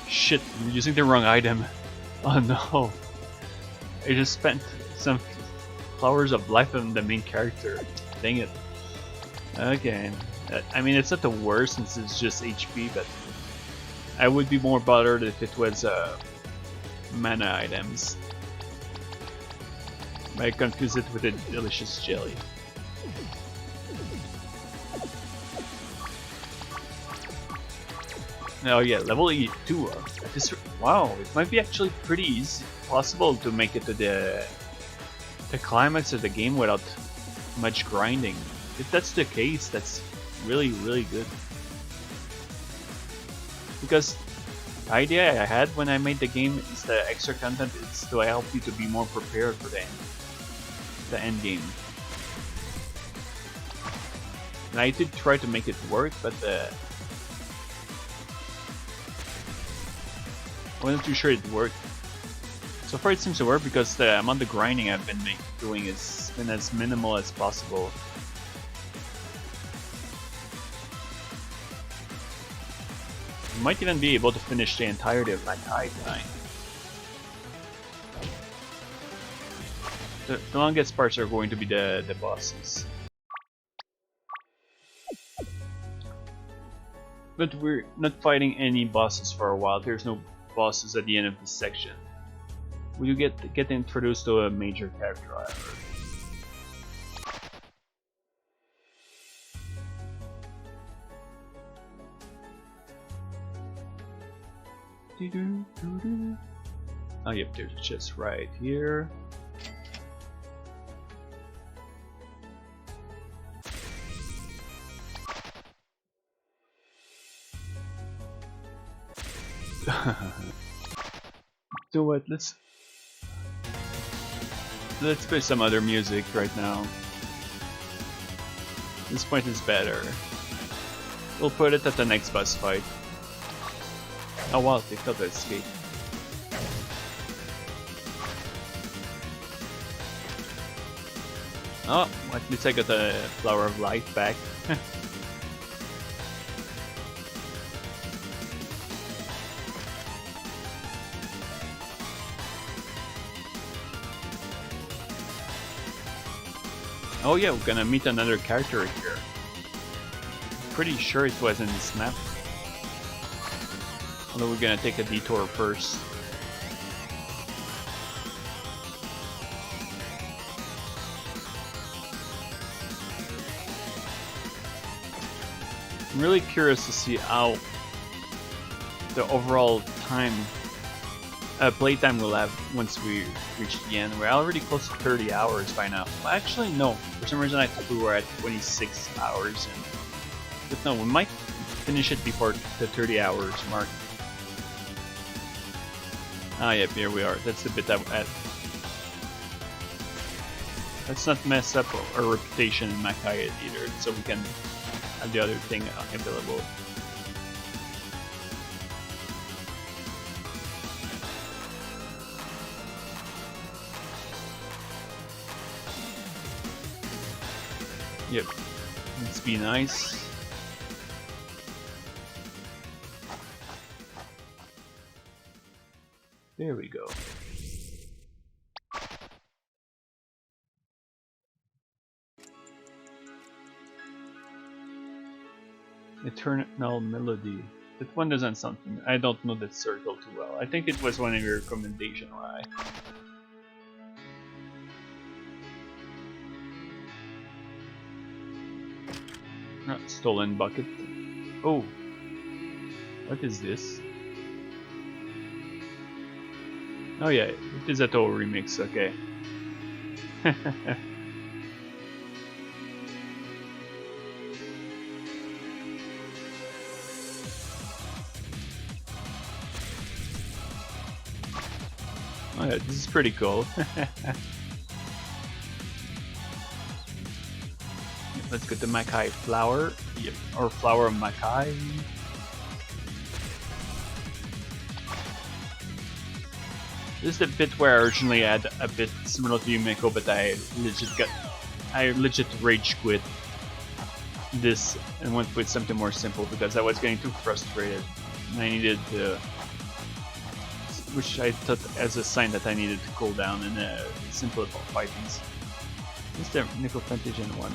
shit, I'm using the wrong item. Oh no. I just spent some flowers of life on the main character. Dang it. Okay. I mean, it's not the worst since it's just HP, but I would be more bothered if it was mana items. I confuse it with a delicious jelly. Oh yeah, level 82. Wow, it might be actually pretty easy, possible to make it to the climax of the game without much grinding. If that's the case, that's really good. Because the idea I had when I made the game is the extra content is to help you to be more prepared for the end game. And I did try to make it work, but I wasn't too sure it worked. So far it seems to work because the amount of grinding I've been doing has been as minimal as possible. You might even be able to finish the entirety of Makai tonight. The longest parts are going to be the bosses. But we're not fighting any bosses for a while. There's no bosses at the end of this section. We get introduced to a major character, however. Oh yep, there's a chest right here. So what? Let's play some other music right now. This point is better. We'll put it at the next boss fight. Oh wow, they failed to escape. Oh, at least I got the Flower of Life back. Oh yeah, we're gonna meet another character here. Pretty sure it was in this map. Although we're gonna take a detour first. I'm really curious to see how the overall time playtime we'll have once we reach the end. We're already close to 30 hours by now. Well, actually, no. For some reason, I thought we were at 26 hours. But no, we might finish it before the 30 hours mark. Ah, yep, here we are. That's the bit that let's not mess up our reputation in Makai either, so we can have the other thing available. Yep, let's be nice. There we go. Eternal Melody. That one doesn't sound familiar. I don't know that circle too well. I think it was one of your recommendations, right? Stolen bucket. Oh, what is this? Oh yeah, it is a Toho remix. Okay. Oh yeah, this is pretty cool. Let's go to Makai flower. Yep. Or flower Makai. This is the bit where I originally had a bit similar to Yumeko, but I legit rage quit this and went with something more simple because I was getting too frustrated and I needed to, which I took as a sign that I needed to cool down and simplify fightings. Is there nickel frontage in one?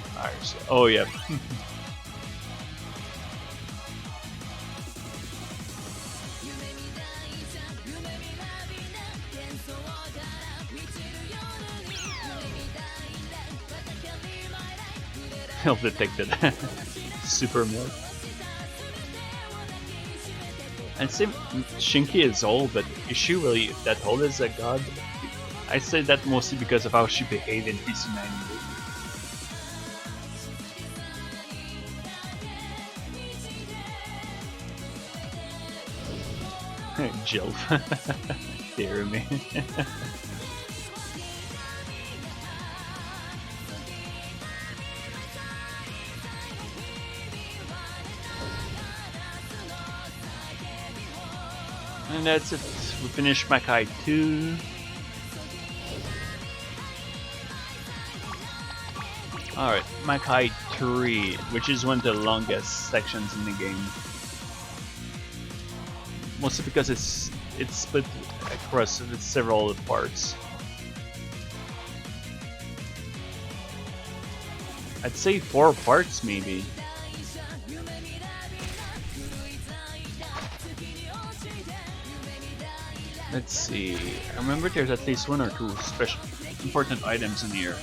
Oh yeah. He'll detect it. Super milk. And same, Shinki is old, but is she really that old as a god? I say that mostly because of how she behaved in PC98. Jill. Dear me. And that's it. We finished Makai 2. Alright, Makai 3, which is one of the longest sections in the game. Mostly because it's split across several parts. I'd say 4 parts maybe. Let's see. I remember there's at least 1 or 2 special important items in here.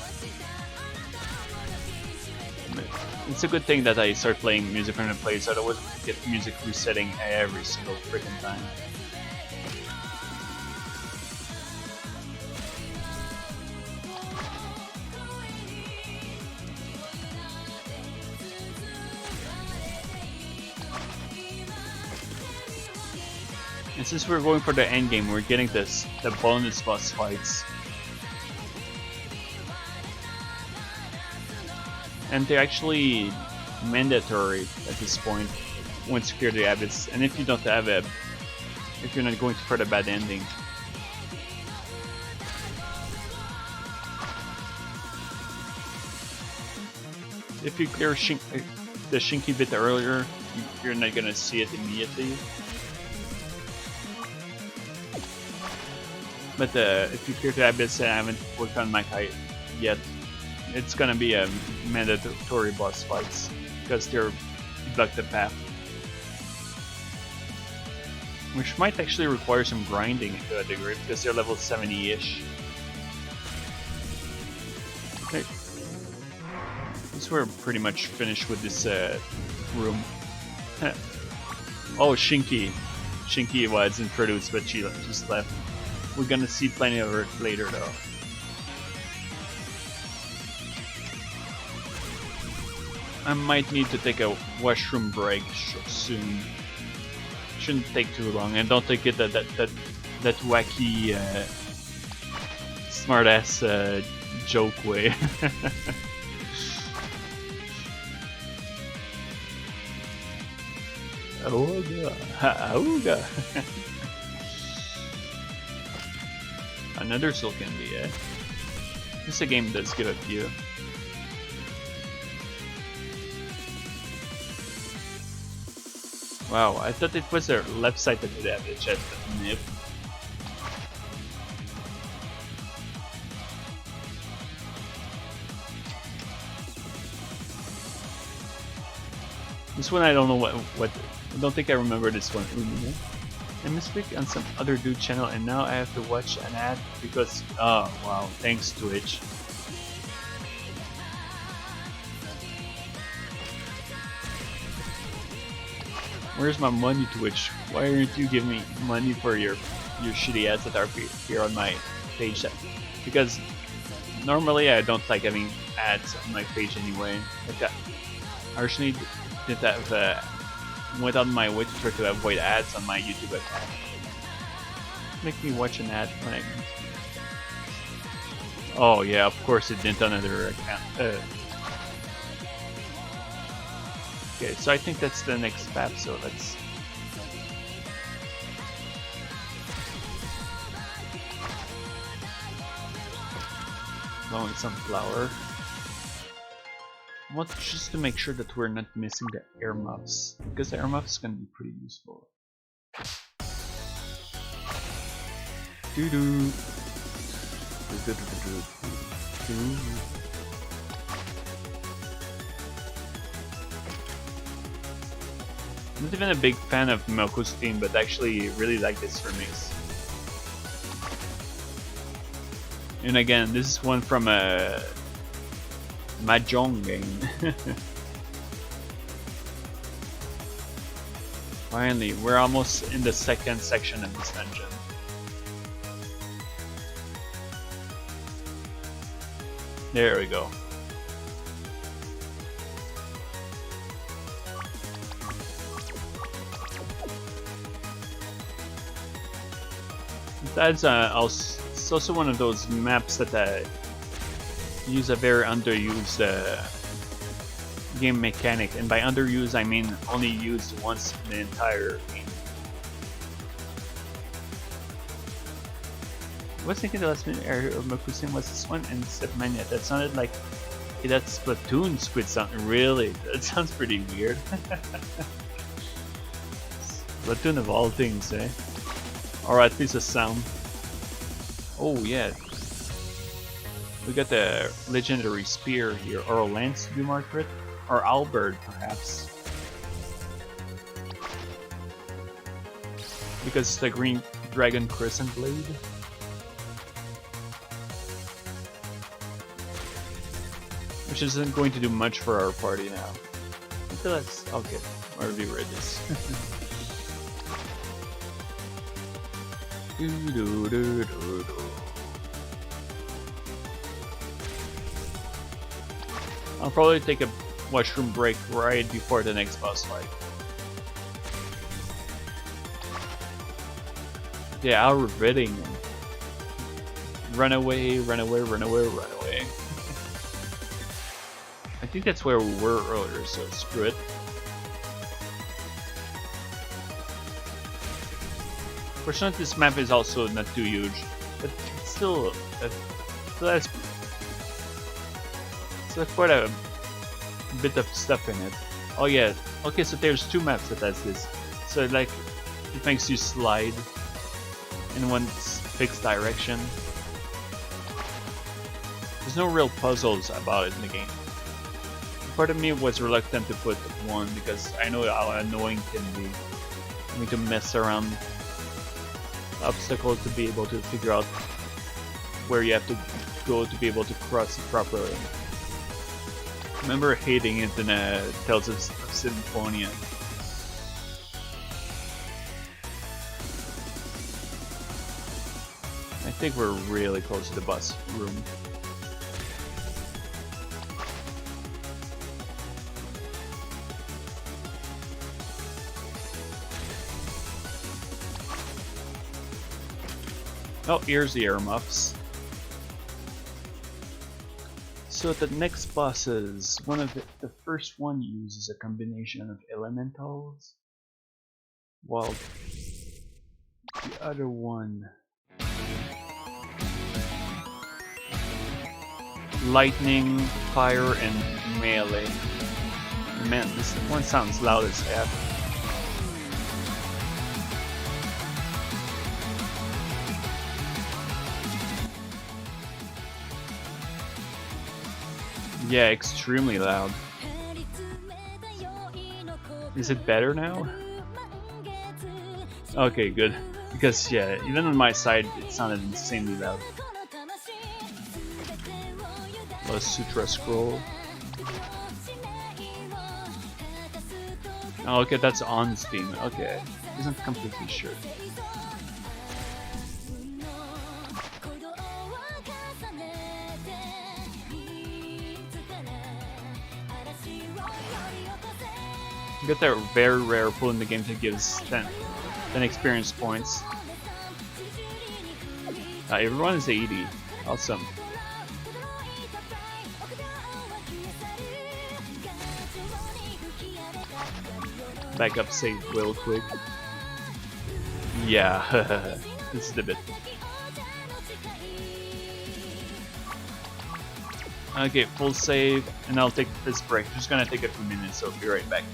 It's a good thing that I start playing music from the place, so I would get music resetting every single freaking time. And since we're going for the end game, we're getting the bonus boss fights. And they're actually mandatory at this point once you clear the habits. And if you don't have it, if you're not going for the bad ending. If you clear the Shinki bit earlier, you're not gonna see it immediately. But if you clear the habits and I haven't worked on Makai yet, it's gonna be a mandatory boss fights because they're block the path, which might actually require some grinding to a degree because they're level 70-ish. Okay, so we're pretty much finished with this room. Oh, Shinki was introduced, but she just left. We're gonna see plenty of her later though. I might need to take a washroom break soon. Shouldn't take too long, and don't take it that wacky smartass joke way. Auga, auga. Another soul candy, eh? This game does give a few. Wow, I thought it was their left side that did have the chest nip. This one I don't know what I don't think I remember this one. I misclicked on some other dude channel and now I have to watch an ad because oh wow, thanks Twitch. Where's my money, Twitch? Why aren't you giving me money for your shitty ads that are here on my page? Because normally I don't like having ads on my page anyway. Like I originally did that went on my way to try to avoid ads on my YouTube account. Make me watch an ad when I... Oh yeah, of course it didn't on another account. Okay, so I think that's the next map, so let's... Blowing some flour. I want just to make sure that we're not missing the air muffs, because the air muffs can be pretty useful. Doo-doo. I'm not even a big fan of Moko's theme, but actually really like this remix. And again, this is one from a Mahjong game. Finally, we're almost in the second section of this dungeon. There we go. That's it's also one of those maps that use a very underused game mechanic, and by underused I mean only used once in the entire game. I was thinking the last minute area of Mokusin was this one instead of Mania. That sounded like that Splatoon squid sound. Really? That sounds pretty weird. Splatoon of all things, eh? Alright, piece of sound. Oh yeah. We got the legendary spear here, or a lance to be marked with, or Albert perhaps. Because it's the green dragon crescent blade. Which isn't going to do much for our party now. So let's okay, already read this. I'll probably take a washroom break right before the next boss fight. Yeah, our bidding. Run away, run away, run away, run away. I think that's where we were earlier, so screw it. Fortunately, this map is also not too huge, but it's still that's quite a bit of stuff in it. Oh yeah, okay, so there's two maps that has this. So like, it makes you slide in one fixed direction. There's no real puzzles about it in the game. Part of me was reluctant to put one because I know how annoying it can be. I need to mess around obstacles to be able to figure out where you have to go to be able to cross it properly. I remember hating it in Tales of Symphonia. I think we're really close to the boss room. Oh, here's the air muffs. So the next bosses, the first one uses a combination of elementals, while the other one lightning, fire, and melee. Man, this one sounds loud as heck. Yeah, extremely loud. Is it better now? Okay, good. Because yeah, even on my side, it sounded insanely loud. A Sutra scroll. Oh, okay, that's on Steam. Okay, isn't completely sure. You got that very rare pull in the game that gives 10 experience points. Everyone is 80. Awesome. back up save real quick. Yeah, this is the bit. Okay, full save, and I'll take this break. Just gonna take a few minutes, so I'll be right back.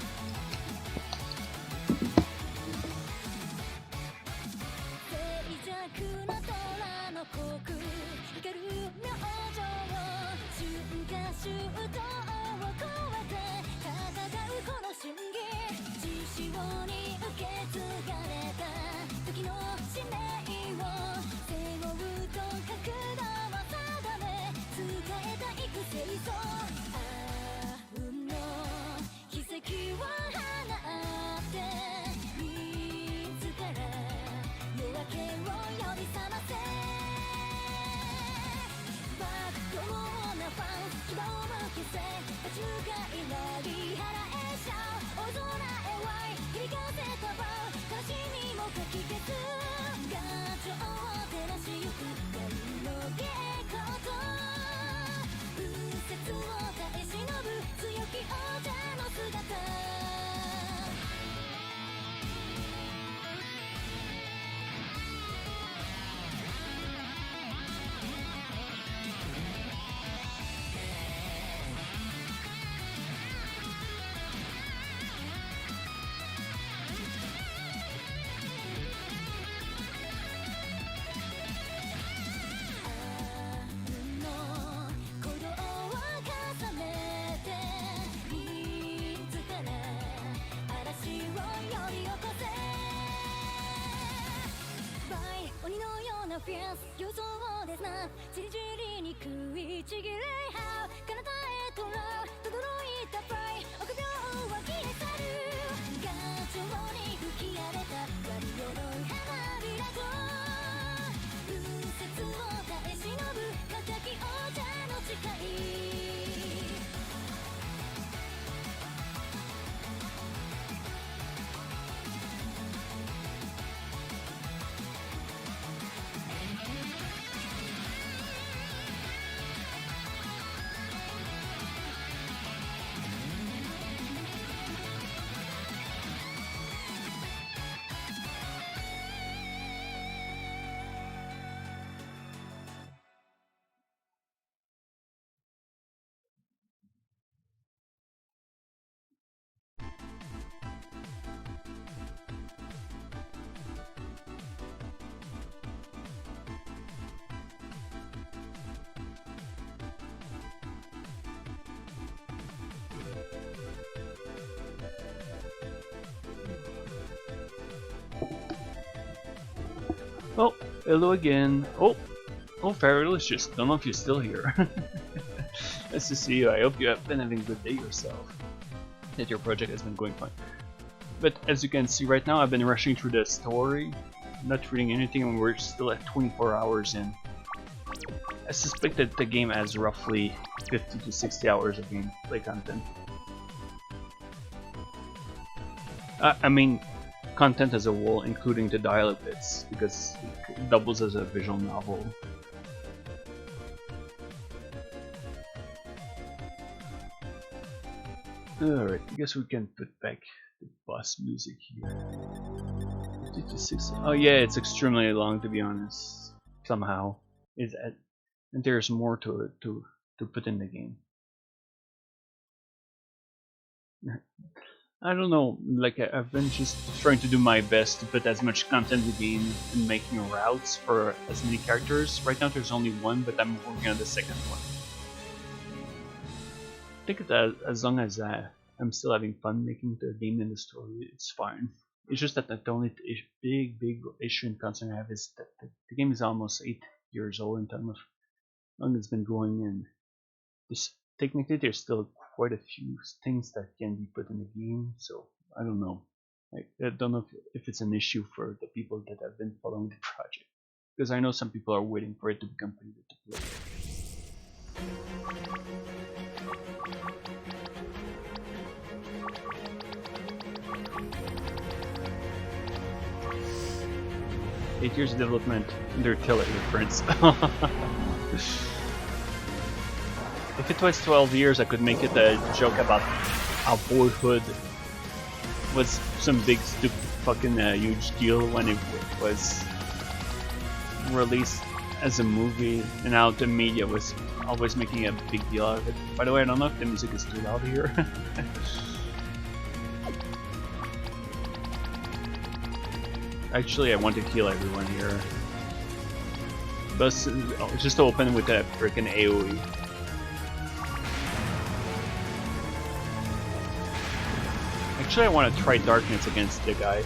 Oh, hello again. Oh, Farrelicious. Don't know if you're still here. Nice to see you. I hope you have been having a good day yourself. That your project has been going fine. But as you can see right now, I've been rushing through the story, not reading anything, and we're still at 24 hours in. I suspect that the game has roughly 50 to 60 hours of gameplay content. I mean, content as a whole, including the dialogue bits, because it doubles as a visual novel. Alright, I guess we can put back the boss music here. 50 to 60. Oh yeah, it's extremely long, to be honest. Somehow, and there's more to it to put in the game. I don't know, like I've been just trying to do my best to put as much content in the game and making routes for as many characters. Right now there's only one, but I'm working on the second one. I think that as long as I'm still having fun making the game and the story, it's fine. It's just that the only big issue and concern I have is that the game is almost 8 years old in terms of how long it's been going, and technically there's still quite a few things that can be put in the game, so I don't know. I don't know if it's an issue for the people that have been following the project, because I know some people are waiting for it to be completed to play. Eight years of development, and they're still at reference. If it was 12 years, I could make it a joke about how boyhood was some big stupid fucking huge deal when it was released as a movie, and now the media was always making a big deal out of it. By the way, I don't know if the music is too loud here. Actually, I want to kill everyone here. But just open with a freaking AoE. Actually, I want to try darkness against the guy,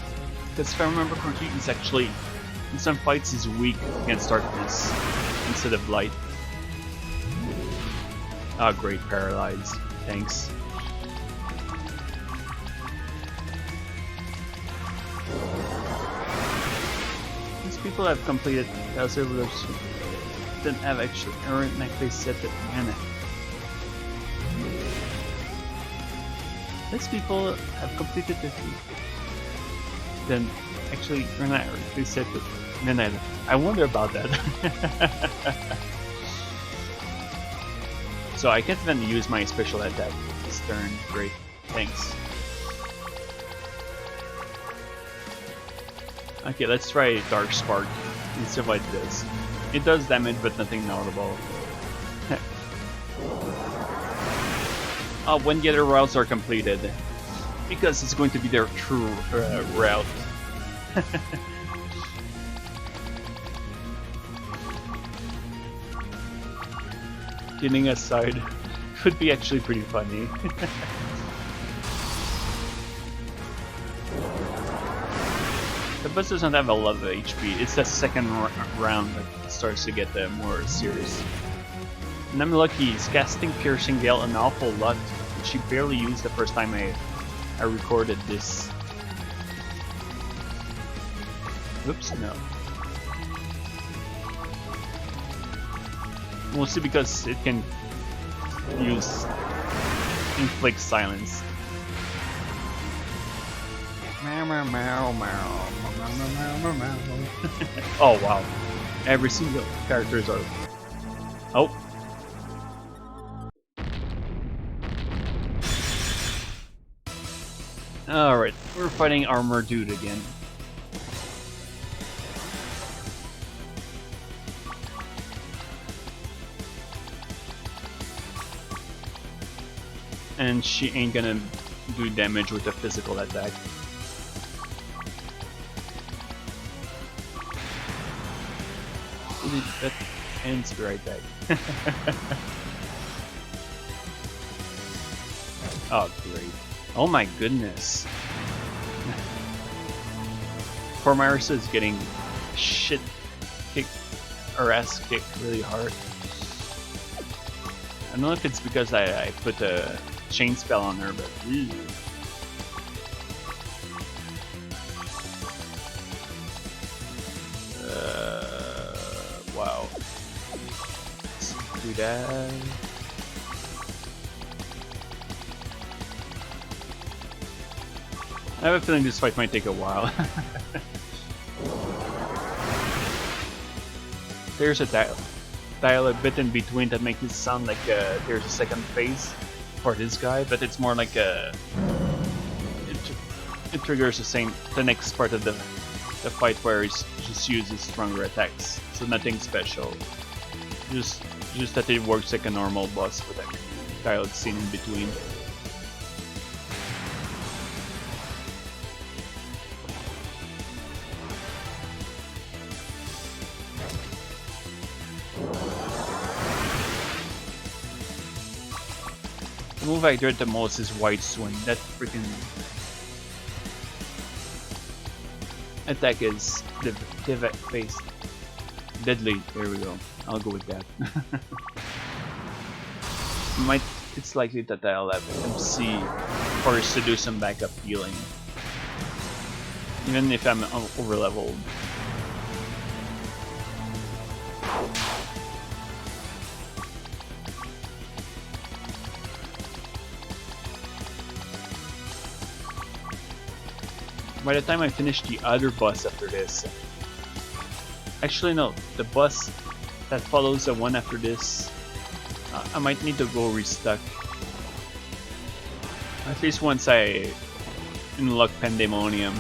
because if I remember correctly, he's actually in some fights he's weak against darkness instead of light. Ah, great, paralyzed. Thanks. These people have completed Chaos Revolution, then have actually earned Makai set that mana. These people have completed the then actually earn that set that mana. I wonder about that. So I can't even use my special attack this turn. Great, thanks. Okay, let's try Dark Spark and see what it does. It does damage, but nothing notable. When the other routes are completed, because it's going to be their true route. Kidding aside, could be actually pretty funny. The boss doesn't have a lot of HP. It's the second round that starts to get more serious. And I'm lucky, he's casting Piercing Gale an awful lot, which he barely used the first time I recorded this. Oops, no. Mostly because it can use Inflict Silence. Oh wow, every single characters are... Oh. Alright, we're fighting Armor Dude again. And she ain't gonna do damage with a physical attack. That ends right there. Oh great. Oh my goodness. Poor Marissa is getting shit kicked, or ass kicked really hard. I don't know if it's because I put a chain spell on her, but ew. Wow. Let's do that. I have a feeling this fight might take a while. There's a dial a bit in between that makes it sound like there's a second phase for this guy, but it's more like a... It triggers the next part of the fight where he just uses stronger attacks, so nothing special. Just that it works like a normal boss with a dialed scene in between. The move I dread the most is White Swing. That freaking attack is face deadly. There we go. I'll go with that. It's likely that I'll have MC forced to do some backup healing, even if I'm over leveled. By the time I finish the other boss after this, actually no, the boss that follows the one after this, I might need to go restock. At least once I unlock Pandemonium.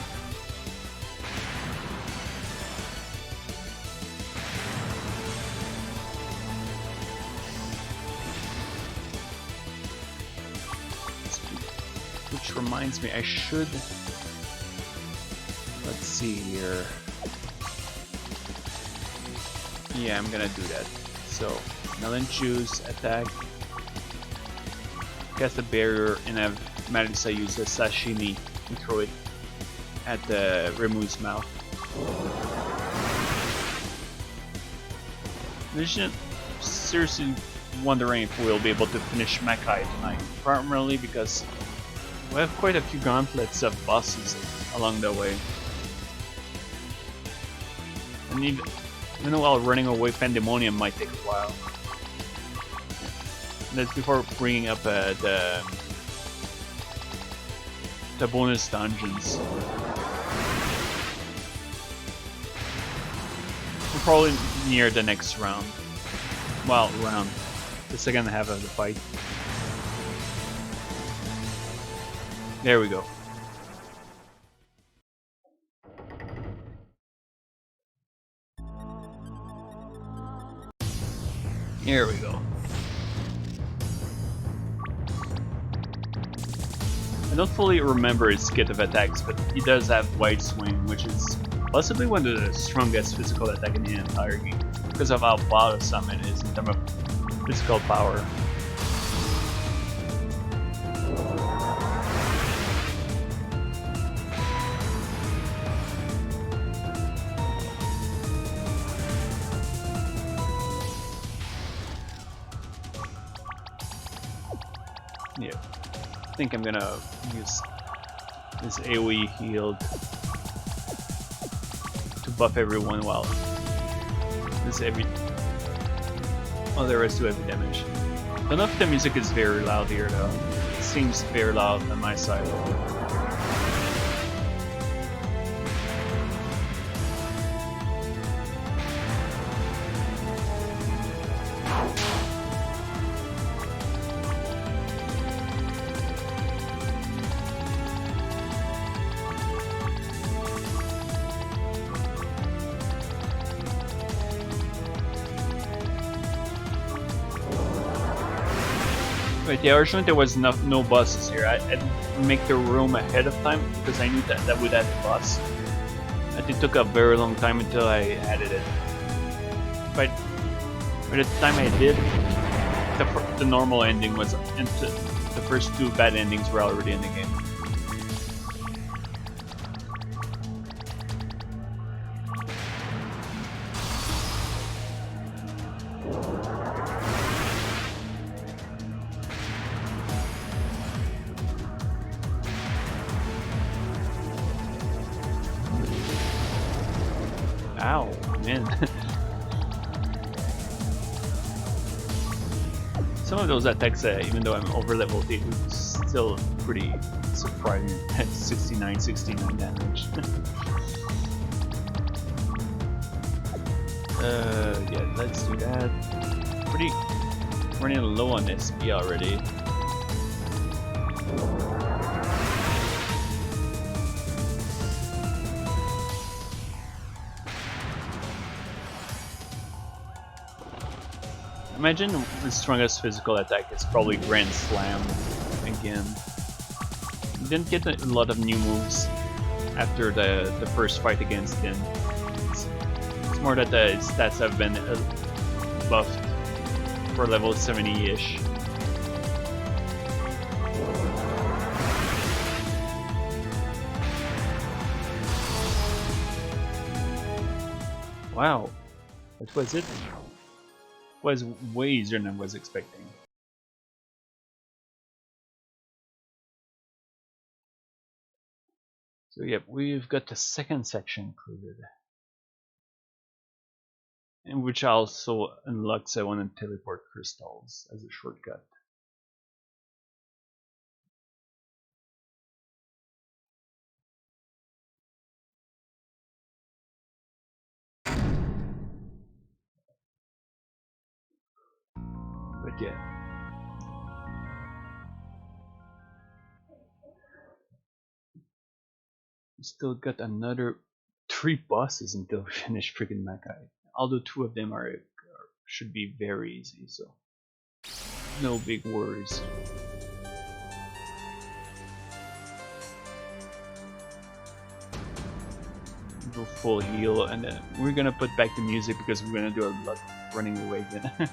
Which reminds me, I should... Let's see here. Yeah, I'm gonna do that. So, melon juice, attack, cast a barrier, and I've managed to use the sashimi and throw it at the Remu's mouth. I'm just seriously wondering if we'll be able to finish Makai tonight, primarily because we have quite a few gauntlets of bosses along the way. And even while running away, Pandemonium might take a while. And that's before bringing up the bonus dungeons. We're probably near the next round. Well, round. The second half of the fight. There we go. Here we go. I don't fully remember his kit of attacks, but he does have Wide Swing, which is possibly one of the strongest physical attack in the entire game, because of how bothersome it is in terms of physical power. Yeah, I think I'm gonna use this AoE heal to buff everyone while this heavy. Oh, the rest do heavy damage. I don't know if the music is very loud here though. It seems very loud on my side. But yeah, originally there was no buses here. I'd make the room ahead of time because I knew that would add a bus. And it took a very long time until I added it. But by the time I did, the normal ending was into the first two bad endings were already in the game. Ow, man. Some of those attacks, even though I'm over level 8, was still pretty surprising at 69 damage. Yeah, let's do that. Pretty running low on SP already. Imagine the strongest physical attack is probably Grand Slam again. You didn't get a lot of new moves after the first fight against him. It's more that the stats have been buffed for level 70-ish. Wow, that was it. Was way easier than I was expecting. So yep, we've got the second section included, in which also unlocks one and teleport crystals as a shortcut. But yeah. We still got another 3 bosses until we finish freaking Makai. Although 2 of them should be very easy, so no big worries. Go full heal, and then we're gonna put back the music because we're gonna do a lot of running away then.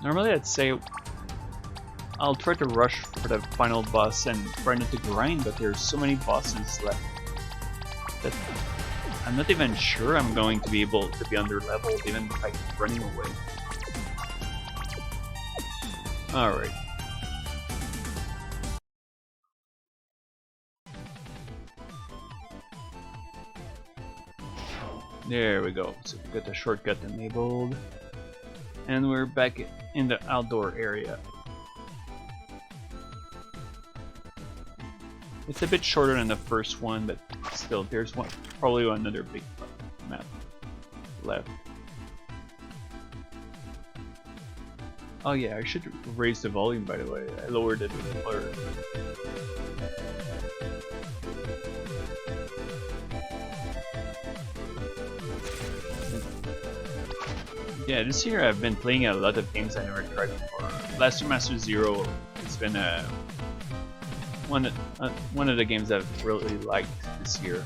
Normally I'd say I'll try to rush for the final boss and try not to grind, but there's so many bosses left that I'm not even sure I'm going to be able to be under leveled even if I keep running away. Alright. There we go. So we got the shortcut enabled. And we're back in the outdoor area. It's a bit shorter than the first one, but still, there's probably another big map left. Oh yeah, I should raise the volume, by the way. I lowered it before. Yeah, this year I've been playing a lot of games I never tried before. Blaster Master Zero has been one of the games I've really liked this year.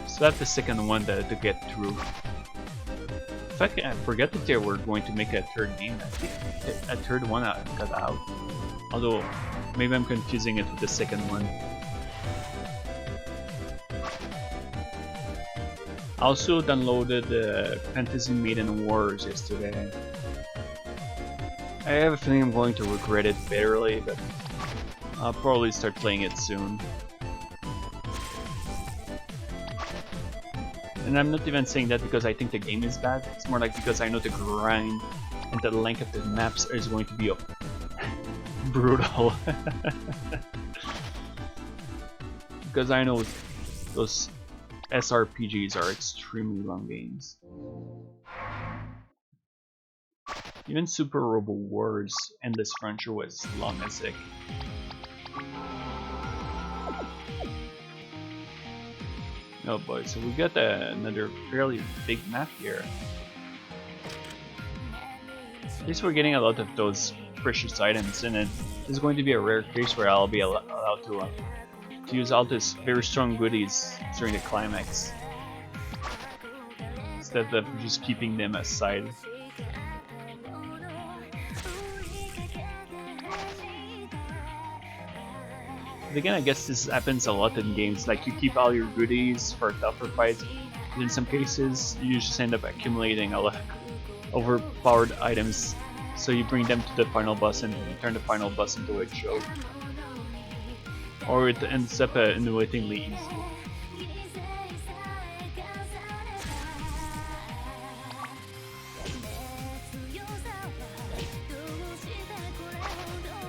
So that's the second one that I had to get through. In fact, I forgot that they were going to make a third game. I think a third one got out. Although, maybe I'm confusing it with the second one. I also downloaded Fantasy Maiden Wars yesterday. I have a feeling I'm going to regret it bitterly, but I'll probably start playing it soon. And I'm not even saying that because I think the game is bad, it's more like because I know the grind and the length of the maps is going to be brutal. Because I know those SRPGs are extremely long games. Even Super Robo Wars Endless Frontier was long as heck. Oh boy, so we got another fairly big map here. At least we're getting a lot of those precious items, and it is going to be a rare case where I'll be allowed to use all these very strong goodies during the climax, instead of just keeping them aside. But again, I guess this happens a lot in games, like you keep all your goodies for tougher fights, but in some cases you just end up accumulating a lot of overpowered items, so you bring them to the final boss and turn the final boss into a joke. Or it ends up annoyingly easy.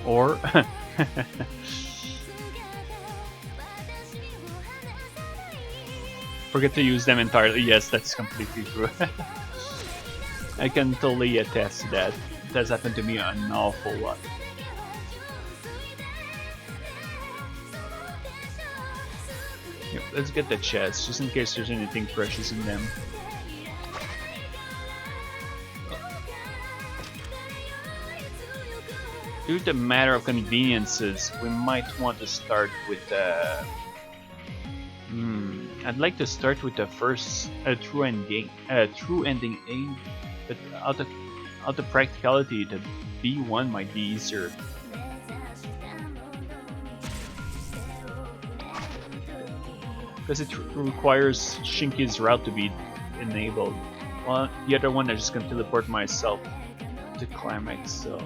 Or forget to use them entirely. Yes, that's completely true. I can totally attest to that. It has happened to me an awful lot. Here, let's get the chest, just in case there's anything precious in them. Due to the matter of conveniences, we might want to start with I'd like to start with the first true ending A, but out of practicality, the B1 might be easier. Because it requires Shinki's route to be enabled. Well, the other one I just can teleport myself to climax, so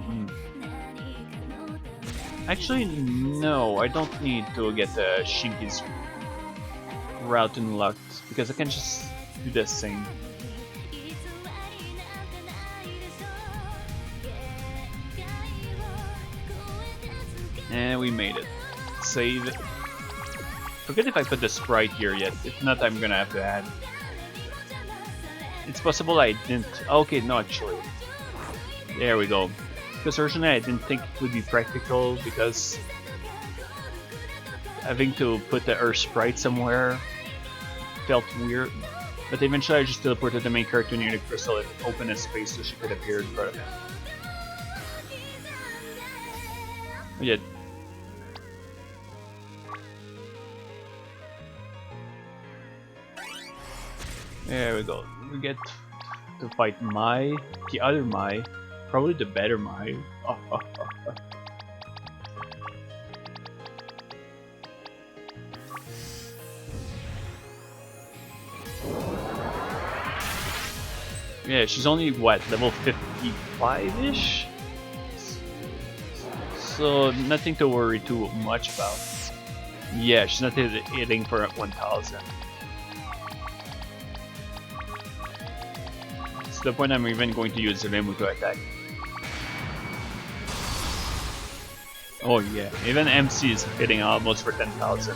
actually no, I don't need to get Shinki's route unlocked because I can just do the same. And we made it. Save. Forget if I put the sprite here yet. If not, I'm gonna have to add. It's possible I didn't. Okay, no, actually. There we go. Because originally I didn't think it would be practical because having to put her sprite somewhere felt weird. But eventually I just teleported the main character near the crystal and opened a space so she could appear in front of him. Yeah. There we go. We get to fight Mai, the other Mai, probably the better Mai. Yeah, she's only what, level 55-ish? So nothing to worry too much about. Yeah, she's not hitting for 1000. It's the point I'm even going to use the Remuto attack. Oh yeah, even MC is hitting almost for 10,000.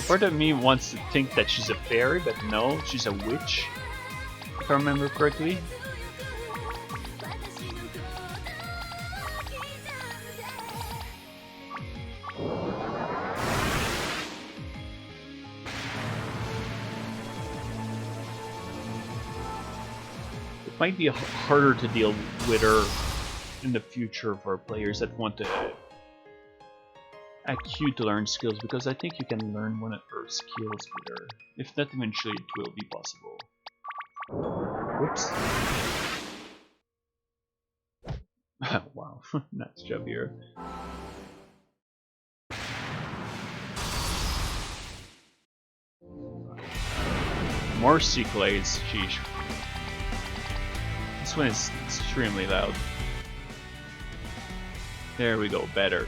Part of me wants to think that she's a fairy, but no, she's a witch, if I remember correctly. It might be harder to deal with her in the future for players that want to acute to learn skills, because I think you can learn one of her skills with her. If not, eventually it will be possible. Whoops. Wow, nice job here. More Seaclades, sheesh. This one is extremely loud. There we go, better.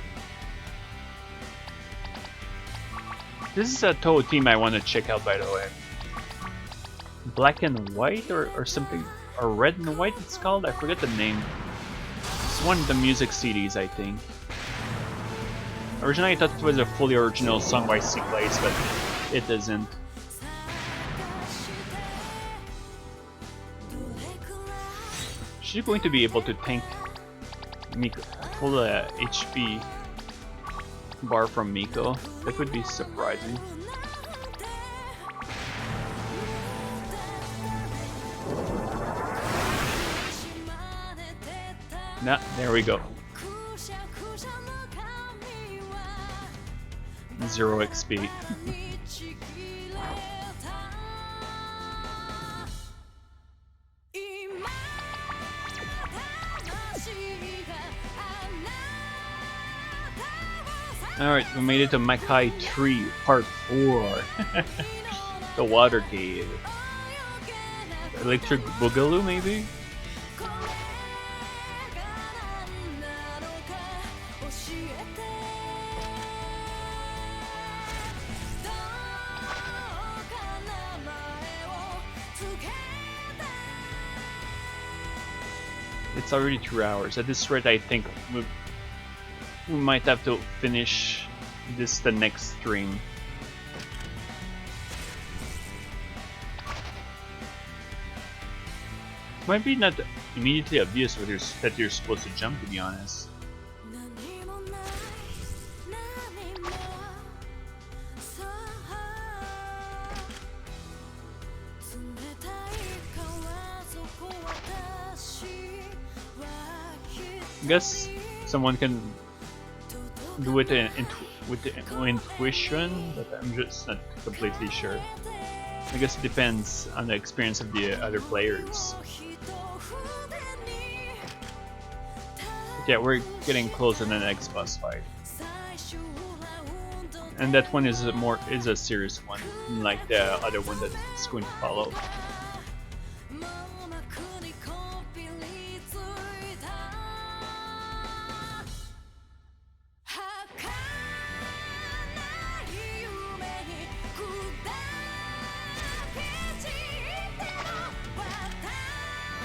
This is a Toho team I want to check out, by the way. Black and White or something, or Red and White it's called? I forget the name. It's one of the music CDs, I think. Originally I thought it was a fully original song by Seaclades, but it isn't. She's going to be able to tank Miko, pull the HP bar from Miko. That would be surprising. Nah, there we go. 0 XP. Alright, we made it to Makai 3, part 4. The water cave. Electric Boogaloo, maybe? It's already 2 hours. At this rate, I think we might have to finish this the next stream. Might be not immediately obvious that you're supposed to jump, to be honest. I guess someone can do it with intuition, but I'm just not completely sure. I guess it depends on the experience of the other players. But yeah, we're getting close to the next boss fight, and that one is a serious one, unlike the other one that's going to follow.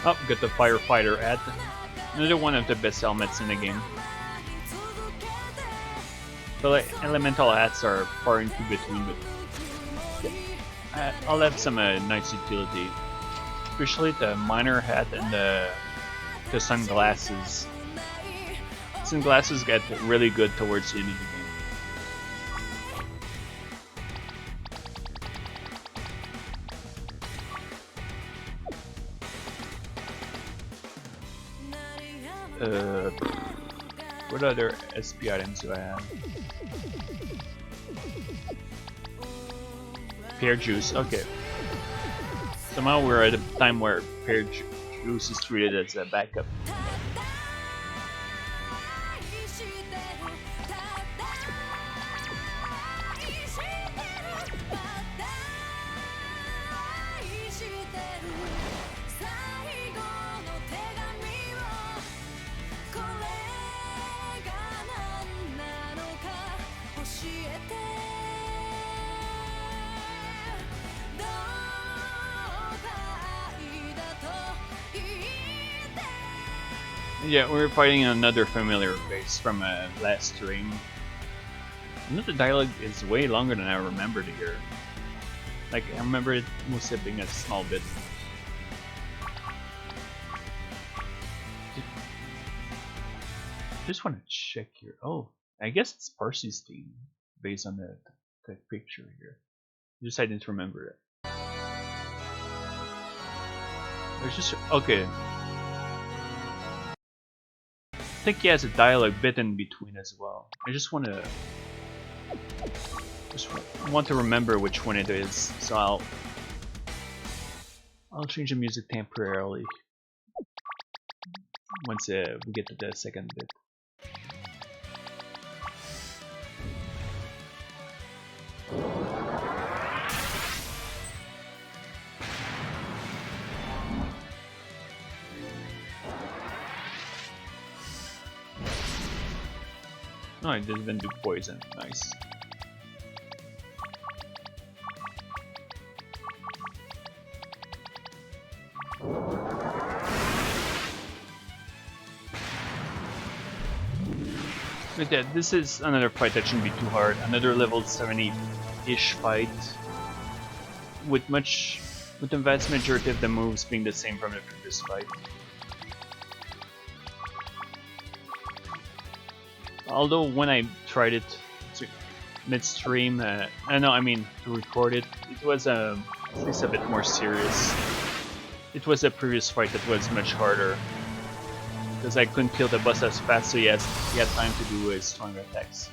Oh, got the firefighter hat. Another one of the best helmets in the game. So like elemental hats are far into between, but I'll have some nice utility, especially the miner hat and the sunglasses. Sunglasses get really good towards the end of the game. What other SP items do I have? Pear juice, okay. Somehow we're at a time where pear juice is treated as a backup. Yeah, we're fighting another familiar face from last stream. I know the dialogue is way longer than I remembered here. Like, I remember it must have been a small bit. Just want to check here. Oh, I guess it's Parsy's team based on the picture here. Just I didn't remember it. There's just okay. I think he has a dialogue bit in between as well. I just want to remember which one it is, so I'll change the music temporarily once we get to the second bit. No, it didn't do poison. Nice. But yeah, this is another fight that shouldn't be too hard. Another level 70-ish fight with the vast majority of the moves being the same from the previous fight. Although when I tried it mid-stream, to record it, it was at least a bit more serious. It was a previous fight that was much harder, because I couldn't kill the boss as fast, so he had time to do his stronger attacks.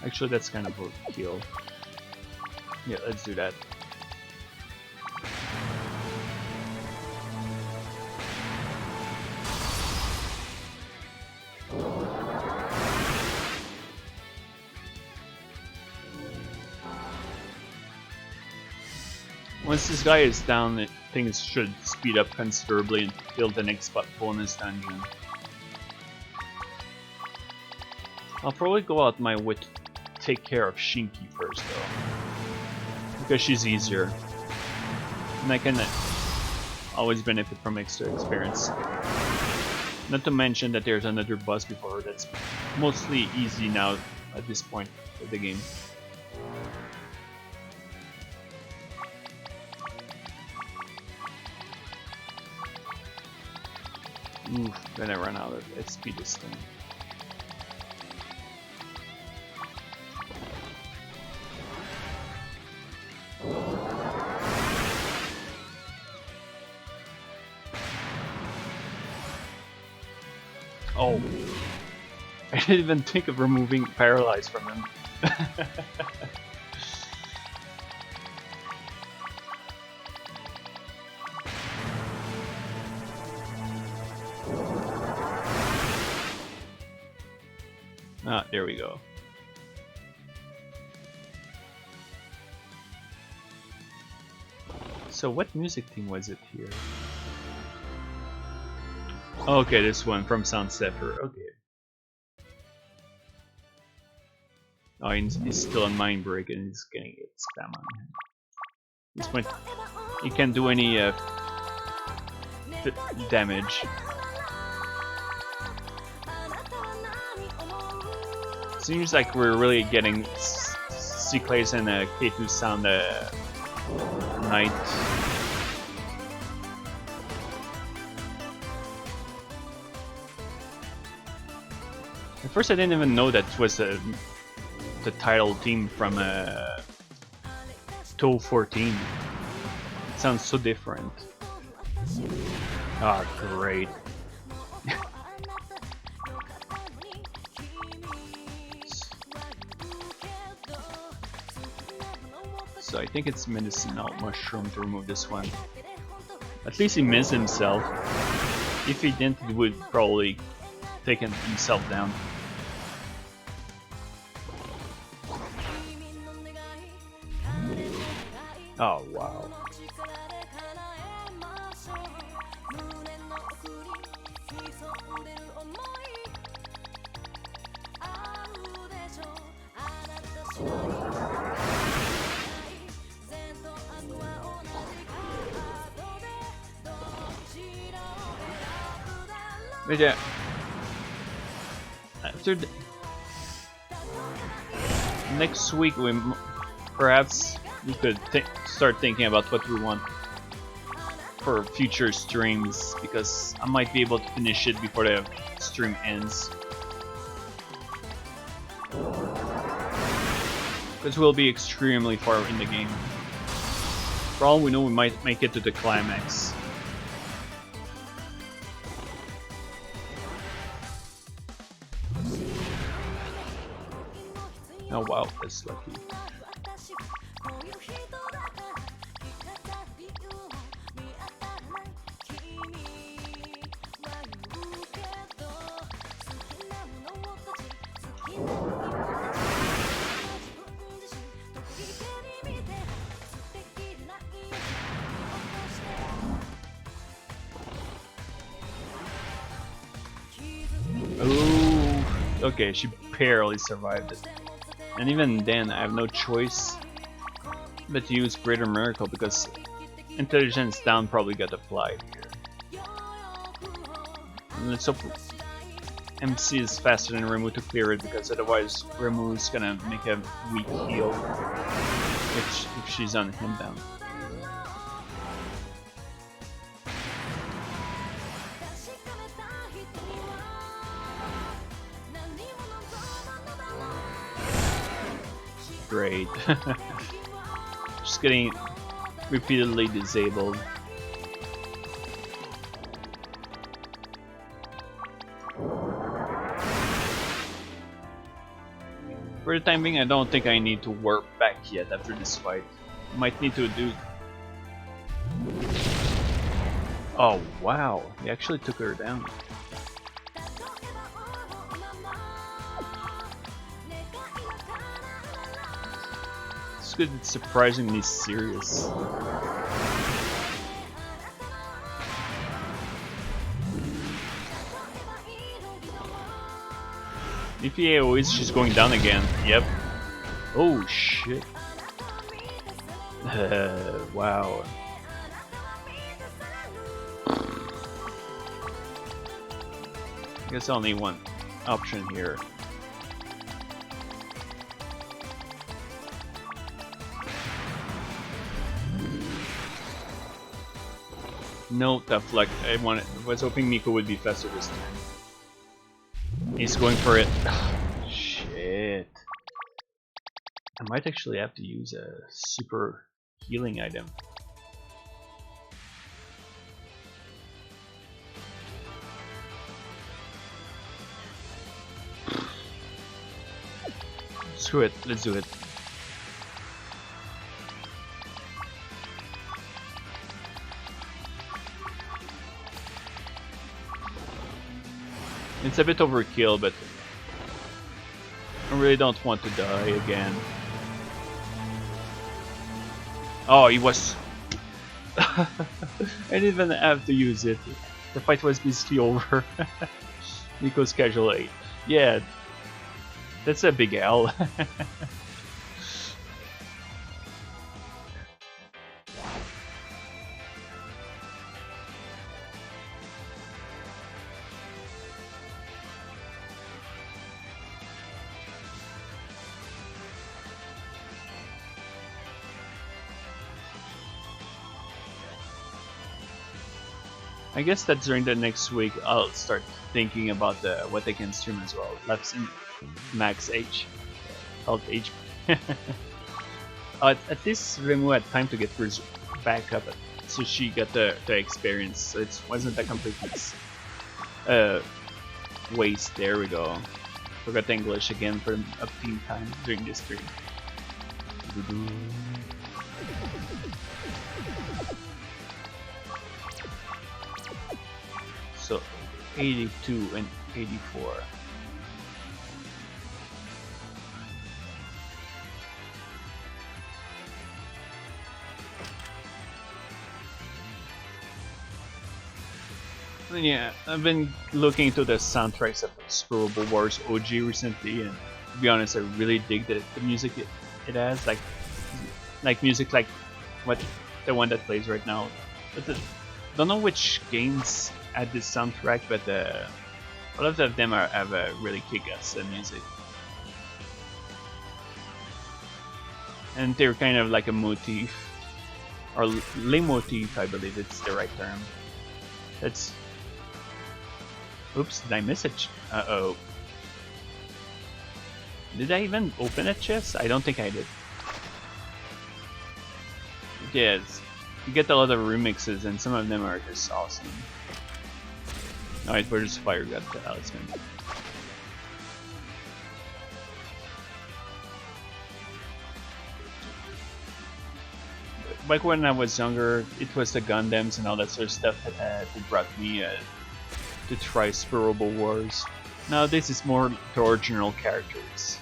Actually, that's kind of a kill. Yeah, let's do that. Once this guy is down, things should speed up considerably until the next bonus dungeon. I'll probably go out my way to take care of Shinki first though, because she's easier, and I can always benefit from extra experience. Not to mention that there's another boss before her that's mostly easy now at this point of the game. Oof, then I run out of SP this thing. Oh, I didn't even think of removing Paralyze from him. Ah, there we go. So what music team was it here? Okay, this one from Sound Zephyr. Okay. Oh, he's still on Mind Break and he's getting it spam on him. This point, he can't do any damage. Seems like we're really getting C-Clays and K2 sound night. At first I didn't even know that was the title theme from TOE 14. It sounds so different. Ah, great. So I think it's medicinal mushroom to remove this one. At least he missed himself. If he didn't, he would probably take himself down. Oh wow. But yeah, after next week, perhaps we could start thinking about what we want for future streams, because I might be able to finish it before the stream ends. Because we'll be extremely far in the game. For all we know, we might make it to the climax. Oh wow, that's lucky. Oh, okay, she barely survived it. And even then, I have no choice but to use Greater Miracle, because Intelligence down probably got applied here. And let's hope MC is faster than Remu to clear it, because otherwise Remu is gonna make a weak heal if she's on him down. Great. Just getting repeatedly disabled. For the time being, I don't think I need to warp back yet after this fight. Might need to do... Oh wow, he actually took her down. It's good, it's surprisingly serious. If he AoEs, she's going down again. Yep. Oh shit. Wow. I guess only one option here. No, deflect. I was hoping Miko would be faster this time. He's going for it. Shit. I might actually have to use a super healing item. Screw it, let's do it. It's a bit overkill, but I really don't want to die again. Oh, he was... I didn't even have to use it. The fight was basically over. Nico's casual 8. Yeah, that's a big L. I guess that during the next week I'll start thinking about what I can stream as well. Left in max H, health H. At least Remu had time to get hers back up, so she got the experience. So it wasn't a complete waste. There we go. Forgot English again for a few time during this stream. So 82 and 84. Yeah, I've been looking into the soundtracks of Scrollable Wars OG recently, and to be honest, I really dig the music it has. Like music like the one that plays right now. But don't know which games had this soundtrack, but a lot of them have a really kick-ass music, and they're kind of like a motif or leitmotif, I believe it's the right term. That's. Oops, did I miss it? Uh-oh. Did I even open a chest? I don't think I did. Yes, you get a lot of remixes and some of them are just awesome. Alright, where's Fire God Talisman? Back when I was younger, it was the Gundams and all that sort of stuff that brought me to try Scrollable Wars. Now this is more the original characters,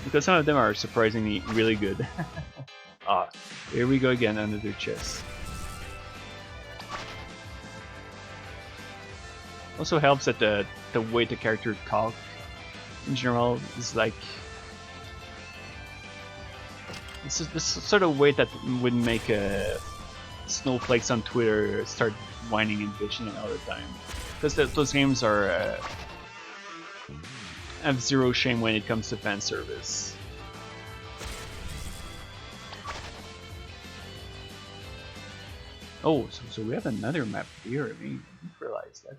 because some of them are surprisingly really good. Ah, here we go again, another chest. Also helps that the way the character talk in general is like it's the sort of way that would make snowflakes on Twitter start whining and bitching all the time, because those games are have zero shame when it comes to fan service. Oh, so we have another map here. I mean, I didn't realize that.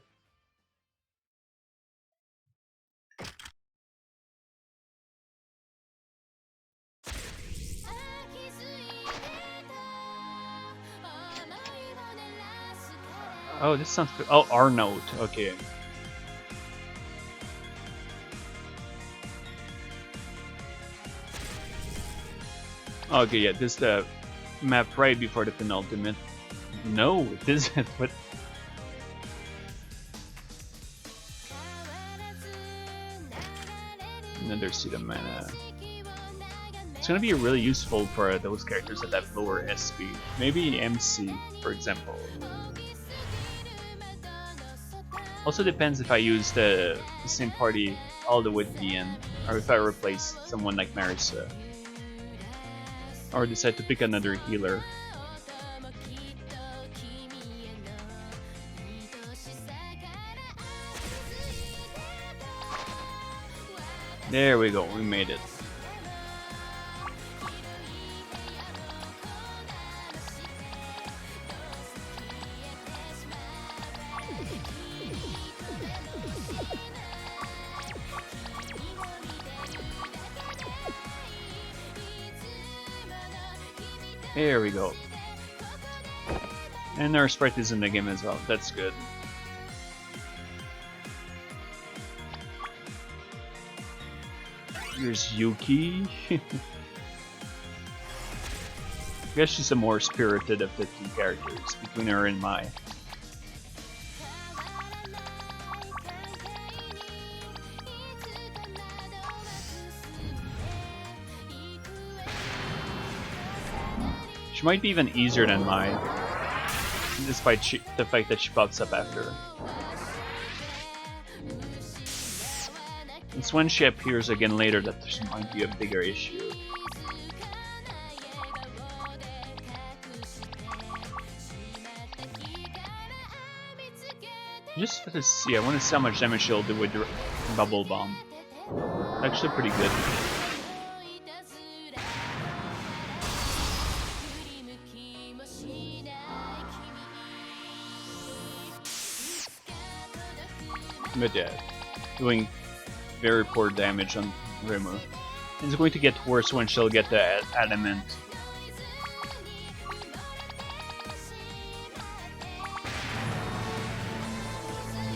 Oh, this sounds good. Oh, R note. Okay. Okay, yeah, this is the map right before the penultimate. No, it isn't. What? Another seed of mana. It's gonna be really useful for those characters that have lower SP. Maybe MC, for example. Also depends if I use the same party all the way to the end, or if I replace someone like Marisa, or decide to pick another healer. There we go, we made it. There we go. And our sprite is in the game as well, that's good. Here's Yuki. I guess she's the more spirited of the two characters between her and Mai. She might be even easier than Mai, despite the fact that she pops up after. It's when she appears again later that she might be a bigger issue. Just to see, I want to see how much damage she'll do with the Bubble Bomb. Actually pretty good. But yeah, doing very poor damage on Rimu. It's going to get worse when she'll get the adamant.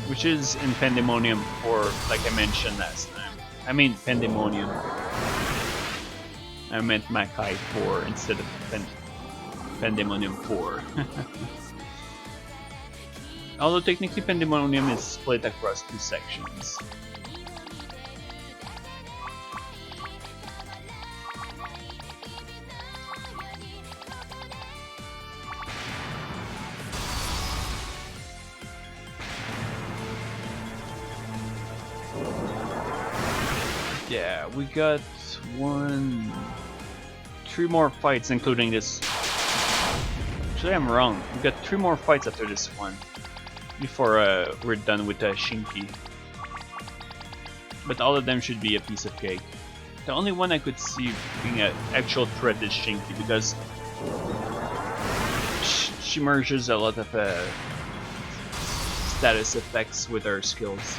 Which is in Pandemonium 4, like I mentioned last time. I mean Pandemonium. I meant Makai 4 instead of Pandemonium 4. Although technically Pandemonium is split across 2 sections. Yeah, we got 3 more fights, including this. Actually, I'm wrong. We got 3 more fights after this one before we're done with Shinki. But all of them should be a piece of cake. The only one I could see being an actual threat is Shinki because she merges a lot of status effects with her skills.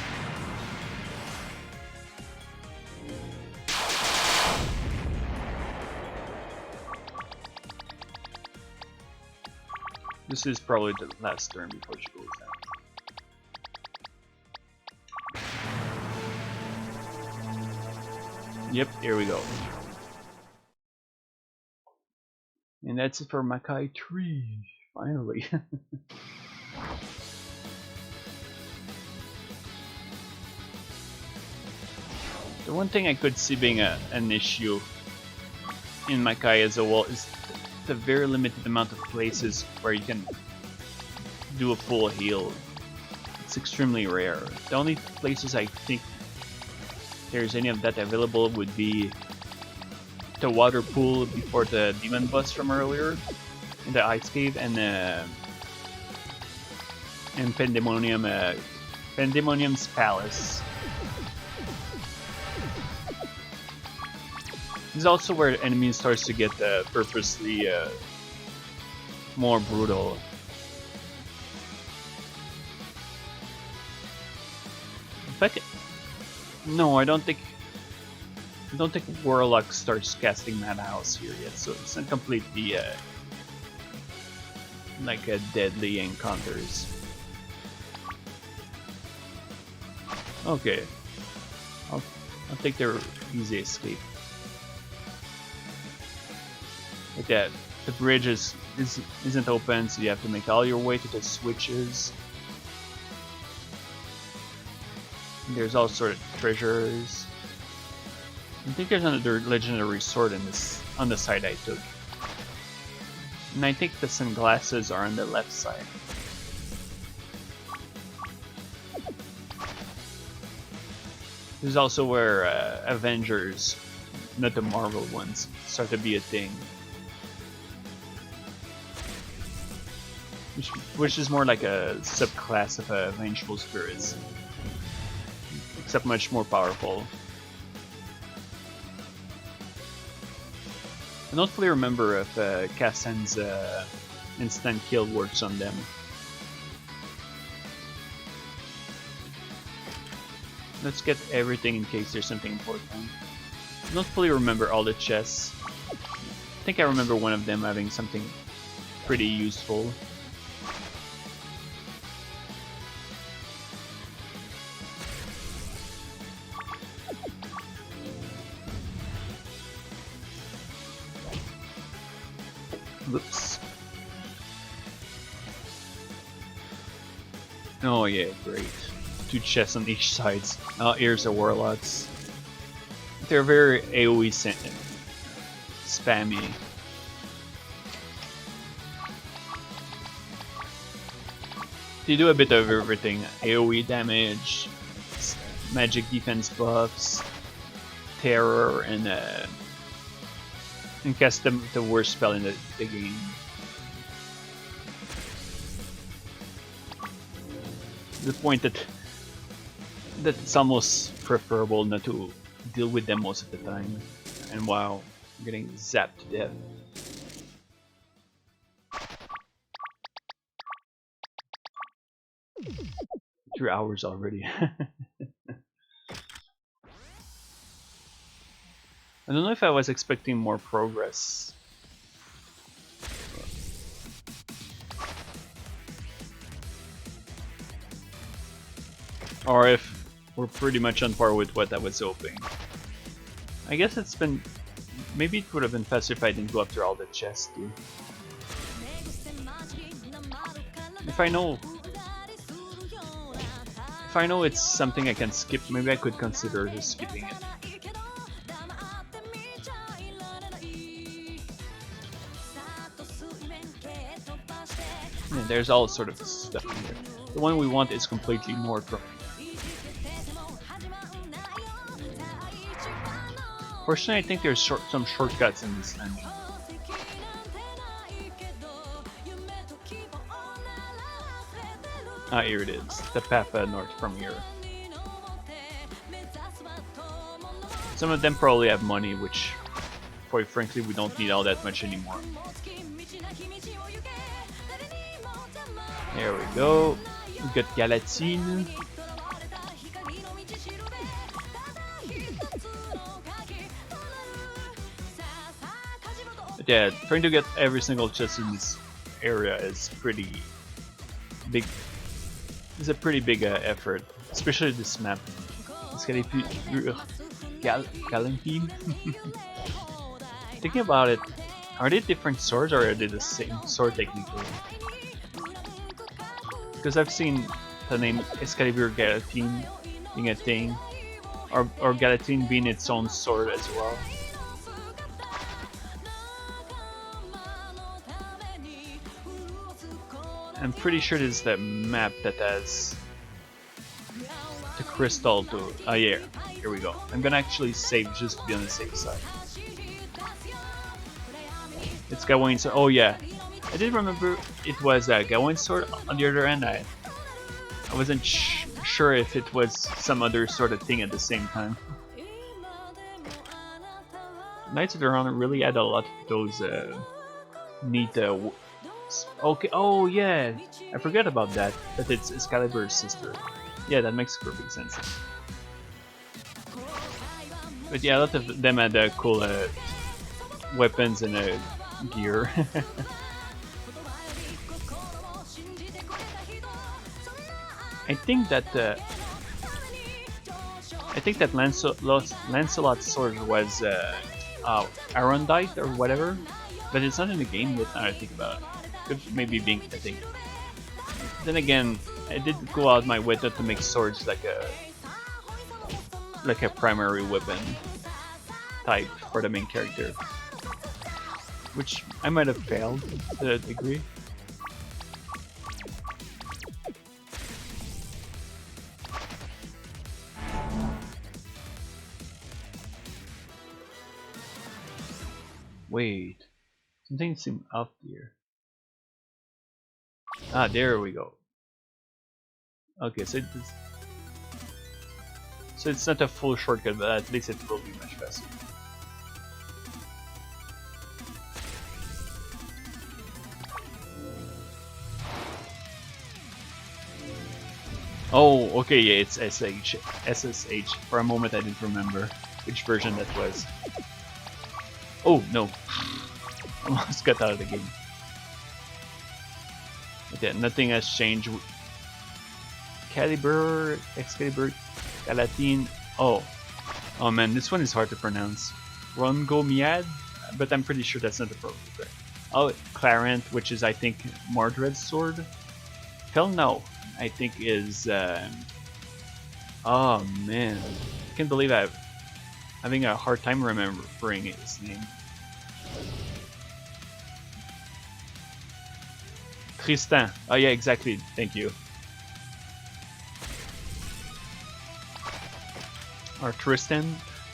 This is probably the last turn before she goes down. Yep, here we go. And that's it for Makai 3, finally. The one thing I could see being an issue in Makai as a whole is the very limited amount of places where you can do a full heal. It's extremely rare. The only places I think there's any of that available would be the water pool before the demon boss from earlier, in the ice cave, and Pandemonium, Pandemonium's palace. This is also where enemies starts to get purposely more brutal. In fact, no, I don't think Warlock starts casting Madhouse here yet, so it's not completely like a deadly encounters. Okay, I'll take their easy escape. Like that, the bridge isn't open, so you have to make all your way to the switches. And there's all sort of treasures. I think there's another legendary sword on the side I took. And I think the sunglasses are on the left side. This is also where Avengers, not the Marvel ones, start to be a thing. Which is more like a subclass of Vengeful Spirits, except much more powerful. I don't fully remember if Kassen's instant kill works on them. Let's get everything in case there's something important. I don't fully remember all the chests. I think I remember one of them having something pretty useful. Whoops. Oh yeah, great. 2 chests on each side. Here's the Warlocks. They're very AoE spammy. They do a bit of everything. AoE damage, magic defense buffs, terror, and cast the worst spell in the game. To the point that it's almost preferable not to deal with them most of the time. And wow, I'm getting zapped to death. It 3 hours already. I don't know if I was expecting more progress. Or if we're pretty much on par with what I was hoping. I guess it's been... Maybe it would have been faster if I didn't go after all the chests too. If I know it's something I can skip, maybe I could consider just skipping it. Yeah, there's all sort of stuff in here. The one we want is completely north from here. Fortunately, I think there's some shortcuts in this engine. Ah, here it is. The path north from here. Some of them probably have money, which, quite frankly, we don't need all that much anymore. There we go. We got Galatine. But yeah, trying to get every single chest in this area is pretty big. It's a pretty big effort, especially this map. It's gonna be Galantine. Thinking about it, are they different swords or are they the same sword technically? Because I've seen the name Excalibur Galatine being a thing, or Galatine being its own sword as well. I'm pretty sure this is the map that has the crystal to... Oh yeah, here we go. I'm gonna actually save just to be on the safe side. It's Gawain's sword. Oh yeah, I did remember it was Gawain's sword. On the other end, I wasn't sure if it was some other sort of thing at the same time. Knights of the Round really add a lot of those neat... Okay, oh yeah, I forgot about that, that it's Excalibur's sister. Yeah, that makes perfect sense. But yeah, a lot of them had cool weapons and gear. I think that Lancelot's sword was Arondite or whatever, but it's not in the game yet. Now I think about it. Could maybe be a thing. Then again, I did go out my way to make swords like a primary weapon type for the main character, which I might have failed to a degree. Wait, something seemed up here. Ah, there we go. Okay, so it's not a full shortcut, but at least it will be much faster. Oh, okay, yeah, it's SSH. For a moment I didn't remember which version that was. Oh, no. Almost got out of the game. Okay, nothing has changed. Excalibur, Galatine. Oh man, this one is hard to pronounce. Rongomiad, but I'm pretty sure that's not the proper. Oh, Clarent, which is I think Mordred's sword. Felno, I think is. Oh man, I can't believe I'm having a hard time remembering his name. Tristan. Oh yeah, exactly. Thank you. Or Tristan.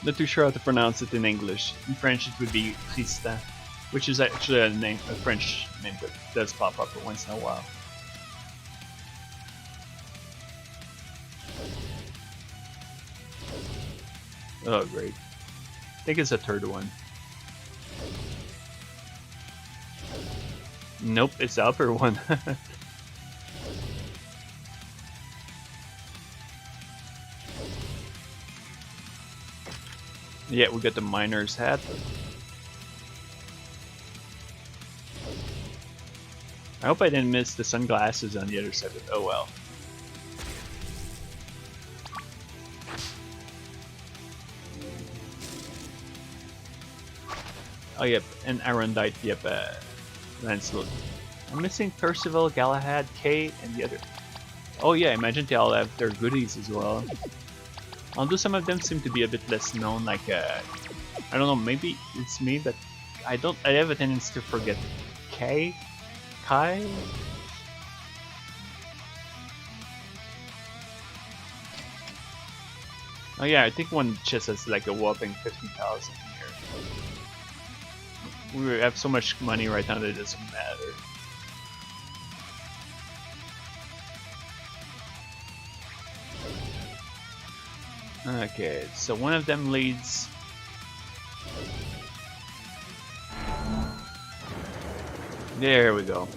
Not too sure how to pronounce it in English. In French, it would be Tristan, which is actually a French name that does pop up once in a while. Oh great. I think it's a third one. Nope, it's the upper one. Yeah, we got the miner's hat. I hope I didn't miss the sunglasses on the other side, but oh well. Oh yep, and Arundite, yep, Lancelot. I'm missing Percival, Galahad, Kay, and the other. Oh yeah, imagine they all have their goodies as well. Although some of them seem to be a bit less known, like, I don't know, maybe it's me, but I have a tendency to forget Kai? Oh yeah, I think one chest has like a whopping 50,000 here. We have so much money right now that it doesn't matter. Okay, so one of them leads. There we go.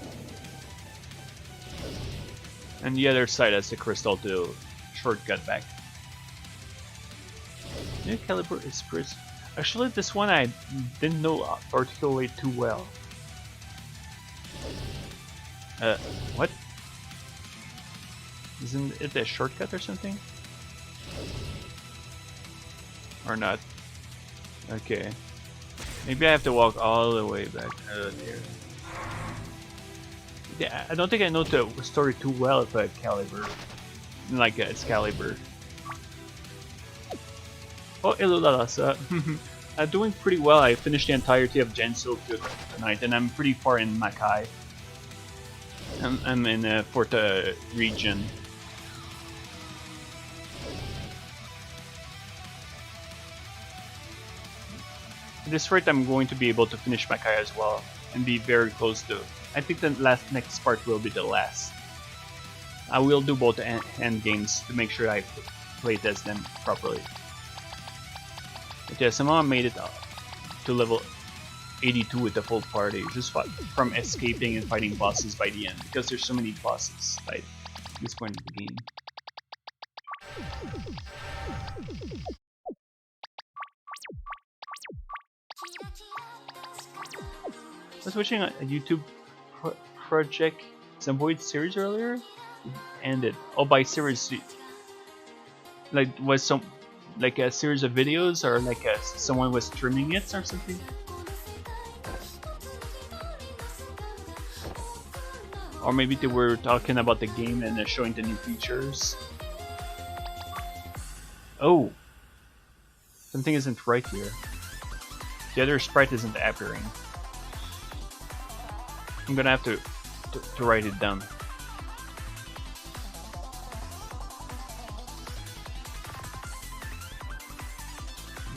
And the other side has the crystal to shortcut back. New caliber is Chris. Actually, this one I didn't know articulate too well. What? Isn't it a shortcut or something? Or not? Okay. Maybe I have to walk all the way back. Oh dear. Yeah, I don't think I know the story too well of Caliber. Like Excalibur. Oh, hello Lalasa. I'm doing pretty well. I finished the entirety of Gensokyo tonight, and I'm pretty far in Makai. I'm in the fourth region. At this rate, I'm going to be able to finish Makai as well, and be very close to. I think the next part will be the last. I will do both end games to make sure I playtest them properly. But yeah, somehow I made it to level 82 with the full party, just from escaping and fighting bosses by the end, because there's so many bosses at this point in the game. I was watching a YouTube project, some Void series earlier. It ended. Oh, by series, like was some like a series of videos, or like someone was streaming it or something. Or maybe they were talking about the game and showing the new features. Oh, something isn't right here. The other sprite isn't appearing. I'm gonna have to write it down.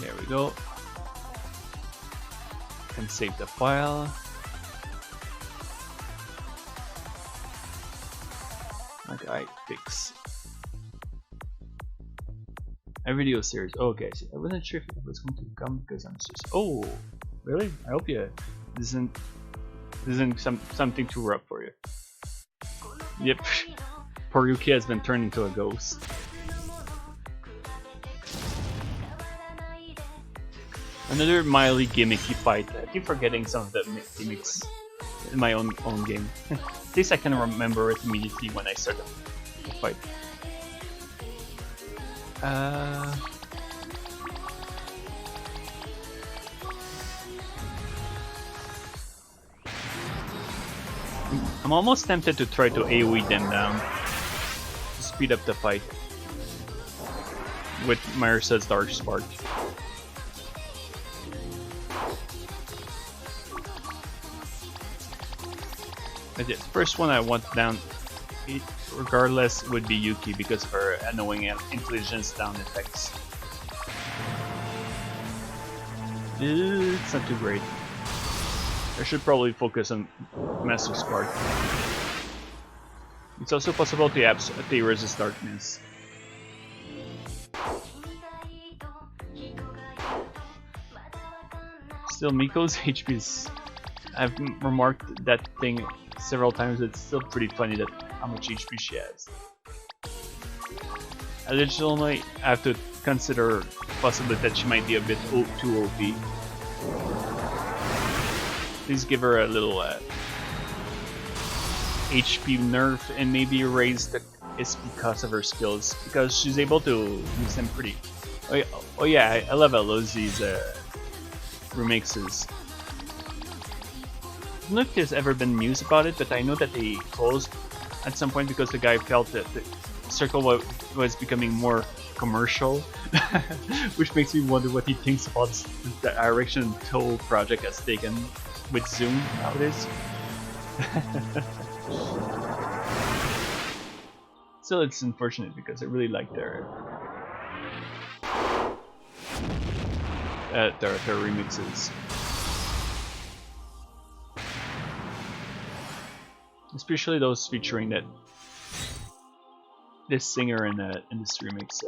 There we go. Can save the file. Makai fix. A video series. Oh, okay, so I wasn't sure if it was going to come because I'm just. Oh, really? I hope you isn't something too rough for you. Yep. Poor Yuki has been turned into a ghost. Another mildly gimmicky fight. I keep forgetting some of the gimmicks in my own game. At least I can remember it immediately when I start the fight. I'm almost tempted to try to AoE them down to speed up the fight with Marisa's Dark Spark. But yeah, the first one I want down, regardless, would be Yuki because of her annoying intelligence down effects. It's not too great. I should probably focus on Massive Spark. It's also possible to resist darkness. Still, Miko's HP is... I've remarked that thing several times. It's still pretty funny that how much HP she has. Additionally, I have to consider possibility that she might be a bit too OP. Please give her a little HP nerf and maybe raise the SP cost of her skills, because she's able to use them pretty. Oh yeah, I love Elozzi's remixes. I don't know if there's ever been news about it, but I know that they closed at some point because the guy felt that the circle was becoming more commercial, which makes me wonder what he thinks about the direction Toe project has taken with Zoom nowadays. Still, it's unfortunate because I really like their remixes, especially those featuring this singer in this remix,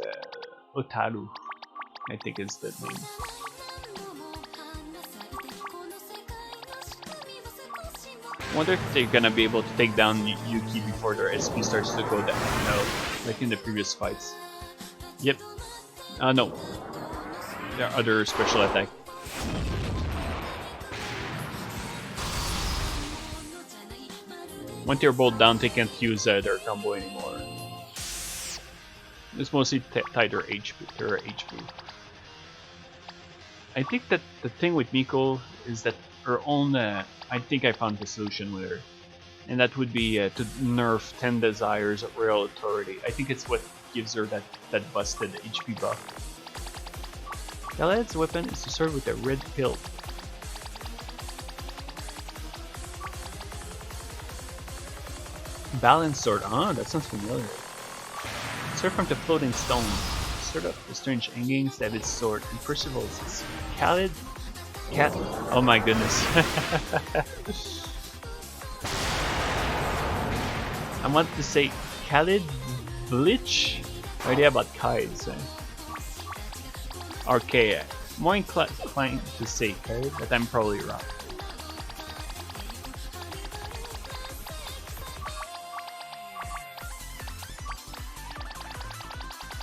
Otaru, I think is the name. I wonder if they're gonna be able to take down Yuki before their SP starts to go down, like in the previous fights. Yep. No. There are other special attack. Once they're both down, they can't use their combo anymore. It's mostly tied to her HP. I think that the thing with Miko is that her own. I think I found the solution with her, and that would be to nerf 10 Desires of Royal Authority. I think it's what gives her that busted HP buff. Galad's weapon is to serve with a red pill. Balance sword. Ah, that sounds familiar. Serve from the floating stone. Sort of the strange hangings, David's sword, and Percival's. Khalid. Cat. Oh my goodness. I want to say Khalid Bleach. No idea about Kai's. Archaea. More inclined to say Khalid, but I'm probably wrong.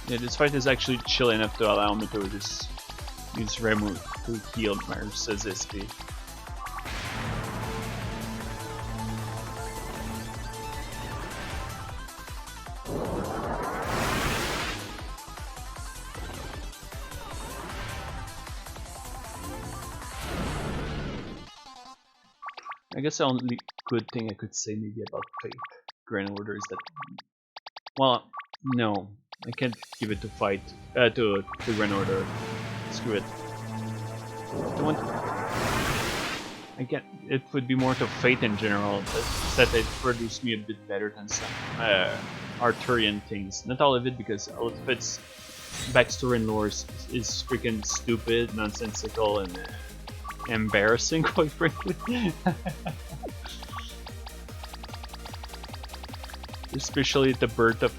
Yeah, this fight is actually chill enough to allow me to just use Remu to heal Marsa's SP. I guess the only good thing I could say maybe about Fate Grand Order is that, well, no, I can't give it to Fight to Grand Order. Screw it. I get it would be more to Fate in general that it produced me a bit better than some Arthurian things. Not all of it, because all of its backstory and lore is freaking stupid, nonsensical, and embarrassing, quite frankly. Especially the birth of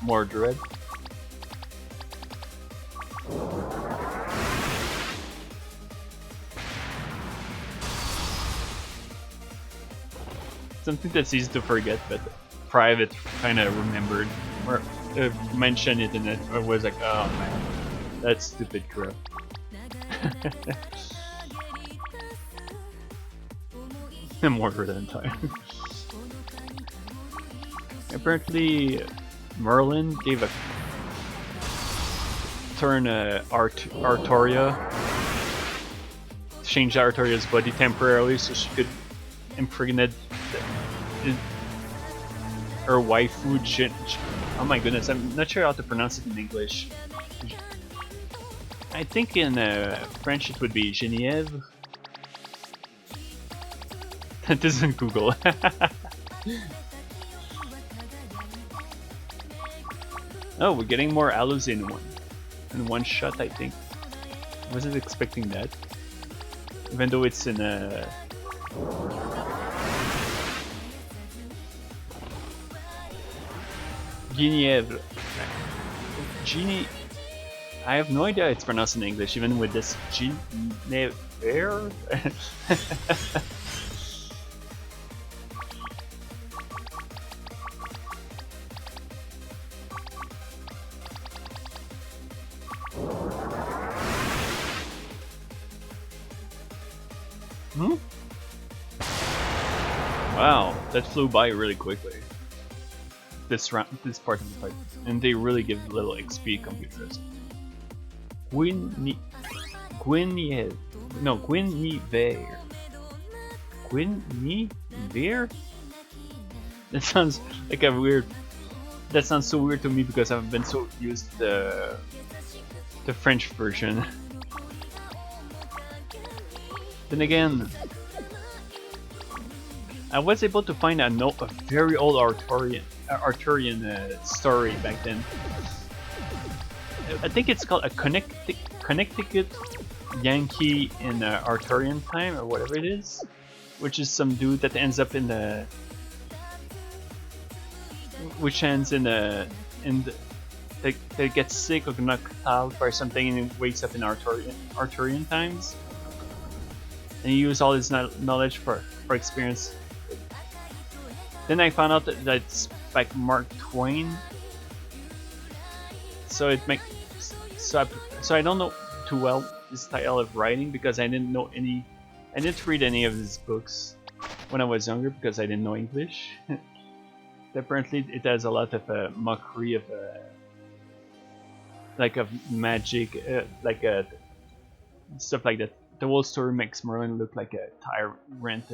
Mordred. Something that's easy to forget, but Private kind of remembered or mentioned it, and it was like, oh man, that's stupid crap. Mordred Empire. Apparently, Merlin gave a turn Artoria, changed Artoria's body temporarily so she could impregnate her waifu. Oh my goodness, I'm not sure how to pronounce it in English. I think in French it would be Genevieve. That isn't Google. Oh, we're getting more aloes in one shot, I think. I wasn't expecting that. Even though it's in a... Genevieve. I have no idea how it's pronounced in English, even with this Genevieve. Hmm? Wow, that flew by really quickly. This round, this part of the fight, and they really give little XP computers. Guinevere. Guinevere? That sounds like a weird. That sounds so weird to me because I've been so used to the French version. Then again, I was able to find a very old Arthurian story back then. I think it's called a Connecticut Yankee in Arthurian time or whatever it is, which is some dude that ends up in the, that gets sick or knocked out by something and wakes up in Arthurian times, and he used all his knowledge for experience. Then I found out that it's like Mark Twain, so it makes so I don't know too well his style of writing because I didn't read any of his books when I was younger because I didn't know English. Apparently, it has a lot of mockery of of magic, stuff like that. The whole story makes Merlin look like a tyrant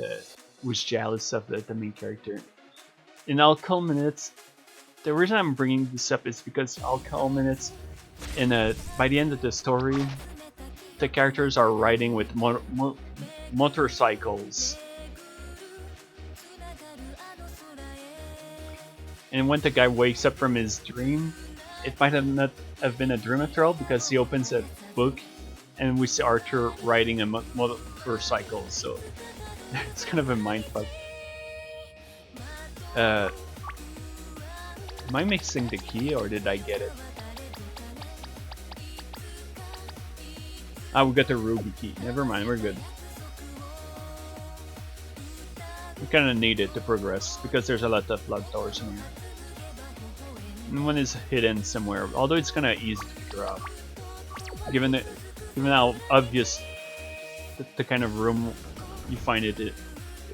who's jealous of the main character. And all culminates. The reason I'm bringing this up is because all culminates in by the end of the story, the characters are riding with motorcycles. And when the guy wakes up from his dream, it might not have been a dream after all because he opens a book and we see Arthur riding a motorcycle. So it's kind of a mindfuck. Am I mixing the key or did I get it? Ah, we got the ruby key. Never mind, we're good. We kind of need it to progress because there's a lot of log towers in here. And one is hidden somewhere, although it's kind of easy to figure out, given how obvious the kind of room you find it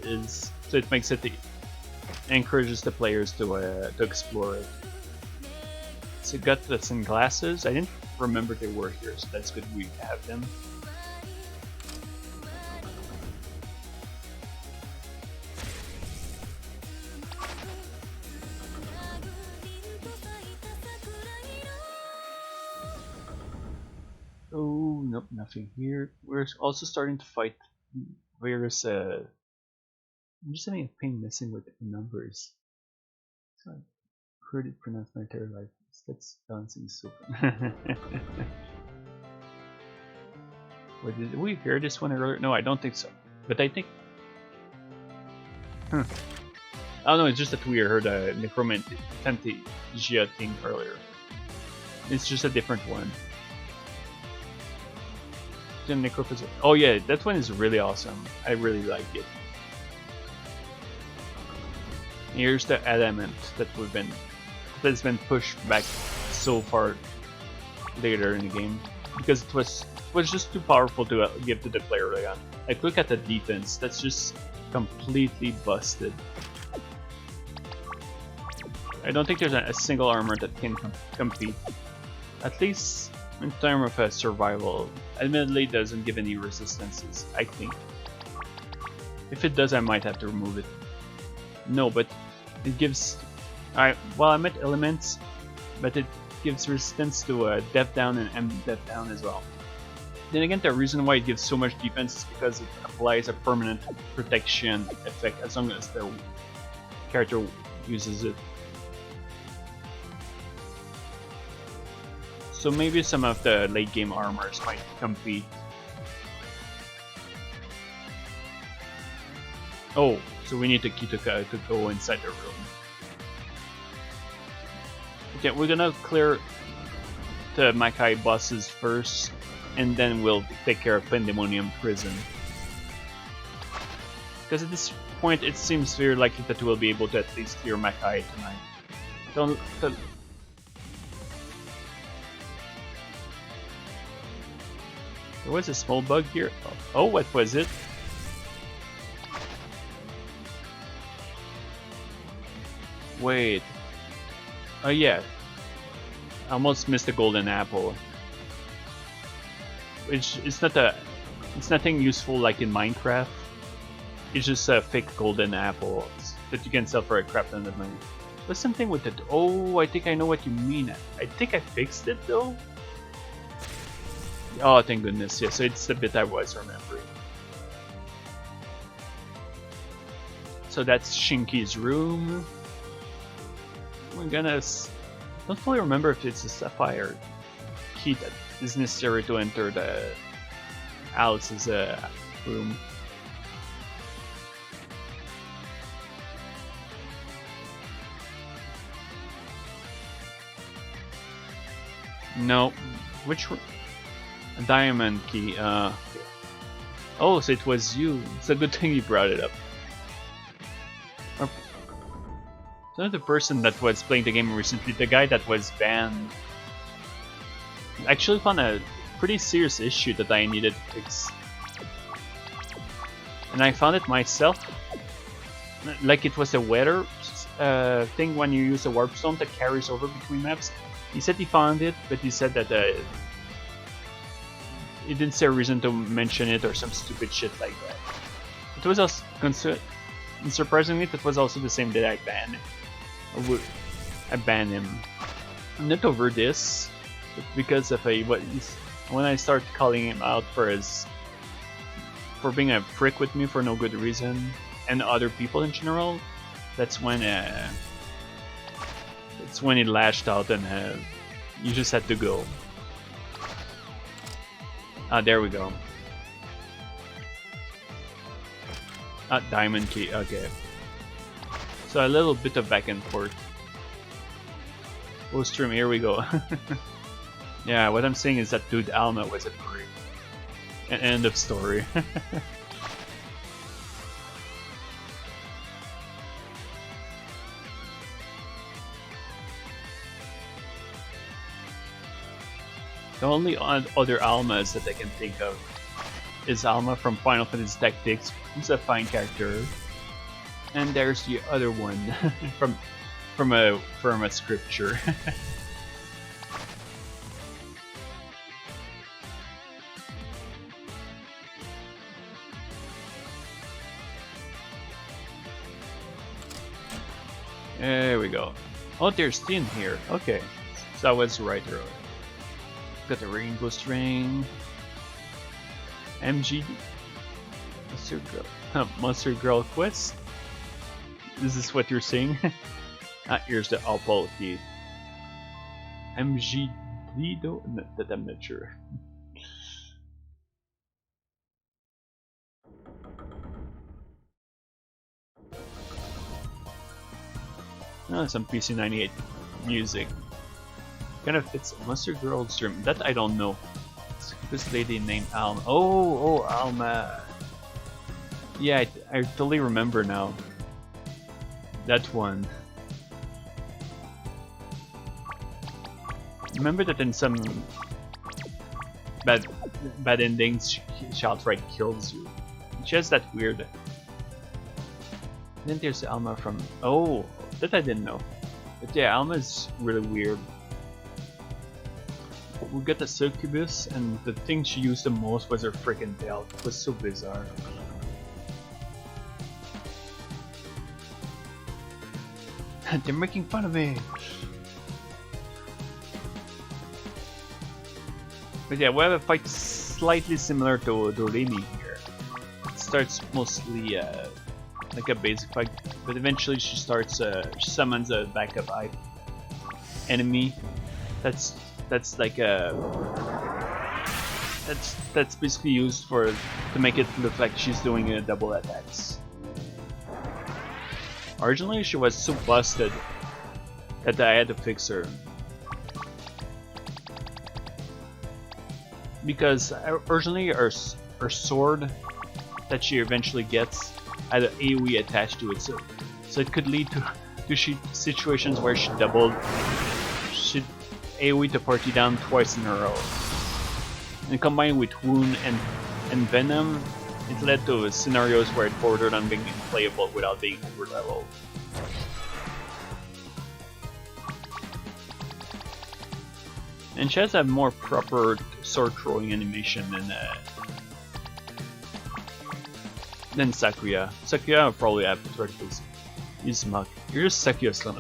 is. So it makes it encourages the players to explore it. So got the sunglasses. I didn't remember they were here, so that's good we have them. Oh, nope, nothing here. We're also starting to fight various I'm just having a pain messing with the numbers. So I heard it pronounced my entire life. That's balancing super. Wait, did we hear this one earlier? No, I don't think so. But I think. Oh no, it's just that we heard a Necromantia thing earlier. It's just a different one. Oh yeah, that one is really awesome. I really like it. Here's the element that's been pushed back so far later in the game because it was just too powerful to give to the player early on. Like look at the defense, that's just completely busted. I don't think there's a single armor that can compete, at least in terms of survival. Admittedly, it doesn't give any resistances, I think. If it does, I might have to remove it. No, but it gives. Well, I meant elements, but it gives resistance to Death Down and Death Down as well. Then again, the reason why it gives so much defense is because it applies a permanent protection effect as long as the character uses it. So maybe some of the late game armors might compete. Oh, so we need the key to go inside the room. Okay, we're gonna clear the Makai bosses first, and then we'll take care of Pandemonium Prison. Because at this point, it seems very likely that we'll be able to at least clear Makai tonight. There was a small bug here. Oh, what was it? Wait. Oh yeah. I almost missed the golden apple. It's nothing useful like in Minecraft. It's just a fake golden apple that you can sell for a crap ton of money. There's something with it. Oh, I think I know what you mean. I think I fixed it though. Oh, thank goodness. Yeah, so it's the bit I was remembering. So that's Shinki's room. We're gonna... don't fully remember if it's a sapphire key that is necessary to enter the Alice's room. No, which a diamond key? Oh, so it was you. It's a good thing you brought it up. So the person that was playing the game recently, the guy that was banned, actually found a pretty serious issue that I needed to fix. And I found it myself. Like it was a weather thing when you use a warp stone that carries over between maps. He said he found it, but he said that he didn't say a reason to mention it or some stupid shit like that. It was also surprisingly, that was also the same day I banned him. I banned him. Not over this, but because of when I started calling him out for being a prick with me for no good reason, and other people in general. That's when he lashed out, and you just had to go. Ah, there we go. Ah, diamond key. Okay. So a little bit of back and forth. Oh, stream. Here we go. Yeah, what I'm saying is that dude Alma was a prick. End of story. The only other Almas that I can think of is Alma from Final Fantasy Tactics, who's a fine character, and there's the other one from a scripture. There we go. Oh, there's Tin here. Okay, so I was right earlier. Got the rainbow string. MG Monster Girl quest. Is this what you're saying? Ah, here's the opal key. MG Lido? No, that I'm not sure. Oh, some PC98 music. Kind of fits Monster Girl's dream. That I don't know. It's this lady named Alma. Oh, Alma. Yeah, I totally remember now. That one. Remember that in some bad endings, she outright kills you. She has that weird. Then there's Alma from. Oh, that I didn't know. But yeah, Alma's really weird. We got the succubus, and the thing she used the most was her freaking tail. It was so bizarre. They're making fun of me. But yeah, we have a fight slightly similar to Doremi here. It starts mostly like a basic fight, but eventually she she summons a backup enemy. That's like a that's basically used to make it look like she's doing a double attacks. Originally she was so busted that I had to fix her. Because originally her sword that she eventually gets had an AoE attached to it, so it could lead to situations where she AoE to party down twice in a row. And combined with Wound and Venom, it led to scenarios where it bordered on being unplayable without being overleveled. And she has a more proper sword throwing animation than Sakuya. Sakuya will probably have directors. You smuck. You're just Sakuya son.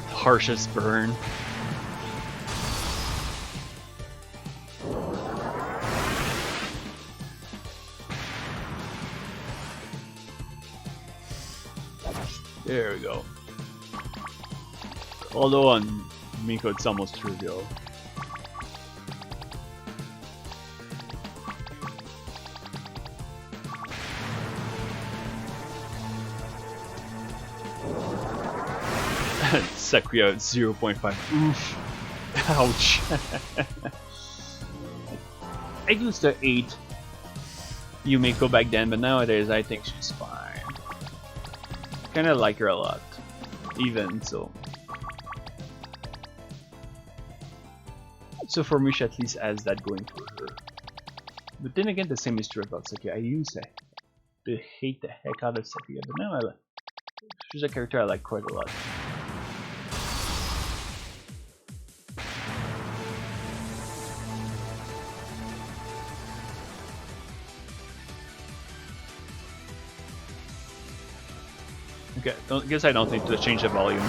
Harshest burn. There we go. Although on Miko it's almost trivial. Sakuya at 0.5. Oof. Ouch. I used to hate Yumiko back then, but nowadays I think she's fine. Kinda like her a lot. Even so. So for me, she at least has that going for her. But then again, the same is true about Sakuya. I used to hate the heck out of Sakuya, but now I like. She's a character I like quite a lot. Okay, guess I don't need to change the volume.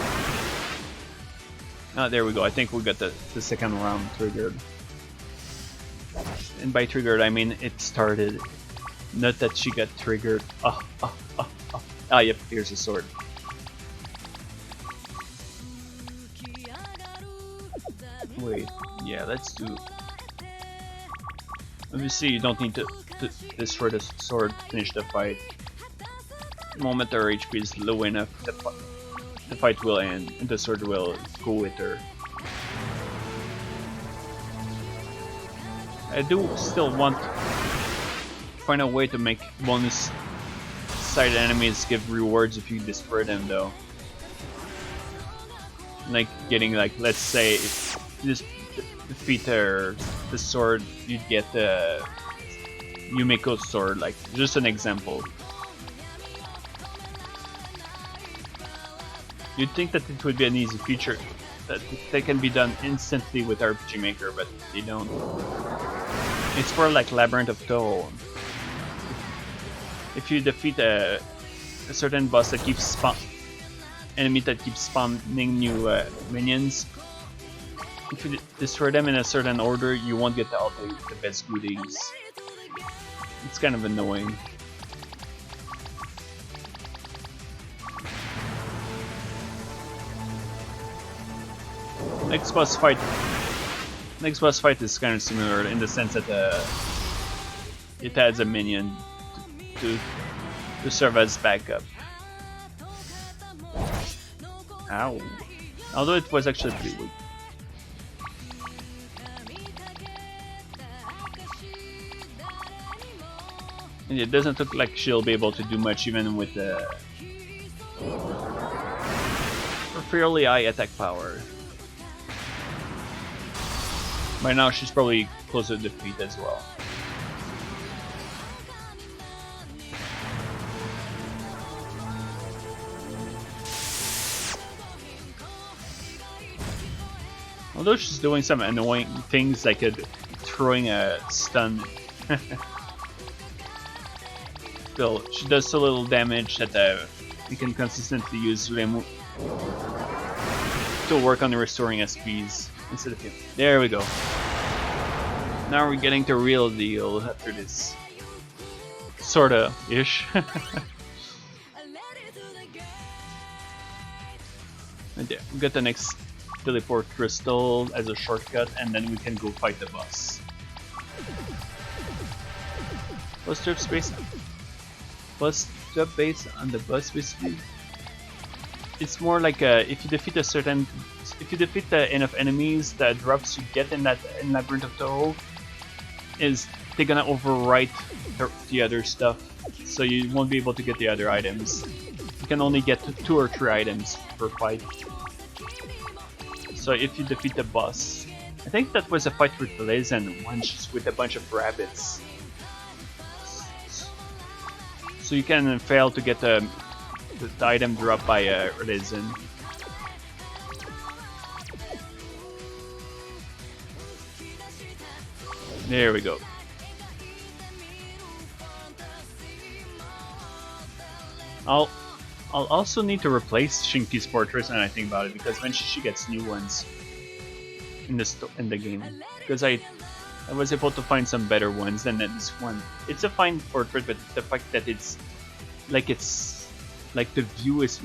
Ah, there we go. I think we got the second round triggered. And by triggered, I mean it started. Not that she got triggered. Ah, yep, here's the sword. Wait, yeah, let's do... Obviously, you don't need to destroy the sword to finish the fight. The moment her HP is low enough, the fight will end and the sword will go with her. I do still want to find a way to make bonus side enemies give rewards if you destroy them though. Like getting like, let's say if you just defeat her, the sword, you'd get the Yumiko's sword, like just an example. You'd think that it would be an easy feature, that can be done instantly with RPG Maker, but they don't. It's for like Labyrinth of Toho. If you defeat a certain boss that keeps enemy that keeps spawning new minions, if you destroy them in a certain order, you won't get all the best goodies. It's kind of annoying. Next boss fight is kind of similar in the sense that it adds a minion to serve as backup. Ow. Although it was actually pretty weak. And it doesn't look like she'll be able to do much even with her fairly high attack power. By now she's probably close to defeat as well. Although she's doing some annoying things like throwing a stun. Still, she does so little damage that you can consistently use Remu to work on restoring SPs instead of him. There we go. Now we're getting to real deal after this. Sorta ish. And yeah, we got the next teleport crystal as a shortcut, and then we can go fight the boss. Plus trip space. Plus trip base on the boss basically. It's more like if you defeat enough enemies, the drops you get in Labyrinth of Toho is they're gonna overwrite the other stuff, so you won't be able to get the other items. You can only get 2 or 3 items per fight. So if you defeat the boss, I think that was a fight with Lizen once with a bunch of rabbits. So you can fail to get the item dropped by Lizen. There we go. I'll also need to replace Shinki's portraits when I think about it, because when she gets new ones in the game, because I was able to find some better ones than this one. It's a fine portrait, but the fact that it's like the view is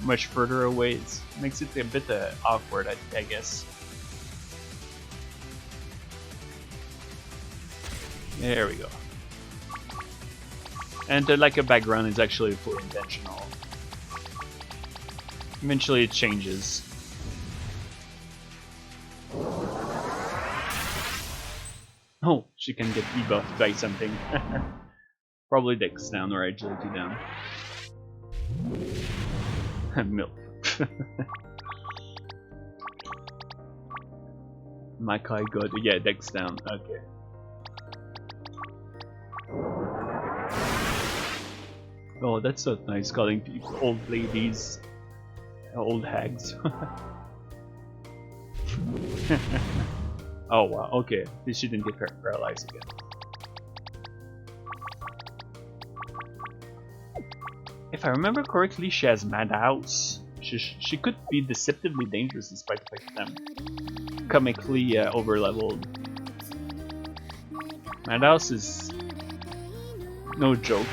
much further away, it makes it a bit awkward, I guess. There we go. And like a background is actually fully intentional. Eventually it changes. Oh, she can get debuffed by something. Probably Dex down or Agility down. Milk. Makai good. Yeah, Dex down. Okay. Oh, that's so nice, calling people old ladies, old hags. Oh wow, okay. She didn't get paralyzed again. If I remember correctly, she has Madhouse. She could be deceptively dangerous despite the fact that I'm comically overleveled. Madhouse is no joke.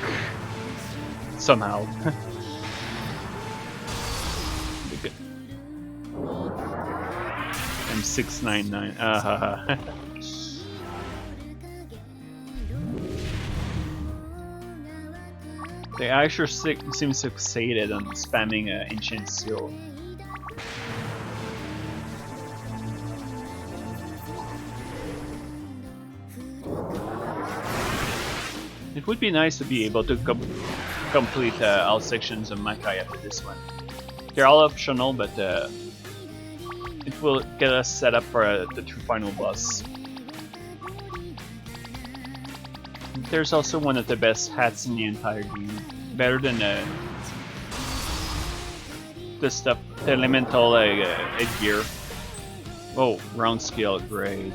Somehow. I'm 699. The Asher seems fixated on spamming Ancient Seal. It would be nice to be able to complete all sections of Makai after this one. They're all optional, but it will get us set up for the true final boss. There's also one of the best hats in the entire game. Better than the elemental headgear. Oh, round scale, great.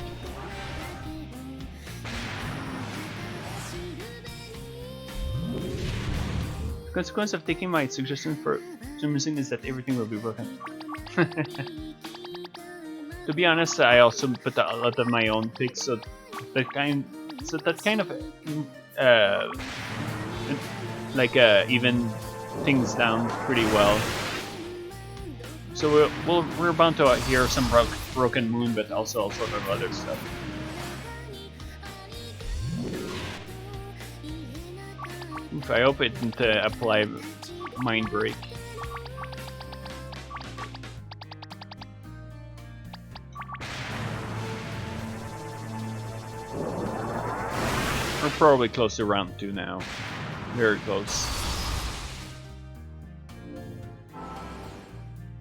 The consequence of taking my suggestion for zooming is that everything will be broken. To be honest, I also put a lot of my own picks, so that kind of even things down pretty well. So we're bound to hear some Broken Moon, but also all sort of other stuff. Oof, I hope it didn't apply Mind Break. We're probably close to round 2 now. Very close.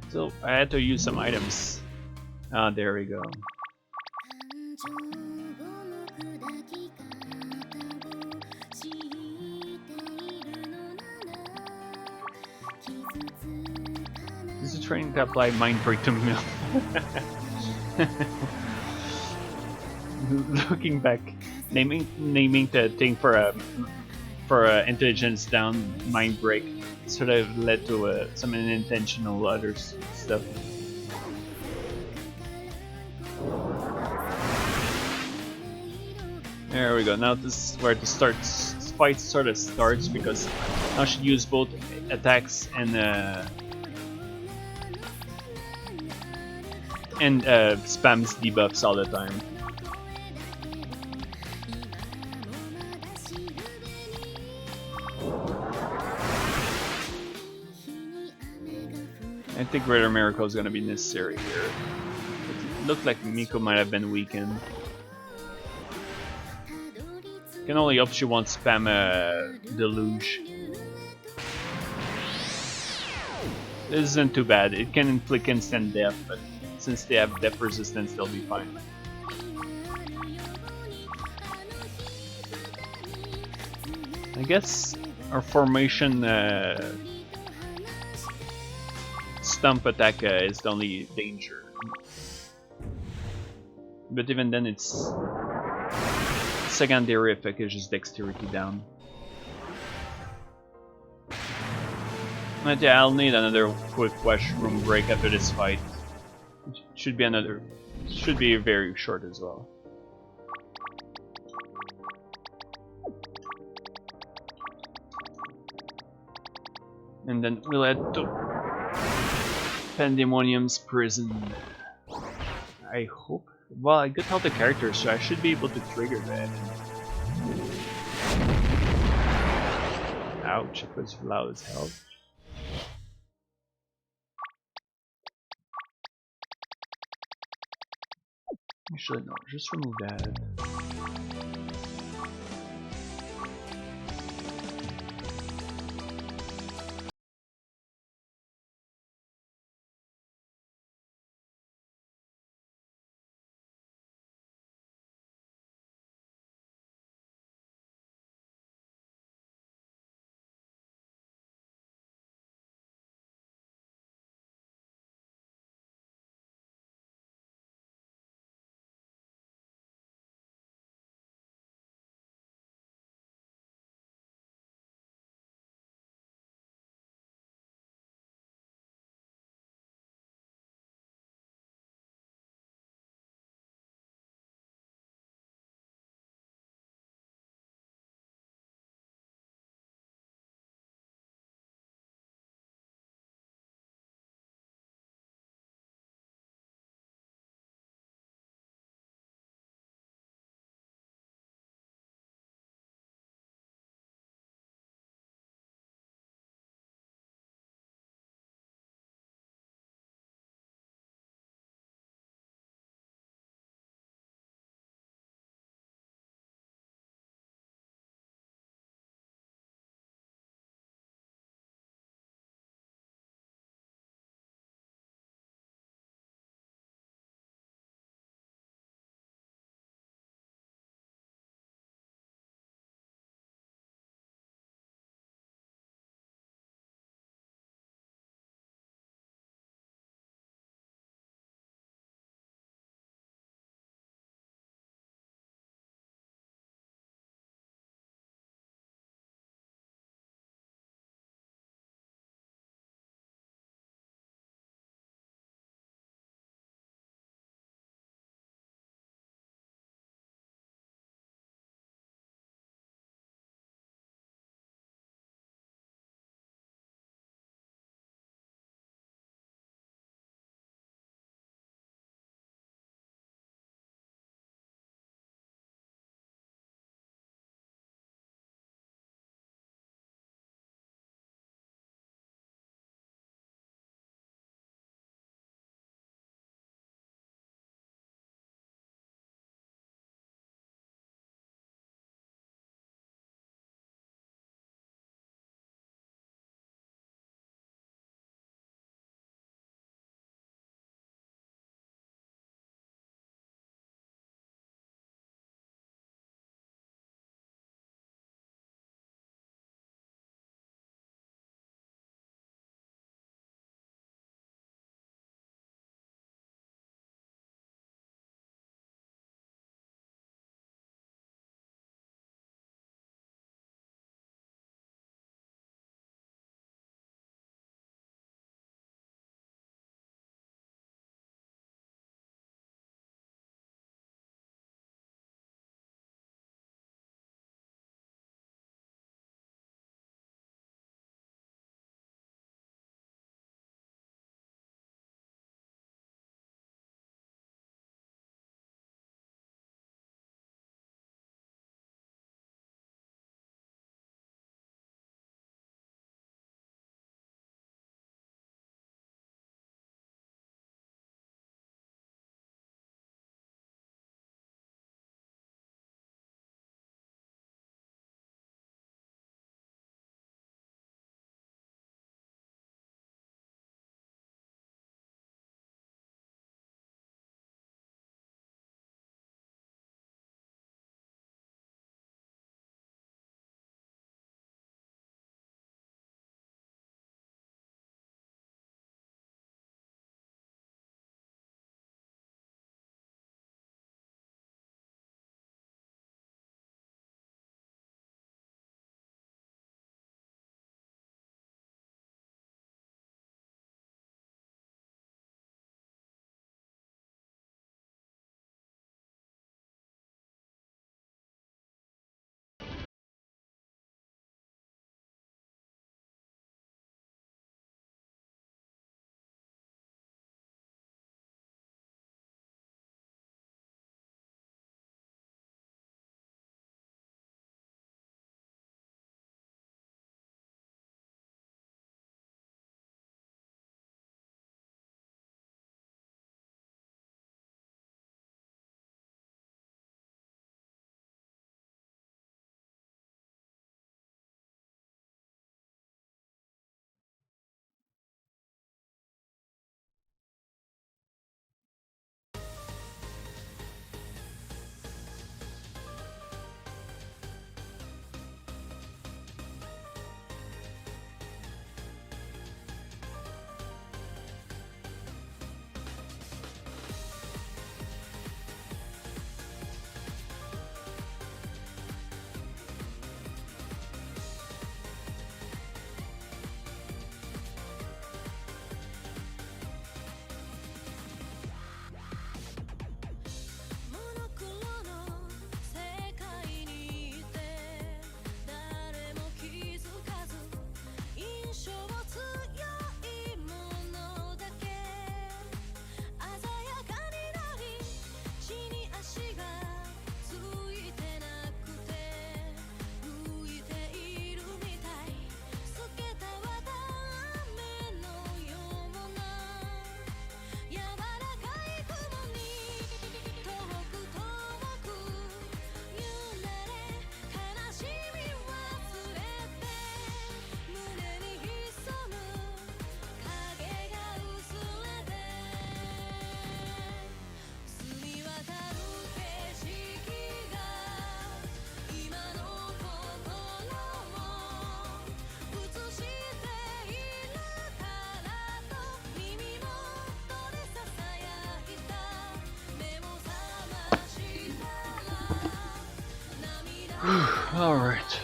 So I had to use some items. Ah, there we go. This is training to apply Mind Break to Mill. Looking back, naming the thing for intelligence down Mind Break sort of led to some unintentional other stuff. There we go. Now this is where the fight sort of starts, because now she use both attacks and spams debuffs all the time. I think Greater Miracle is going to be necessary here. It looked like Miko might have been weakened. Can only hope she won't spam Deluge. This isn't too bad. It can inflict instant death, but since they have death resistance, they'll be fine. I guess our formation stump attack is the only danger. But even then, it's secondary effect is just dexterity down. But yeah, I'll need another quick washroom break after this fight. It should be very short as well. And then we'll head to Pandemonium's prison. I hope. Well, I got all the characters, so I should be able to trigger that. Ouch, it was loud as hell. Actually, no, just remove that. Alright.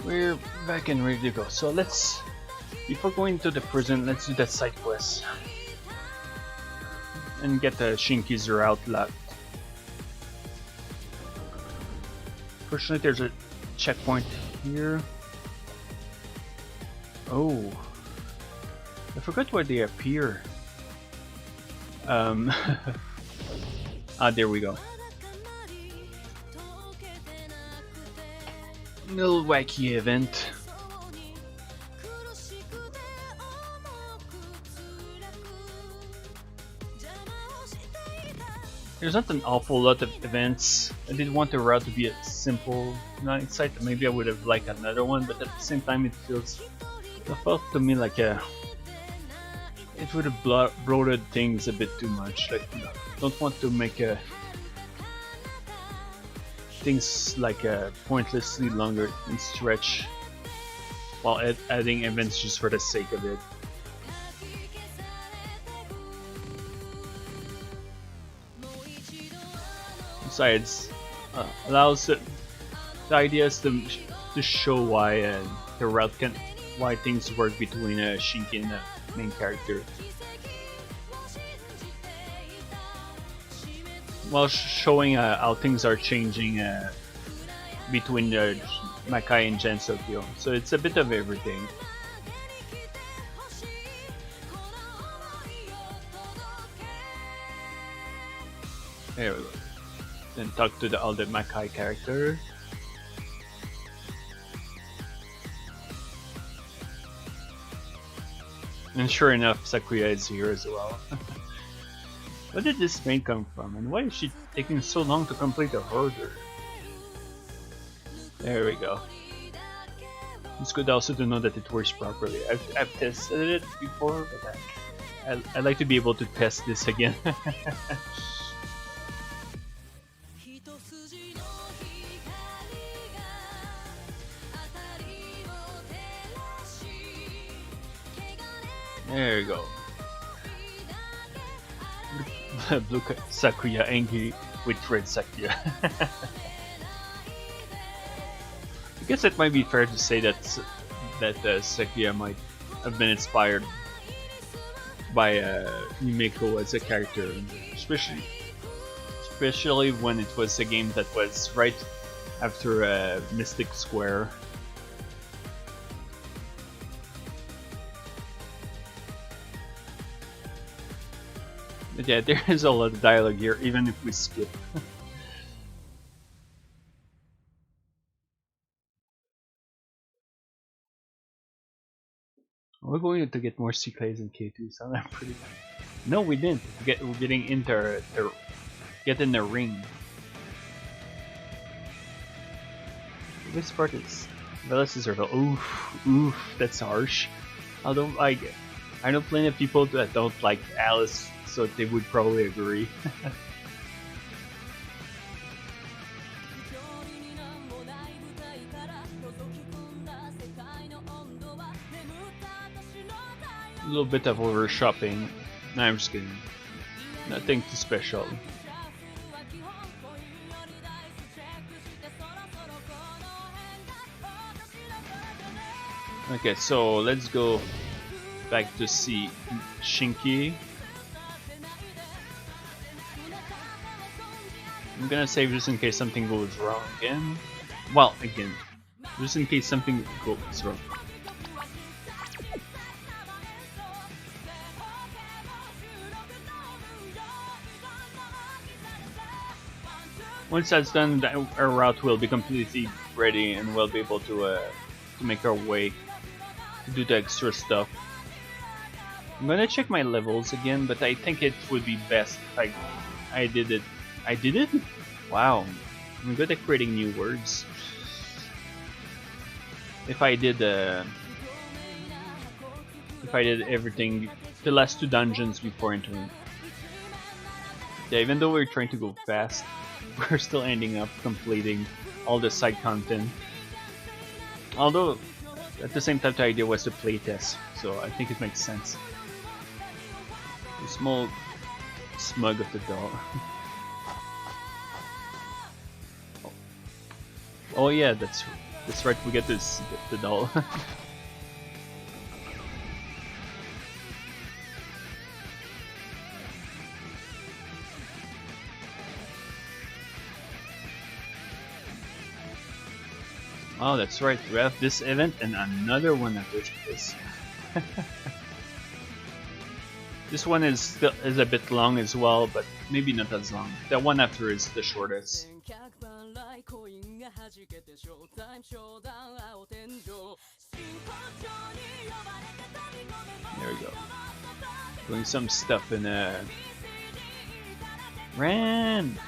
We're back and ready to go. So let's, before going to the prison, let's do that side quest. And get the Shinki's route locked. Fortunately, there's a checkpoint here. Oh. I forgot where they appear. There we go. Little wacky event. There's not an awful lot of events. I did want the route to be a simple night site. Maybe I would have liked another one, but at the same time it felt to me like it would have bloated things a bit too much. Like, don't want to make things like pointlessly longer and stretch while adding events just for the sake of it. Besides, allows the idea is to show why the route why things work between Shinki and the main character, while showing how things are changing between Makai and Gensokyo. So it's a bit of everything. There we go. Then talk to all the Makai characters. And sure enough, Sakuya is here as well. Where did this maid come from, and why is she taking so long to complete a order? There we go. It's good also to know that it works properly. I've tested it before, but I'd like to be able to test this again. There you go. Blue Sakuya angry with red Sakuya. I guess it might be fair to say that Sakuya might have been inspired by Yumeko as a character, especially when it was a game that was right after Mystic Square. But yeah, there is a lot of dialogue here, even if we skip. We're going to get more C-Clays in K2, so I'm pretty... No, we didn't. We're getting into get in the ring. This part is... Velas are oof, that's harsh. Although, I know plenty of people that don't like Alice, so they would probably agree. A little bit of over shopping. Nah, I'm just kidding. Nothing too special. Okay, so let's go back to see Shinki. I'm gonna save just in case something goes wrong again. Well, again, just in case something goes wrong. Once that's done, our route will be completely ready and we'll be able to make our way to do the extra stuff. I'm gonna check my levels again, but I think it would be best if I did it. I did it? Wow, I'm good at creating new words. If I did everything, the last 2 dungeons before entering. Yeah, even though we're trying to go fast, we're still ending up completing all the side content. Although, at the same time, the idea was to playtest, so I think it makes sense. The small smug of the doll. Oh yeah, that's right. We get this the doll. Oh, that's right. We have this event and another one after this. This one is a bit long as well, but maybe not as long. The one after is the shortest. There we go. Doing some stuff in Ren.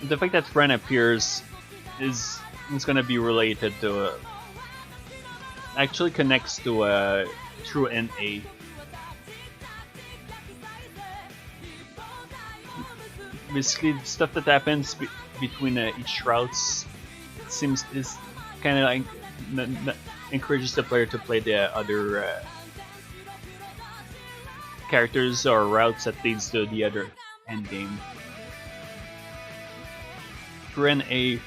The fact that Ren appears is gonna be related to actually connects to True NA. Basically, the stuff that happens between each routes is kind of like encourages the player to play the other characters or routes that leads to the other end game. True NA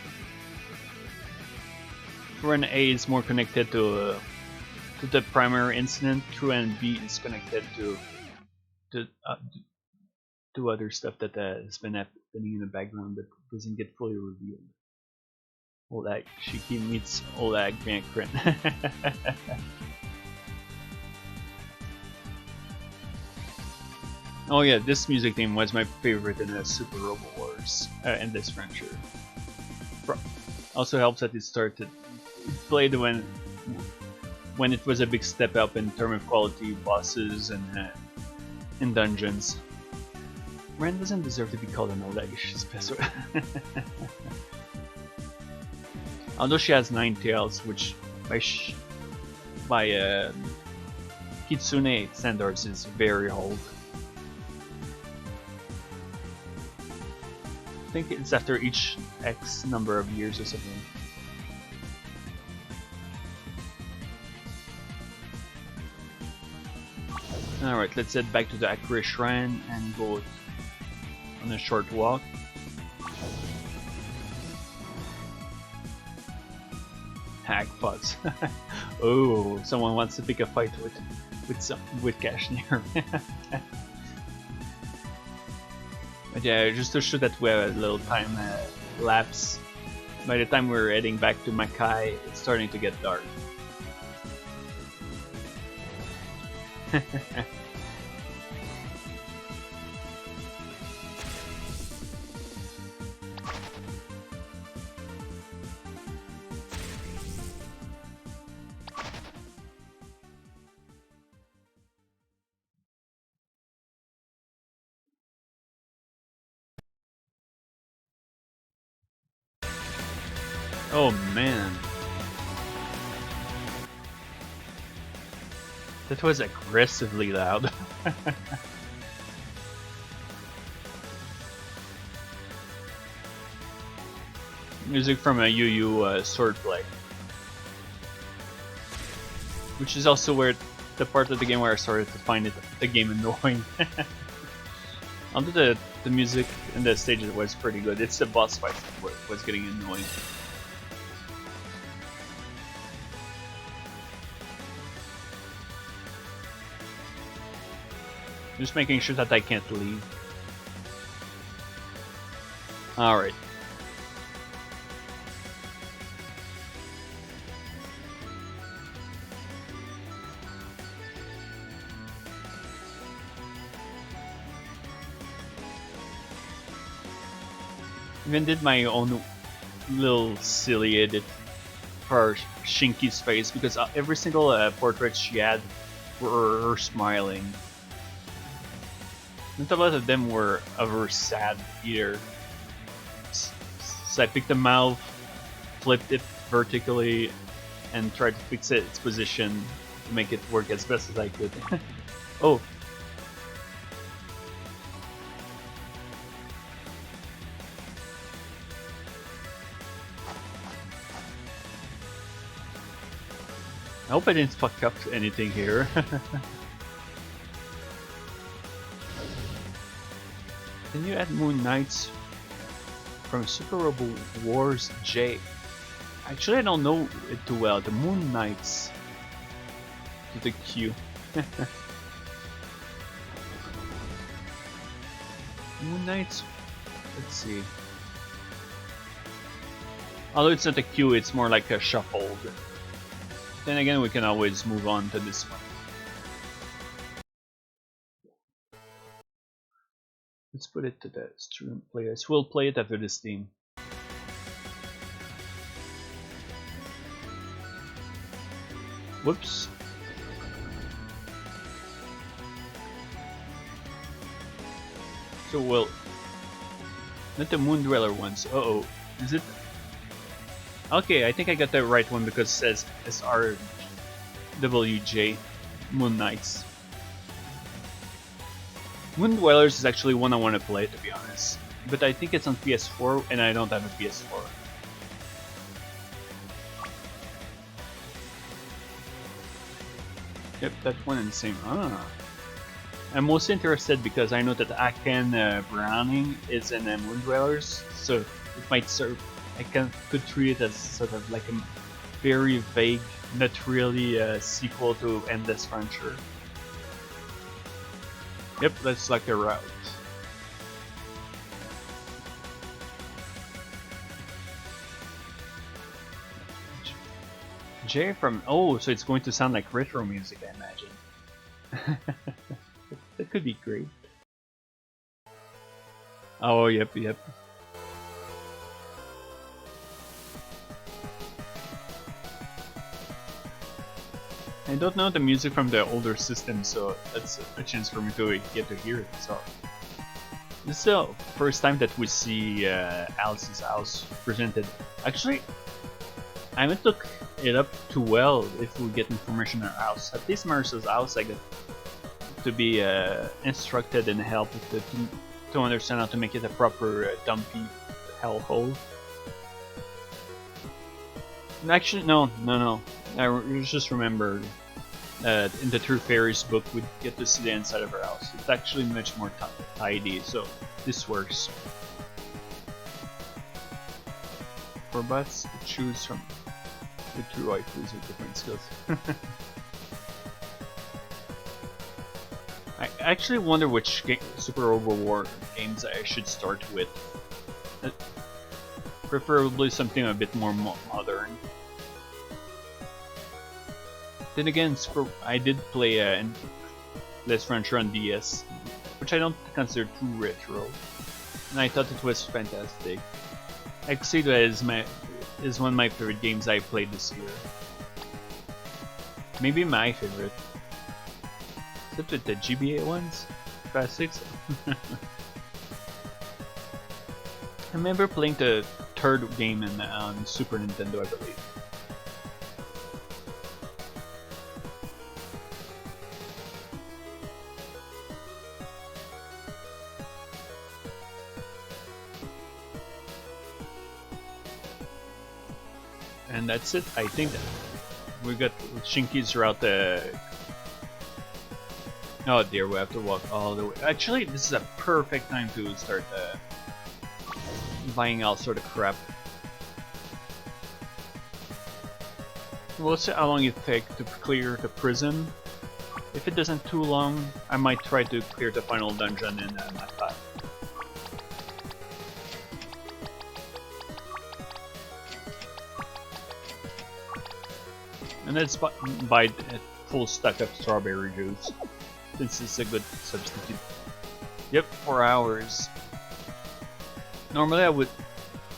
is more connected to the primary incident. True NB is connected to other stuff that has been happening in the background that doesn't get fully revealed. Olag Shiki meets Olag Bankrin. Oh yeah, this music theme was my favorite in the Super Robo Wars in this franchise. Also helps that it started played when it was a big step up in terms of quality, bosses, and in dungeons. Ren doesn't deserve to be called an Oleg. She's best. Although she has 9 tails, which by Kitsune standards is very old. I think it's after each X number of years or something. Alright, let's head back to the Akure Shrine and go on a short walk. Hackpots. Oh, someone wants to pick a fight with Kashmir. But yeah, just to show that we have a little time lapse. By the time we're heading back to Makai, it's starting to get dark. Oh man. That was aggressively loud. Music from a UU swordplay. Which is also where the part of the game where I started to find the game annoying. Although the music and the stages was pretty good, it's the boss fight that was getting annoying. Just making sure that I can't leave. Alright. Even did my own little silly edit for Shinki's face because every single portrait she had were her smiling. Not a lot of them were of her sad either. So I picked the mouth, flipped it vertically, and tried to fix its position to make it work as best as I could. Oh. I hope I didn't fuck up anything here. Can you add Moon Knights? From Super Robo Wars J. Actually, I don't know it too well. The Moon Knights to the Q. Moon Knights. Let's see. Although it's not a queue, it's more like a shuffled. Then again, we can always move on to this one. Let's put it to the stream players. We'll play it after this team. Whoops. So we'll... Not the Moon Dweller ones. Uh-oh. Is it... Okay, I think I got the right one because it says SRWJ Moon Knights. Moon Dwellers is actually one I want to play, to be honest. But I think it's on PS4 and I don't have a PS4. Yep, that one and the same. Ah. I'm most interested because I know that Aken Browning is in Moon Dwellers, so it might serve. I could treat it as sort of like a very vague, not really a sequel to Endless Frontier. Yep, that's like a route. J from... Oh, so it's going to sound like retro music, I imagine. That could be great. Oh, yep. I don't know the music from the older system, so that's a chance for me to get to hear it. So this is the first time that we see Alice's house presented. Actually, I haven't looked it up too well if we get information on our house. At least Marissa's house, I got to be instructed and helped to understand how to make it a proper dumpy hellhole. Actually, no. I just remembered in the True Fairies book we get to see the inside of her house. It's actually much more tidy, so this works. For bots to choose from the two waifus with different skills. I actually wonder which Super Robo War games I should start with. Preferably something a bit more modern. Then again, I did play Endless Frontier on DS, which I don't consider too retro, and I thought it was fantastic. Exceed is one of my favorite games I played this year. Maybe my favorite. Except with the GBA ones? Classics? I remember playing the third game on Super Nintendo, I believe. And that's it. I think that we got Shinkies throughout the... Oh dear, we have to walk all the way. Actually, this is a perfect time to start buying all sort of crap. We'll see how long it takes to clear the prison. If it doesn't too long, I might try to clear the final dungeon in Makai. And let's buy a full stack of strawberry juice, since it's a good substitute. Yep, 4 hours. Normally I would,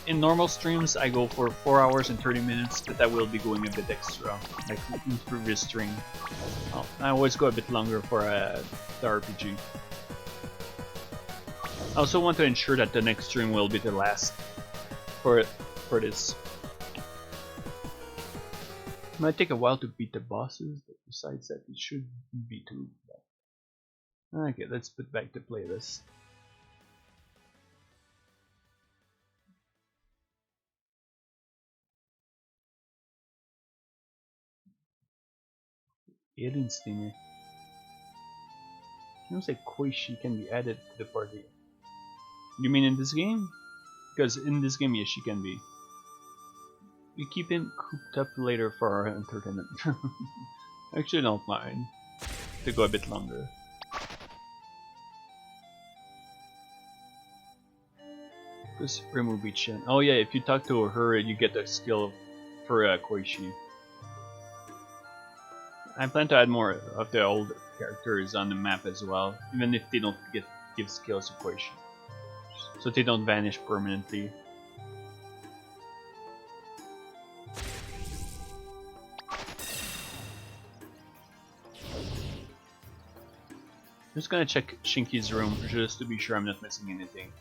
in normal streams I go for 4 hours and 30 minutes, but I will be going a bit extra, like in previous stream. Oh, I always go a bit longer for the RPG. I also want to ensure that the next stream will be the last for this. It might take a while to beat the bosses, but besides that, it should be too bad. Okay, let's put back the playlist. Alien Steamer. Seems like Koishi can be added to the party. You mean in this game? Because in this game, yes, she can be. We keep him cooped up later for our entertainment. Actually, don't mind to go a bit longer. Just remove each end. Oh yeah, if you talk to her, you get the skill for Koichi. I plan to add more of the old characters on the map as well, even if they don't give skills to Koichi, so they don't vanish permanently. I'm just gonna check Shinki's room just to be sure I'm not missing anything.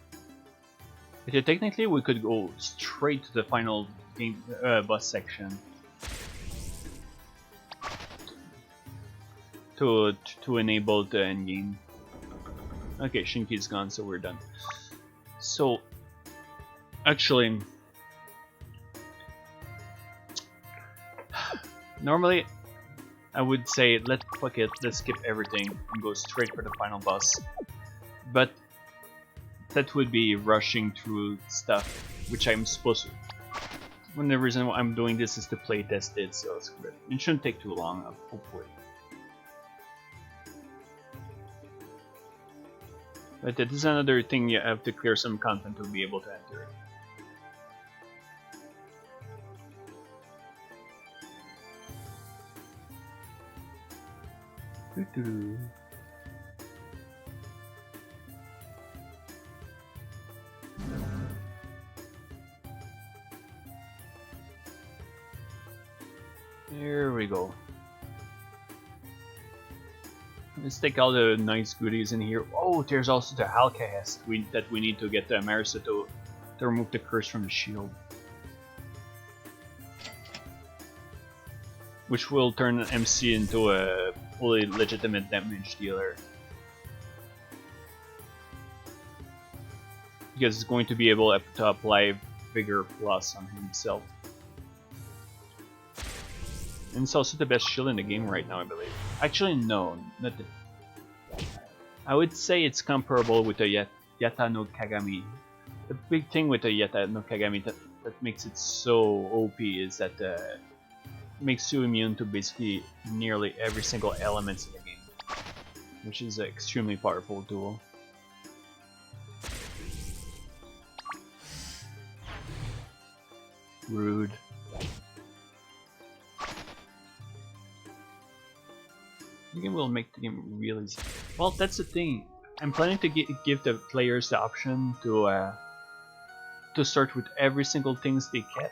Okay, technically we could go straight to the final game boss section to enable the endgame. Okay, Shinki's gone, so we're done. So, actually, normally I would say let's skip everything and go straight for the final boss, but that would be rushing through stuff, which I'm supposed to. One of the reasons why I'm doing this is to play test it, so it shouldn't take too long, hopefully. But that is another thing, you have to clear some content to be able to enter. There we go. Let's take all the nice goodies in here. Oh, there's also the Alkahest that we need to get the Marisa to remove the curse from the shield, which will turn MC into a fully legitimate damage dealer, because it's going to be able to apply Vigor Plus on himself. And it's also the best shield in the game right now, I believe. Actually, no, not the... I would say it's comparable with the Yata no Kagami. The big thing with the Yata no Kagami that makes it so OP is that it makes you immune to basically nearly every single element in the game, which is an extremely powerful tool. Rude. The game will make the game really easy. Well, that's the thing. I'm planning to give the players the option to start with every single things they get,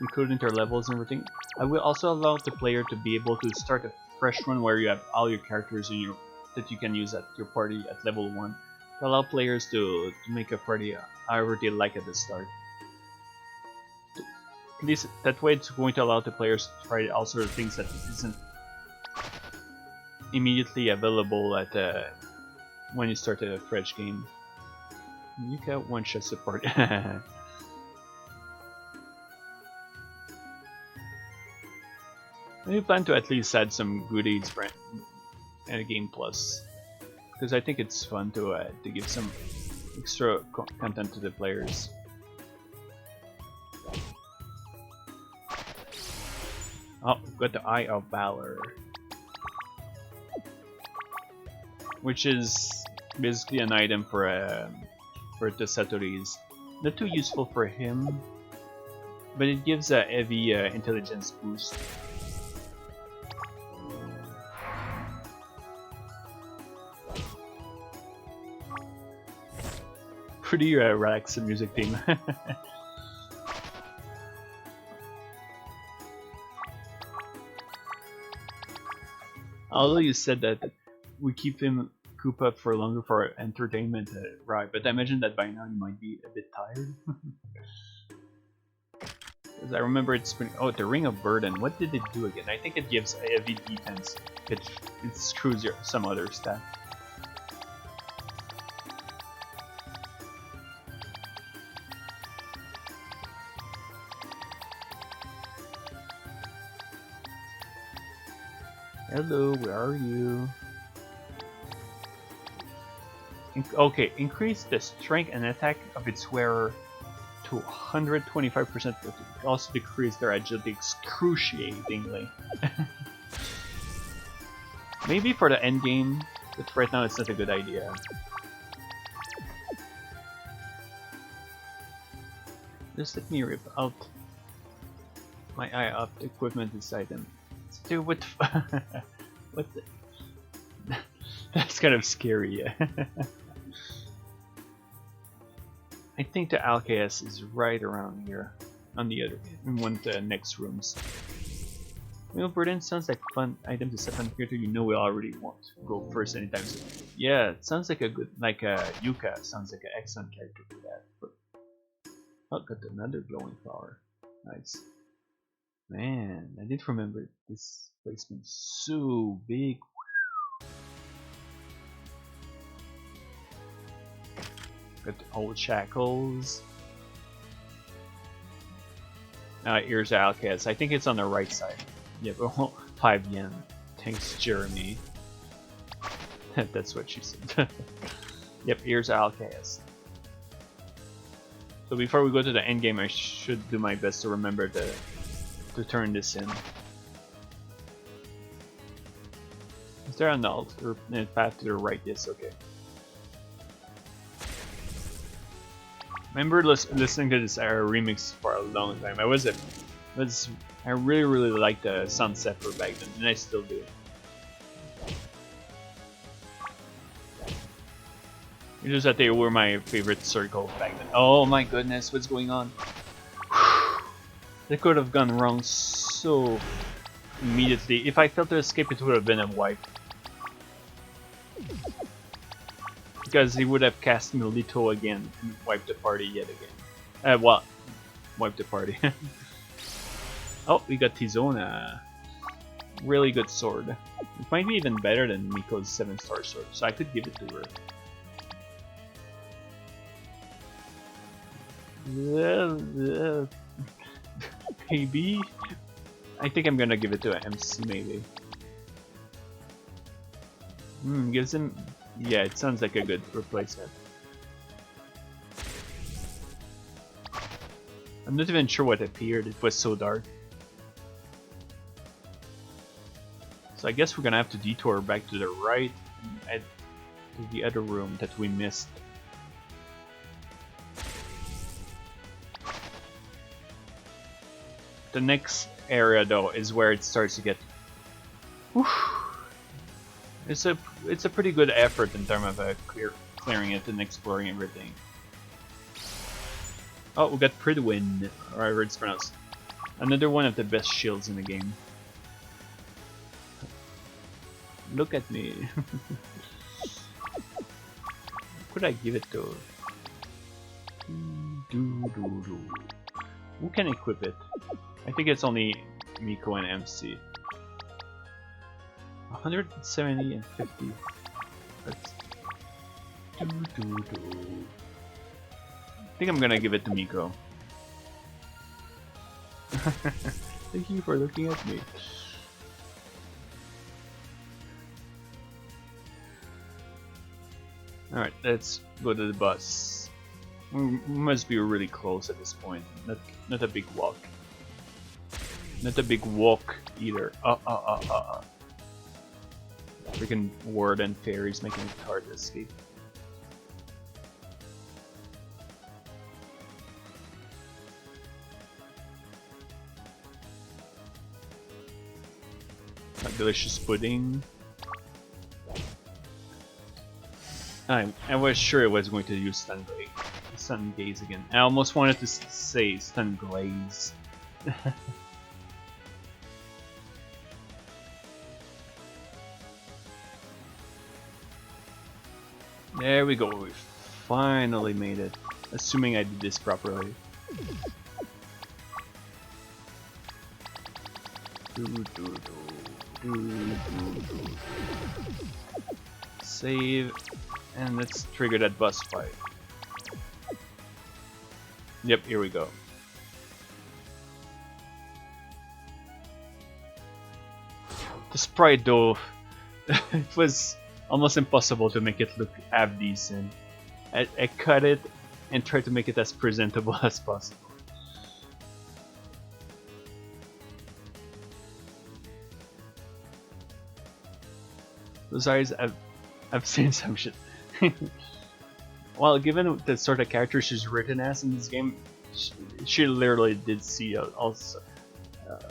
including their levels and everything. I will also allow the player to be able to start a fresh one where you have all your characters in that you can use at your party at level 1. To allow players to make a party however they like at the start. At least that way it's going to allow the players to try all sorts of things that isn't immediately available at when you start a fresh game. You got one shot support. I plan to at least add some goodies for a game plus, because I think it's fun to give some extra content to the players. Oh, got the Eye of Valor, which is basically an item for the Satoris. Not too useful for him, but it gives a heavy intelligence boost. Pretty relaxed music theme. Although you said that we keep him cooped up for longer for entertainment, right? But I imagine that by now you might be a bit tired. Because I remember it's been... Oh, the Ring of Burden. What did it do again? I think it gives a heavy defense. It screws some other stat. Hello, where are you? Okay, increase the strength and attack of its wearer to 125%, but it also decreased their agility excruciatingly. Maybe for the end game, but right now it's not a good idea. Just let me rip out my eye up equipment inside them. Dude, what? What? That's kind of scary. I think the LKS is right around here, on the other, in one of the next rooms. Well, Burden sounds like fun item to set on character you know we already won't go first anytime soon. Yeah, it sounds like a good, like Yuka sounds like an excellent character for that. But, oh, got another glowing flower. Nice. Man, I did remember this placement so big. Got the old shackles. Here's the Alcaz. I think it's on the right side. Yeah, but 5 yen. Thanks, Jeremy. That's what she said. Yep, here's Alcaz. So before we go to the end game, I should do my best to remember to turn this in. Is there an alt or a path to the right? Yes, okay. Remember listening to this remix for a long time. I really liked the Sunset for back then, and I still do. It's just that they were my favorite circle back then. Oh my goodness, what's going on? That could have gone wrong so immediately. If I failed to escape, it would have been a wipe. Because he would have cast Milito again and wiped the party yet again. Well, wiped the party. Oh, we got Tizona. Really good sword. It might be even better than Miko's 7-star sword, so I could give it to her. Maybe? I think I'm gonna give it to an MC, maybe. Gives him... Yeah, it sounds like a good replacement. I'm not even sure what appeared, it was so dark. So I guess we're gonna have to detour back to the right and head to the other room that we missed. The next area though is where it starts to get... Whew. It's a pretty good effort in terms of clearing it and exploring everything. Oh, we got Pridwin, or however it's pronounced. Another one of the best shields in the game. Look at me. What could I give it to? Who can equip it? I think it's only Miko and MC. 170 and 50. That's... I think I'm gonna give it to Miko. Thank you for looking at me. Alright, let's go to the bus. We must be really close at this point. Not a big walk. Not a big walk either. Freaking ward and fairies making it hard to escape. A delicious pudding. I was sure it was going to use stun gaze again. I almost wanted to say stun glaze. There we go, we finally made it. Assuming I did this properly. Save, and let's trigger that bus fight. Yep, here we go. The sprite though, it was almost impossible to make it look half decent. I cut it and try to make it as presentable as possible. Those eyes, I've seen some shit. Well, given the sort of character she's written as in this game, she literally did see also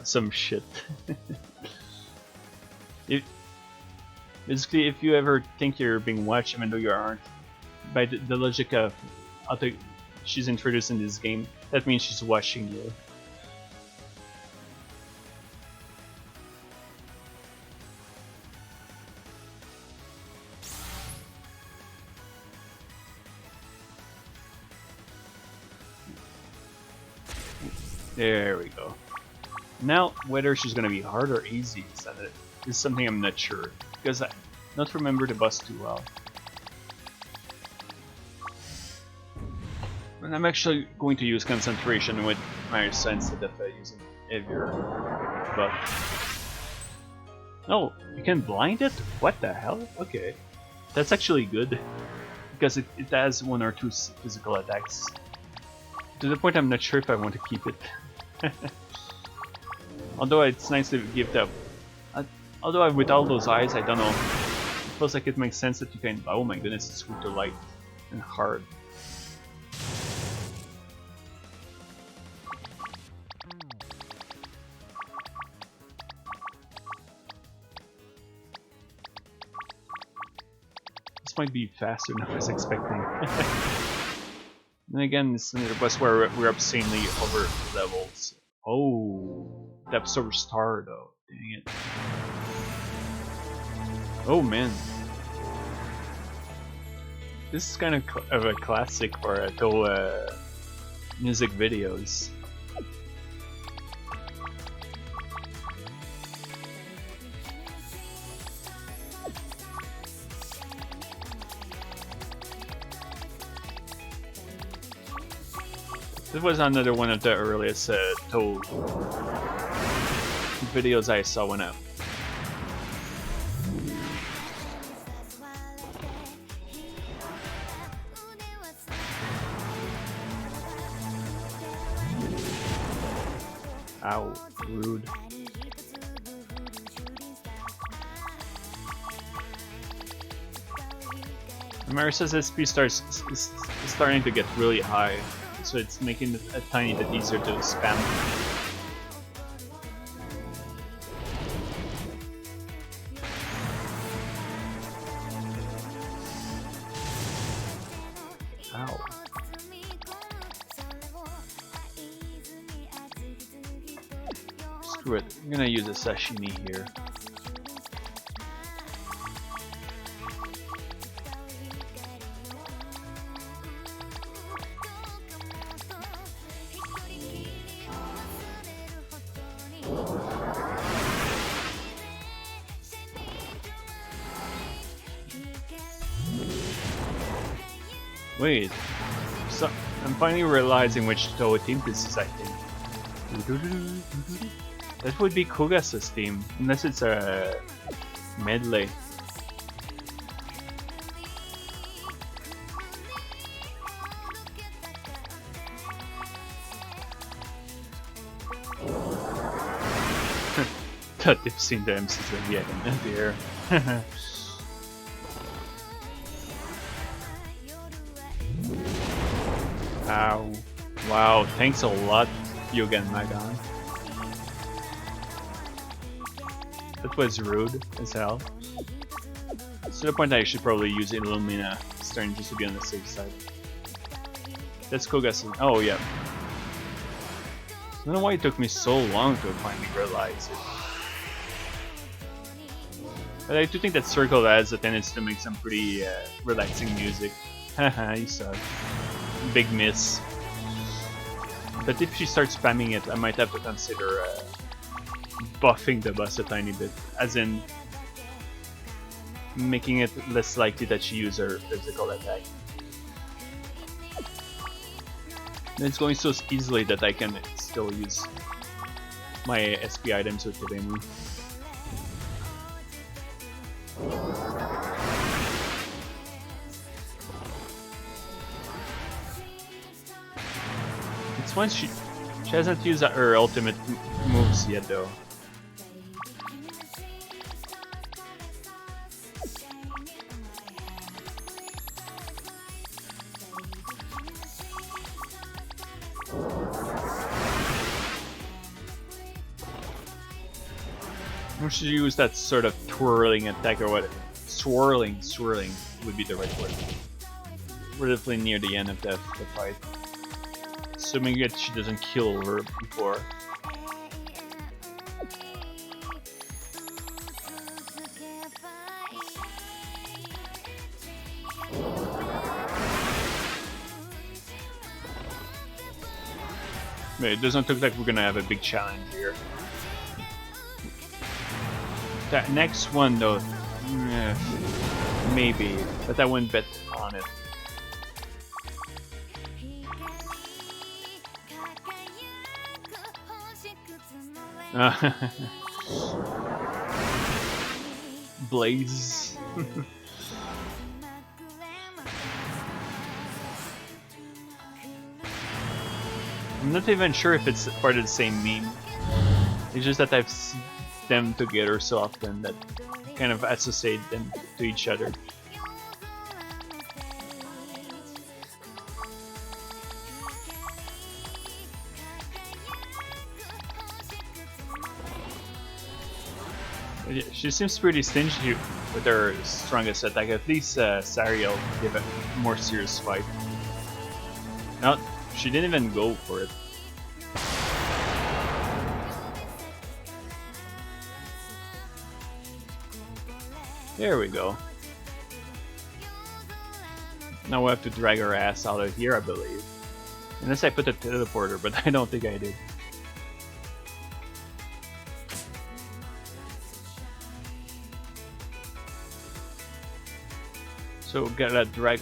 some shit. Basically, if you ever think you're being watched, even though you aren't, by the logic of how she's introduced in this game, that means she's watching you. There we go. Now, whether she's gonna be hard or easy is something I'm not sure, because I not remember the boss too well. And I'm actually going to use concentration with Marisa instead of using heavier. But no, you can blind it? What the hell? Okay, that's actually good, because it has 1 or 2 physical attacks. To the point I'm not sure if I want to keep it. Although it's nice to give that. Although with all those eyes, I don't know. It feels like it makes sense that you can. Oh my goodness, it's super light and hard. This might be faster than I was expecting. And again, this is another boss where we're obscenely over levels. Oh, the absorber star though. Dang it. Oh man. This is kind of a classic for music videos. This was another one of the earliest Toad videos I saw when out. Ow, rude. Marisa's SP is starting to get really high, so it's making it a tiny bit easier to spam. Ow. Screw it, I'm gonna use a sashimi here. Wait, so I'm finally realizing which Toad team this is, I think. That would be Kogasa's team, unless it's a medley. Thought they've seen the MCs yet in the air. Ow. Wow, thanks a lot, Yoga and Magan. That was rude as hell. To the point that I should probably use Illumina Stern just to be on the safe side. That's Kogasu. Oh, yeah. I don't know why it took me so long to finally realize it. But I do think that Circle has a tendency to make some pretty relaxing music. Haha, you suck. Big miss. But if she starts spamming it, I might have to consider buffing the boss a tiny bit, as in making it less likely that she uses her physical attack. And it's going so easily that I can still use my SP items with Tobemu. This one she hasn't used her ultimate moves yet though. We should use that sort of twirling attack or what? Swirling would be the right word. We're definitely near the end of the fight. Assuming that she doesn't kill her before. But it doesn't look like we're gonna have a big challenge here. That next one though, maybe, but I wouldn't bet on it. Blaze. I'm not even sure if it's part of the same meme. It's just that I've seen them together so often that kind of associate them to each other. She seems pretty stingy with her strongest attack. At least Sari will give a more serious fight. No, she didn't even go for it. There we go. Now we have to drag her ass out of here, I believe. Unless I put a teleporter, but I don't think I did. So we gotta drag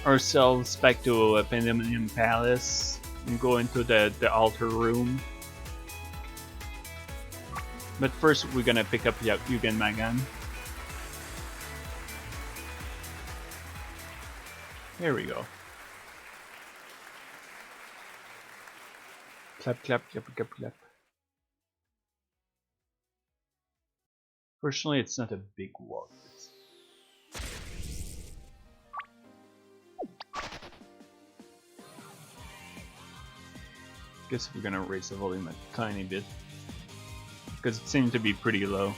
ourselves back to a Pandemonium Palace and go into the altar room. But first we're gonna pick up Yugen Magan. There we go. Clap, clap, clap, clap, clap. Fortunately, it's not a big walk. Guess we're gonna raise the volume a tiny bit because it seemed to be pretty low.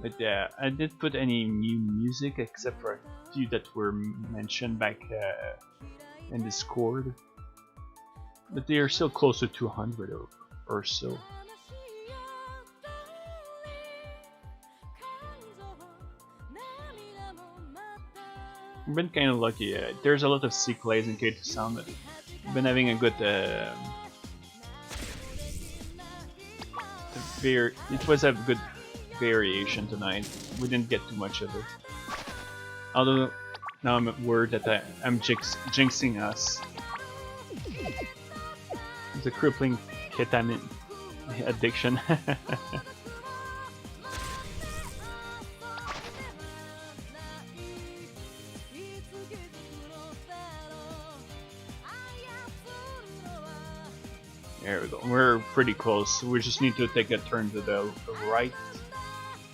But yeah, I didn't put any new music except for a few that were mentioned back in Discord. But they are still close to 200 or so. I've been kind of lucky. There's a lot of C plays in K2 Sound. But I've been having a good it was a good variation tonight. We didn't get too much of it. Although now I'm worried that I'm jinxing us. It's a crippling ketamine addiction. There we go. We're pretty close. We just need to take a turn to the right.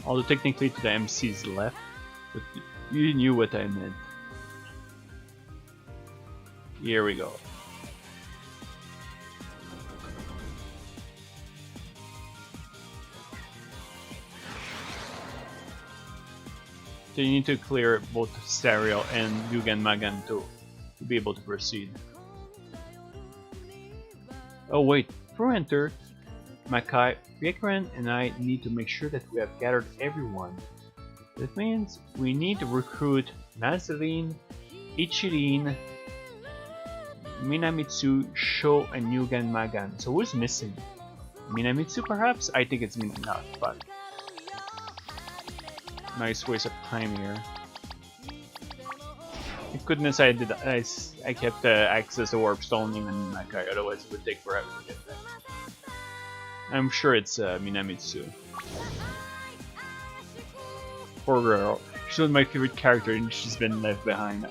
Although technically to the MC's left. But you knew what I meant. Here we go. So you need to clear both Stereo and Yugen Magan to be able to proceed. Oh wait, before we enter, Makai, Riekren and I need to make sure that we have gathered everyone. That means we need to recruit Nazaline, Ichirin, Minamitsu, Sho, and Yugen Magan. So who's missing? Minamitsu perhaps? I think it's not, but nice waste of time here. Thank goodness I kept access to Warp Stone even Makai, otherwise it would take forever to get that. I'm sure it's Minamitsu. poor girl. She was my favorite character and she's been left behind.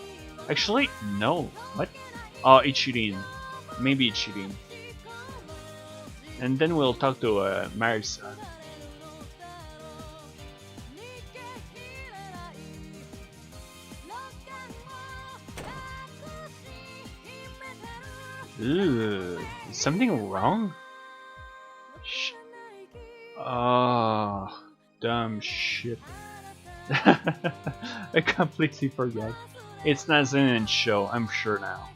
Actually, no. What? Oh, Ichirin. Maybe Ichirin. And then we'll talk to Marisa. Ooh, is something wrong? Oh, dumb shit. I completely forgot. It's not an show, I'm sure now.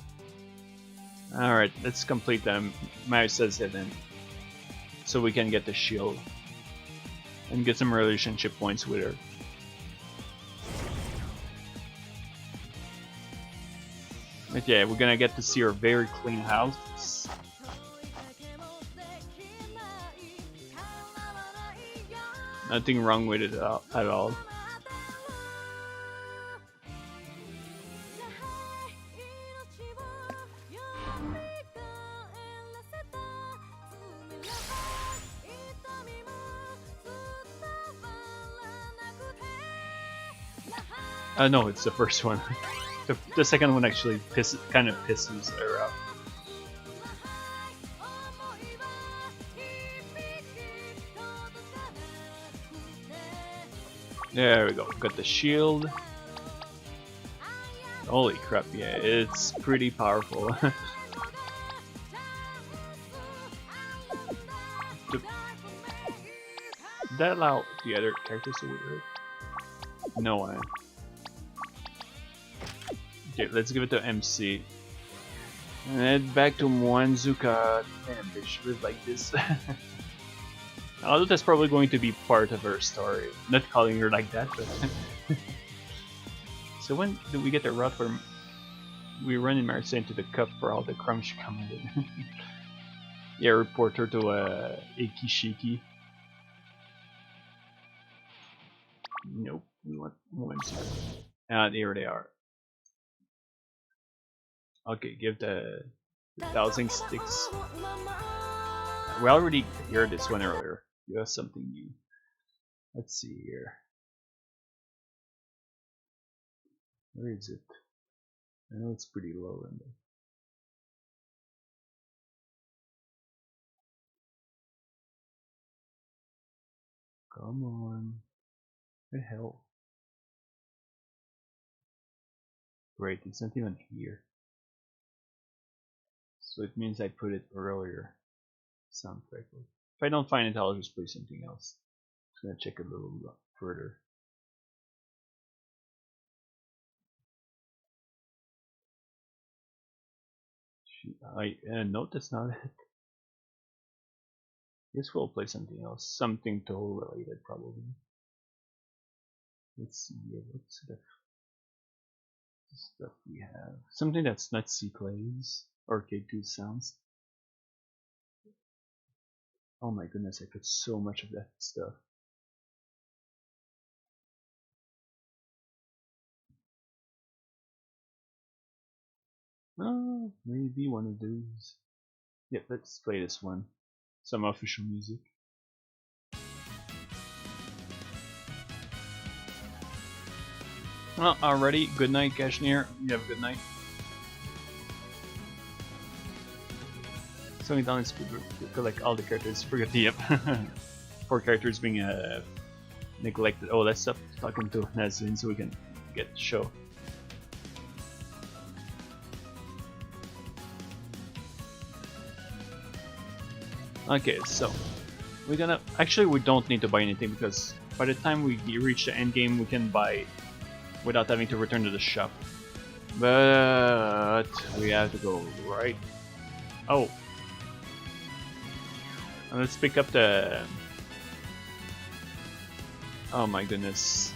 Alright, let's complete them. Marisa's hidden. So we can get the shield. And get some relationship points with her. But yeah, we're gonna get to see her very clean house. Nothing wrong with it at all. No, it's the first one. The second one actually kind of pisses her out. There we go. Got the shield. Holy crap! Yeah, it's pretty powerful. Did that allow the other characters to work? No one. Okay, let's give it to MC. And head back to Mwanzuka. Damn, they should live like this. Although that's probably going to be part of her story. Not calling her like that, but... So when do we get the route where we run in Marisa into the cup for all the crumbs she committed? Yeah, report her to Ikishiki. Nope, we want Mwanzuka. Ah, there they are. Okay, give the 1,000 sticks. We already heard this one earlier. You have something new. Let's see here. Where is it? I know it's pretty low in there. Come on. What the hell? Great, it's not even here. So it means I put it earlier. Sounds correctly. If I don't find it, I'll just play something else. Just gonna check a little further. No, that's not it. Guess we'll play something else. Something toll related, probably. Let's see here. What's the stuff we have? Something that's not C plays or K2 sounds. Oh my goodness, I put so much of that stuff. Oh, maybe one of those. Yep, let's play this one. Some official music. Well, already. Good night, Kashmir. You have a good night. So many times people collect all the characters. Forget the yep. 4 characters being neglected. Oh, let's stop talking to Nazlin so we can get the show. Okay, so we're gonna actually we don't need to buy anything because by the time we reach the end game we can buy without having to return to the shop. But we have to go right. Oh, and let's pick up the. Oh my goodness,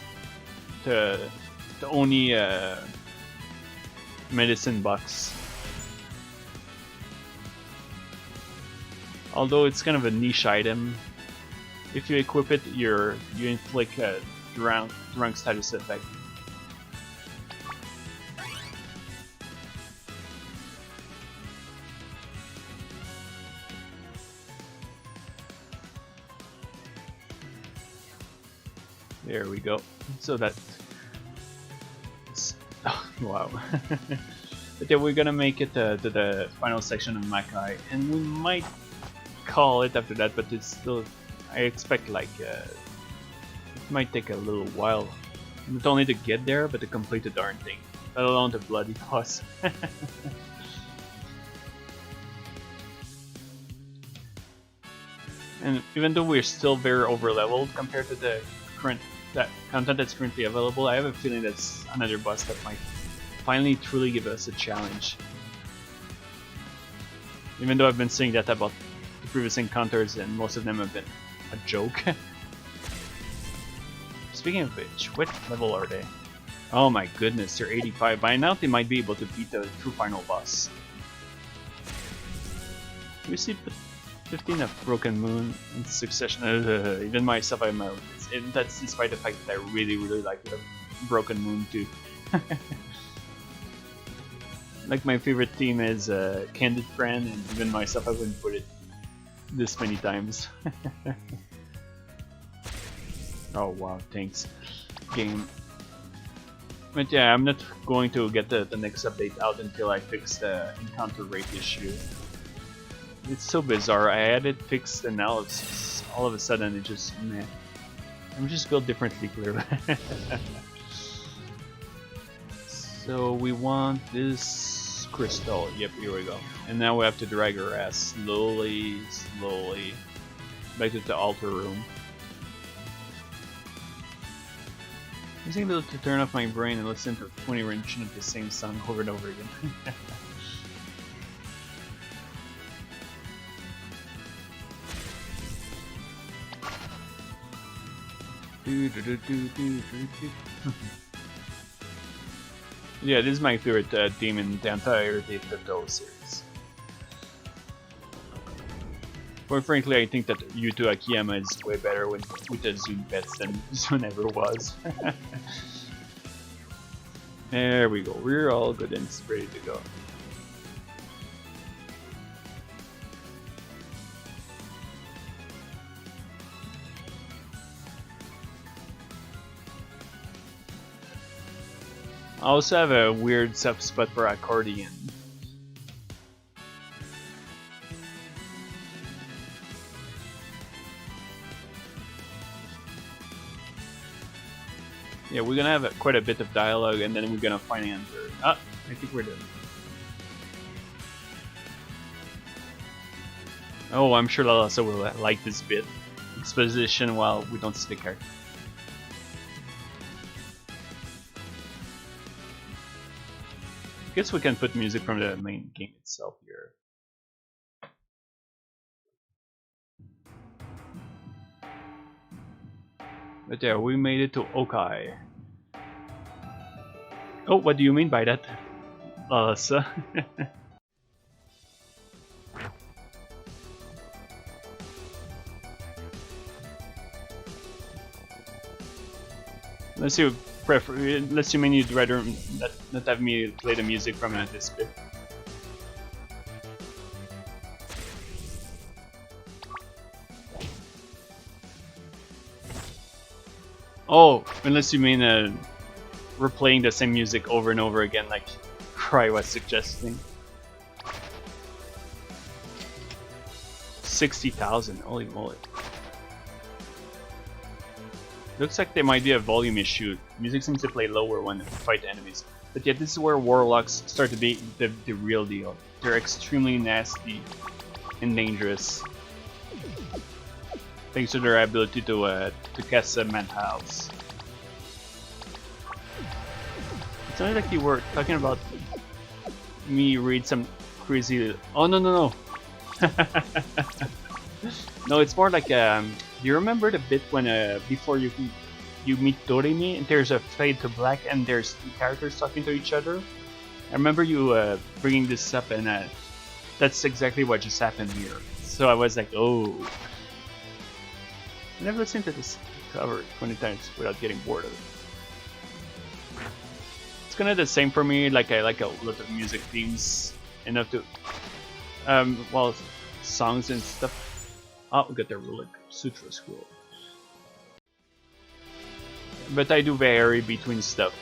the Oni medicine box. Although it's kind of a niche item, if you equip it, you inflict a drunk status effect. There we go. so that. Oh, wow. But yeah, we're gonna make it to the final section of Makai, and we might call it after that. But it's still, I expect like it might take a little while, not only to get there, but to complete the darn thing, let alone the bloody boss. And even though we're still very over-leveled compared to the current content that's currently available, I have a feeling that's another boss that might finally truly give us a challenge. Even though I've been saying that about the previous encounters and most of them have been a joke. Speaking of which, what level are they? Oh my goodness, they're 85. By now they might be able to beat the true final boss. We see 15 of Broken Moon in succession. Even myself, that's despite the fact that I really like the Broken Moon too. Like my favorite theme is Candid Friend, and even myself I wouldn't put it this many times. Oh wow, thanks game. But yeah, I'm not going to get the next update out until I fix the encounter rate issue. It's so bizarre. I had it fixed and now it's all of a sudden it just meh. I'm just built differently clearly. So we want this crystal. Yep, here we go. And now we have to drag her ass slowly back to the altar room. I'm just able to turn off my brain and listen to 20 renditions of the same song over and over again. Yeah, this is my favorite theme in the entire Dota series. But frankly, I think that Yuto Akiyama is way better with the Zoom bets than Zoom ever was. There we go, we're all good and ready to go. I also have a weird soft spot for accordion. Yeah, we're gonna have quite a bit of dialogue and then we're gonna finally enter. Ah, I think we're done. Oh, I'm sure Lalasa will like this bit. Exposition while we don't see the character. I guess we can put music from the main game itself here. But yeah, we made it to Hokkai. Oh, what do you mean by that, Lalasa? Unless you mean you'd rather not have me play the music from this bit. Oh, unless you mean replaying the same music over and over again, like Cry was suggesting. 60,000, holy moly. Looks like there might be a volume issue. Music seems to play lower when you fight enemies. But yet this is where warlocks start to be the real deal. They're extremely nasty and dangerous, thanks to their ability to cast mentals. It sounded like you were talking about me read some crazy... Oh no. No, it's more like do you remember the bit when before you meet Doremi and there's a fade to black and there's two characters talking to each other? I remember you bringing this up and that's exactly what just happened here. So I was like, oh. I never listened to this cover 20 times without getting bored of it. It's kind of the same for me. Like I like a lot of music themes enough to, well, songs and stuff. Oh, we got the Relic Sutra Scroll. but I do vary between stuff.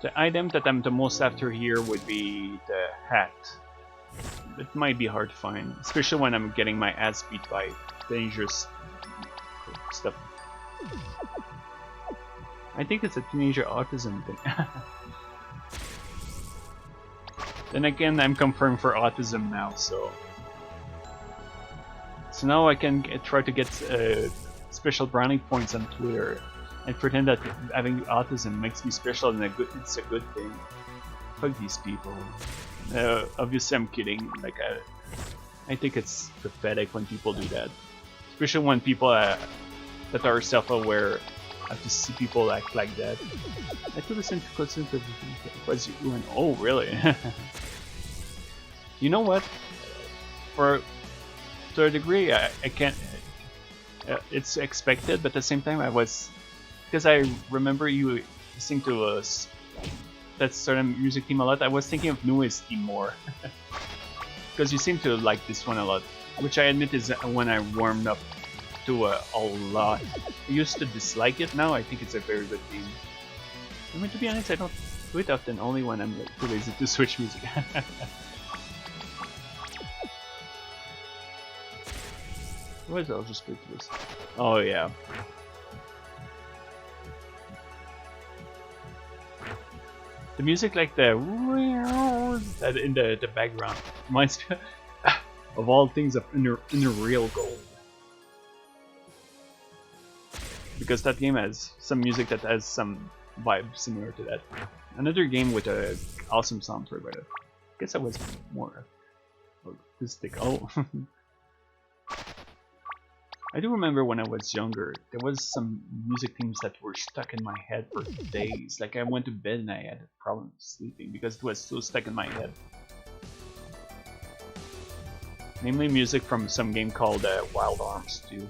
The item that I'm the most after here would be the hat. It might be hard to find, especially when I'm getting my ass beat by dangerous stuff. I think it's a teenager autism thing. Then again, I'm confirmed for autism now, so now I can try to get special brownie points on Twitter and pretend that having autism makes me special and it's a good thing. Fuck these people. Obviously, I'm kidding. Like, I think it's pathetic when people do that, especially when people that are self-aware have to see people act like that. I could listen to was you and oh really? You know what? To a degree, I can't. It's expected, but at the same time, because I remember you listening to that certain music theme a lot. I was thinking of Nui's theme more, because you seem to like this one a lot, which I admit is when I warmed up to a lot. I used to dislike it. Now I think it's a very good theme. I mean, to be honest, I don't do it often. Only when I'm too lazy to switch music. What is it? I'll just go to this. Oh yeah. The music, like that in the background, reminds me of all things of Inner Real Gold. Because that game has some music that has some vibe similar to that. Another game with a awesome soundtrack, but I guess I was more artistic. Oh. I do remember when I was younger, there was some music themes that were stuck in my head for days. Like I went to bed and I had a problem sleeping because it was so stuck in my head. Namely music from some game called Wild Arms 2.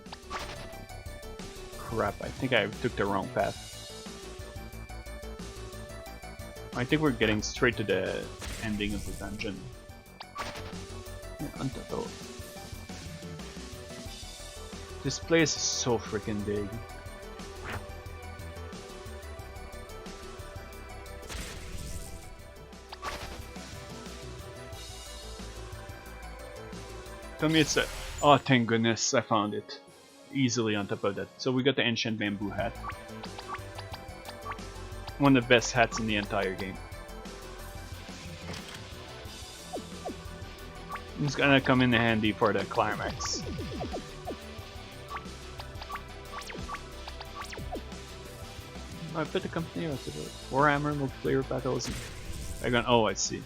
Crap, I think I took the wrong path. I think we're getting straight to the ending of the dungeon. Yeah, oh. This place is so freaking big. Tell me it's a... Oh, thank goodness, I found it. Easily on top of that. So we got the ancient bamboo hat. One of the best hats in the entire game. It's gonna come in handy for the climax. I put the company out to the Warhammer multiplayer battles. Oh, I see.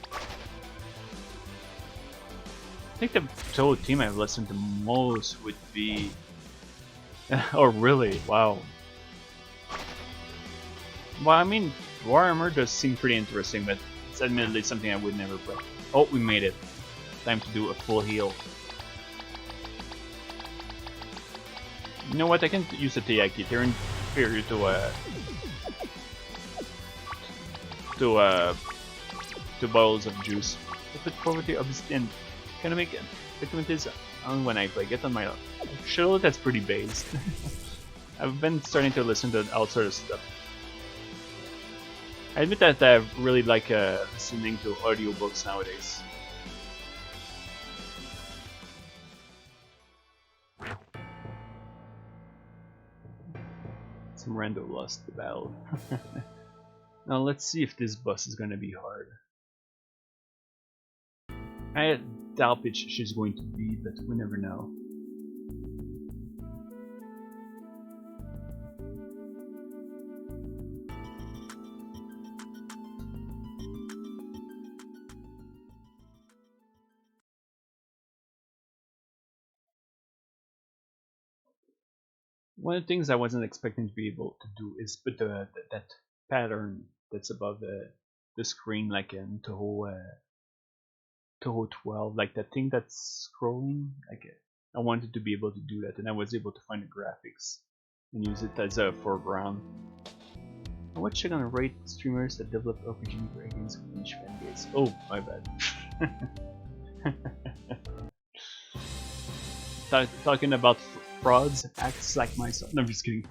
I think the total team I've listened to most would be. Oh, really? Wow. Well, I mean, Warhammer does seem pretty interesting, but it's admittedly something I would never play. Oh, we made it. Time to do a full heal. You know what? I can use a Teiyaki. They're inferior to bottles of juice. I put poverty obviously and kind of make it. It is when I play. Get on my show. That's pretty based. I've been starting to listen to all sort of stuff. I admit that I really like listening to audiobooks nowadays. Some rando lost the battle. Now let's see if this boss is gonna be hard. I doubt she's going to be, but we never know. One of the things I wasn't expecting to be able to do is put that pattern that's above the screen, like in Toho 12, like that thing that's scrolling. Like I wanted to be able to do that, and I was able to find the graphics and use it as a foreground. I want to check on the right streamers that develop RPG ratings with each fan base. Oh, my bad. Talking about frauds, acts like myself. No, I'm just kidding.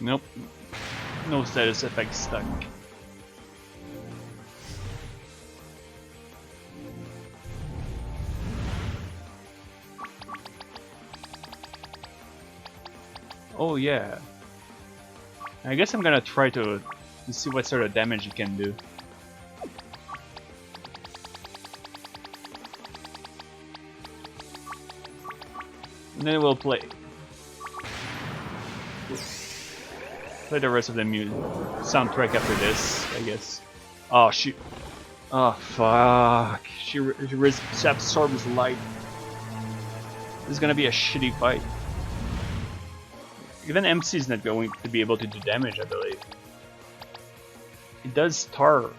Nope. No status effects stuck. Oh yeah. I guess I'm gonna try to see what sort of damage it can do. And then we'll play the rest of the soundtrack after this, I guess. Oh shoot. Oh fuck. She absorbs light. This is gonna be a shitty fight. Even MC is not going to be able to do damage, I believe. It does time,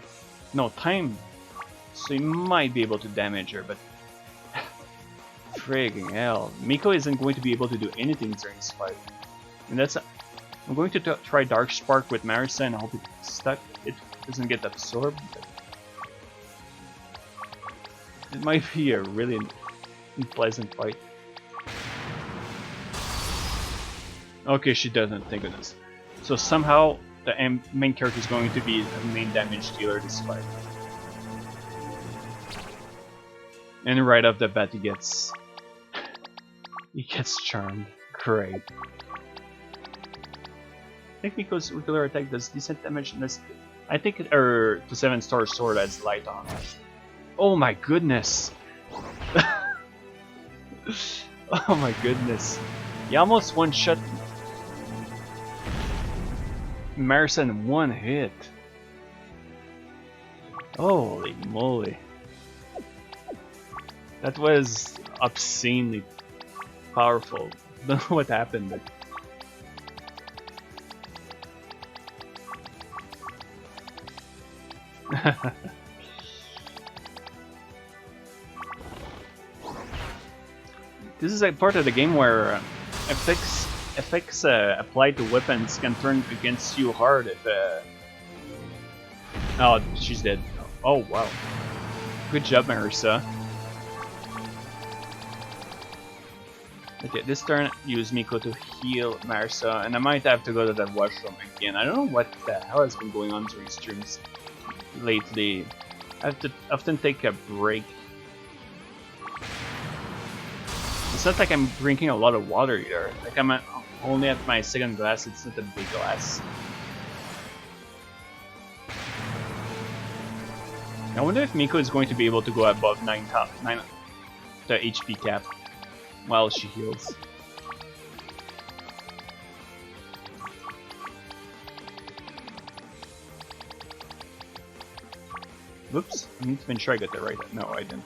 so he might be able to damage her, but friggin' hell, Miko isn't going to be able to do anything during this fight. And that's I'm going to try Dark Spark with Marisa and I hope it's stuck. It doesn't get absorbed. But it might be a really unpleasant fight. Okay, she doesn't, thank goodness. So somehow the main character is going to be the main damage dealer this fight. And right off the bat he gets charmed. Great. I think Miko's regular attack does decent damage in this. I think the 7-star sword has light on it. Oh my goodness! Oh my goodness! You almost one-shot Marisa in one hit. Holy moly! That was obscenely powerful. Don't know what happened, but this is a part of the game where effects applied to weapons can turn against you hard if oh, she's dead. Oh wow. Good job, Marisa. Okay, this turn use Miko to heal Marisa, and I might have to go to that washroom again. I don't know what the hell has been going on during streams lately. I have to often take a break. It's not like I'm drinking a lot of water either. Like I'm only at my second glass, it's not a big glass. I wonder if Miko is going to be able to go above 9 the HP cap while she heals. Whoops, I need to make sure I got that right. No, I didn't.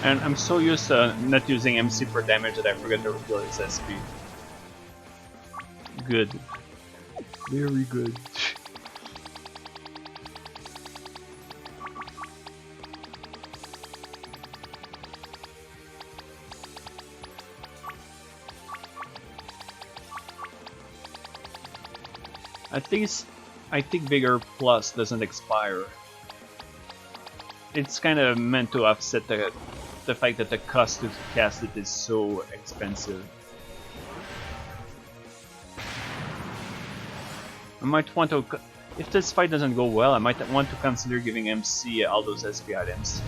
And I'm so used to not using MC for damage that I forget to refill his SP. Good. Very good. I think Vigor Plus doesn't expire. It's kind of meant to offset the fact that the cost to cast it is so expensive. I might want to, if this fight doesn't go well, I might want to consider giving MC all those SP items.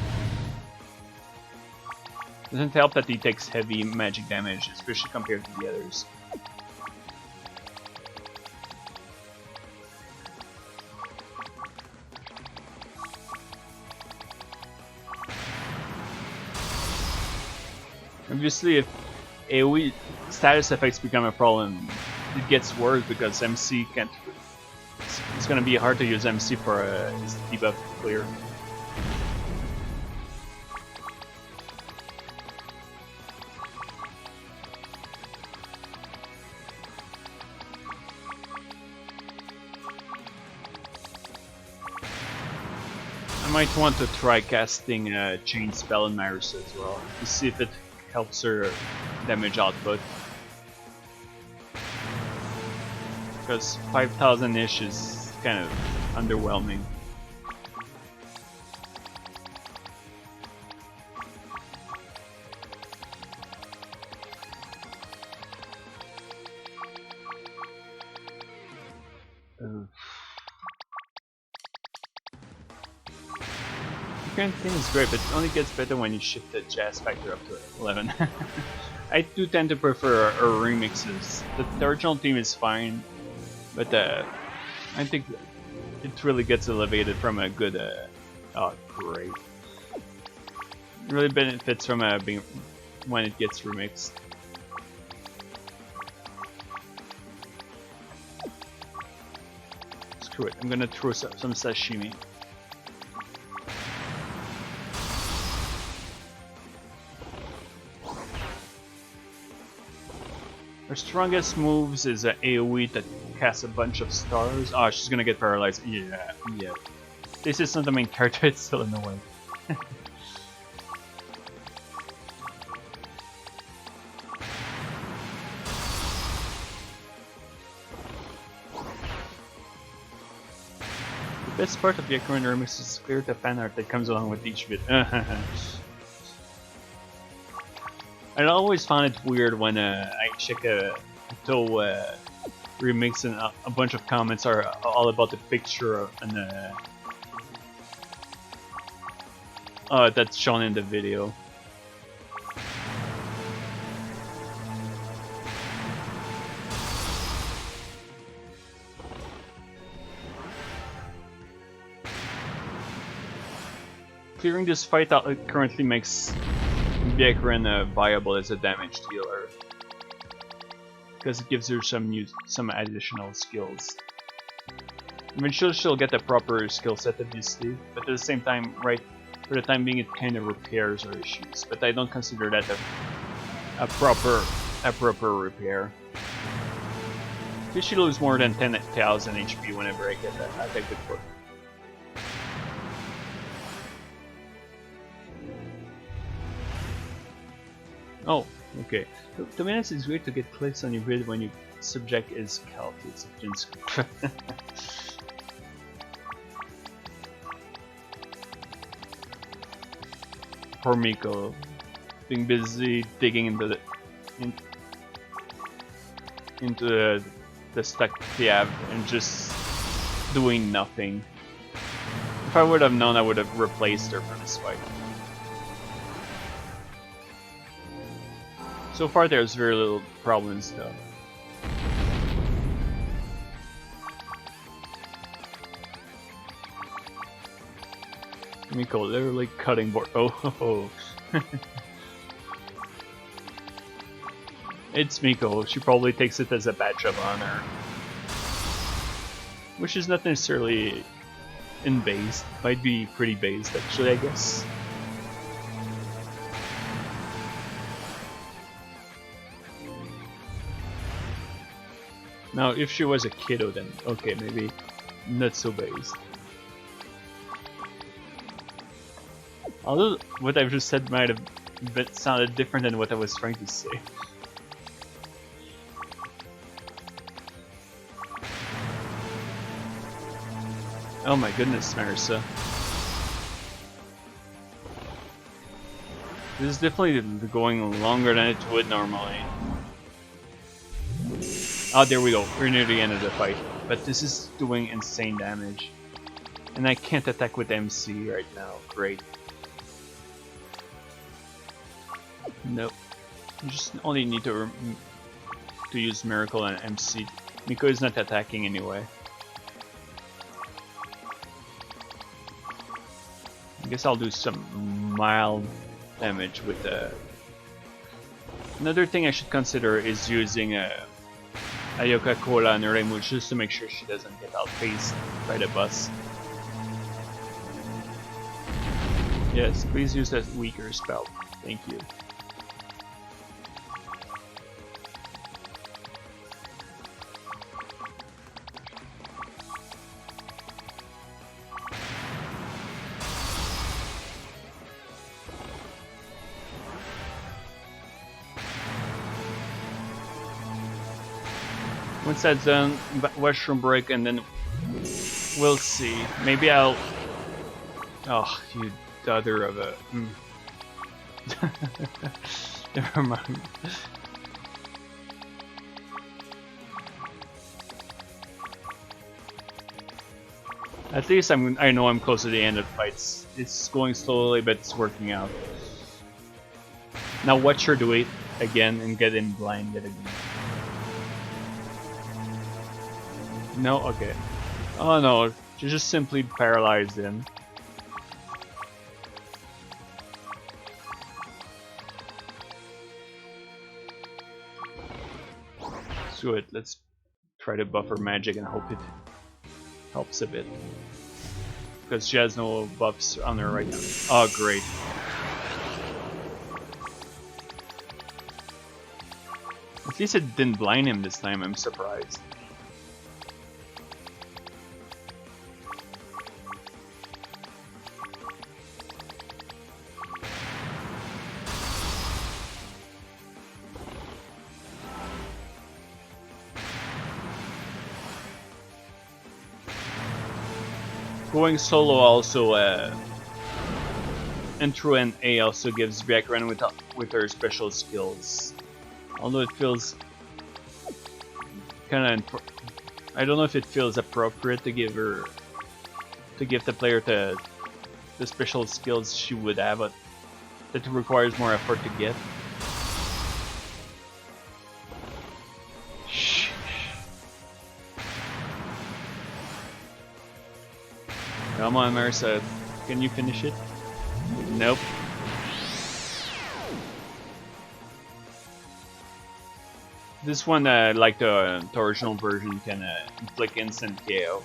Doesn't help that he takes heavy magic damage, especially compared to the others. Obviously, if AoE status effects become a problem, it gets worse because MC can't. It's gonna be hard to use MC for his debuff to clear. might want to try casting a chain spell on Marisa as well to see if it helps her damage output. Because 5,000-ish is kind of underwhelming. The current thing is great, but it only gets better when you shift the jazz factor up to 11. I do tend to prefer our remixes. The original theme is fine, but I think it really gets elevated from a good. Oh, great! It really benefits from being when it gets remixed. Screw it! I'm gonna throw some sashimi. Her strongest moves is an AoE that casts a bunch of stars. Oh, she's gonna get paralyzed. Yeah. This is not the main character, it's still in the way. The best part of the current remix is clear the fan art that comes along with each bit. I always found it weird when I check a Toe remix and a bunch of comments are all about the picture and that's shown in the video. Clearing this fight out currently makes Byakuren viable as a damage dealer, because it gives her some additional skills. Eventually she'll get a proper skill set obviously, but at the same time, right, for the time being it kind of repairs her issues, but I don't consider that a proper repair. If she lose more than 10,000 HP whenever I get that, I take it for. Oh, okay. 2 minutes is great to get clicks on your grid when your subject is Celtic. It's a Gensokyo. Poor Miko, being busy digging into the stuck they have and just doing nothing. If I would have known, I would have replaced her for this fight. So far there's very little problems though. Miko literally cutting board. Oh. It's Miko, she probably takes it as a badge of honor. Which is not necessarily in-based, might be pretty based actually, I guess. Now, if she was a kiddo, then okay, maybe not so based. Although what I've just said might have sounded different than what I was trying to say. Oh my goodness, Marisa. This is definitely going longer than it would normally. Oh, there we go. We're near the end of the fight. But this is doing insane damage. And I can't attack with MC right now. Great. Nope. You just only need to use Miracle and MC. Miko is not attacking anyway. I guess I'll do some mild damage with the... Another thing I should consider is using a Coca-Cola and Reimu just to make sure she doesn't get outpaced by the bus. Yes, please use that weaker spell. Thank you. Once that's done, washroom break, and then we'll see. Maybe I'll. Oh, you daughter of a. Never mind. At least I know I'm close to the end of the fights. It's going slowly, but it's working out. Now watch her do it again and get in blinded again. No, okay. Oh no, she just simply paralyzed him. Screw it, let's try to buffer magic and hope it helps a bit. Because she has no buffs on her right now. Oh, great. At least it didn't blind him this time, I'm surprised. Going solo also, intro and A also gives background with her special skills. Although it feels kind of, I don't know if it feels appropriate to give the player the special skills she would have, but that requires more effort to get. Come on, Marissa, can you finish it? Nope. This one, like the original version, can inflict instant KO.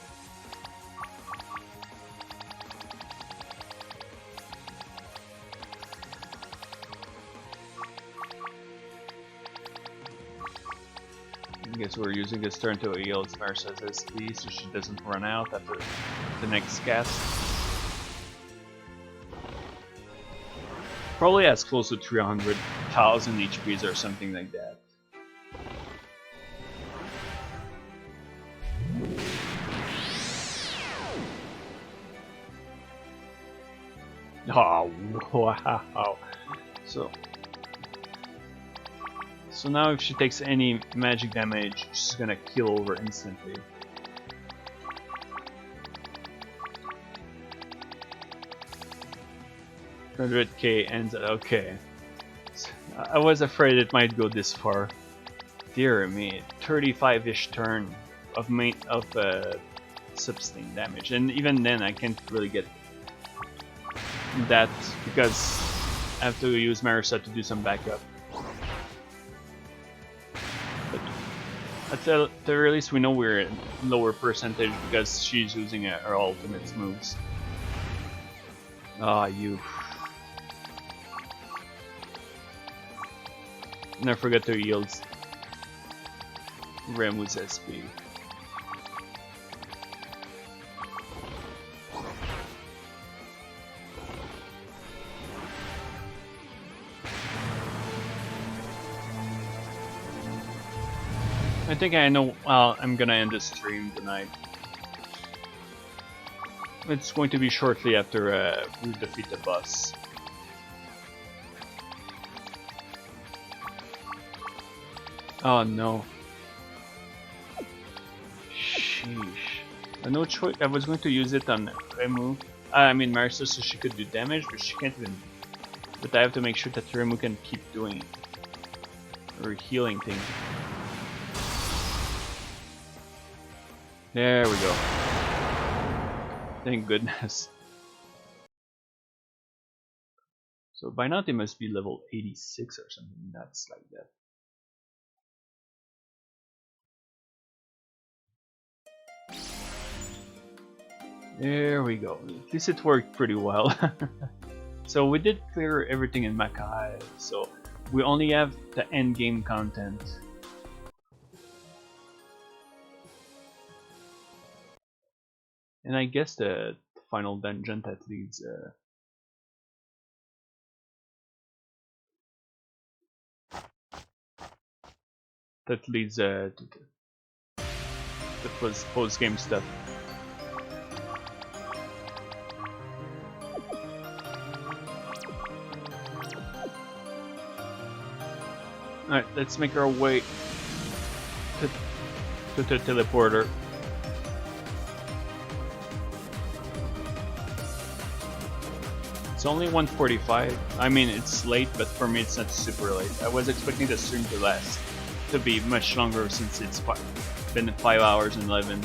I guess we're using this turn to heal Marissa's SP so she doesn't run out after the next cast. Probably as close to 300,000 HPs or something like that. Oh, wow. So now if she takes any magic damage, she's gonna kill over instantly. $100k ends at okay. I was afraid it might go this far. Dear me, 35-ish turn of sustain damage, and even then I can't really get that because I have to use Marissa to do some backup. But at the very least we know we're in lower percentage because she's using her ultimate moves. Ah, you. Never forget to yield Remu's SP. I think I know. Well, I'm gonna end the stream tonight. It's going to be shortly after we defeat the boss. Oh no. Sheesh. No choice. I was going to use it on Remu. I mean Marissa, so she could do damage, but she can't even. But I have to make sure that Remu can keep doing her healing thing. There we go. Thank goodness. So by now they must be level 86 or something nuts like that. There we go. At least it worked pretty well. So we did clear everything in Makai, so we only have the end game content. And I guess the final dungeon that leads the post-game stuff. Alright, let's make our way to the teleporter. It's only 1:45. I mean, it's late, but for me it's not super late. I was expecting the stream to be much longer since it's been 5 hours and 11.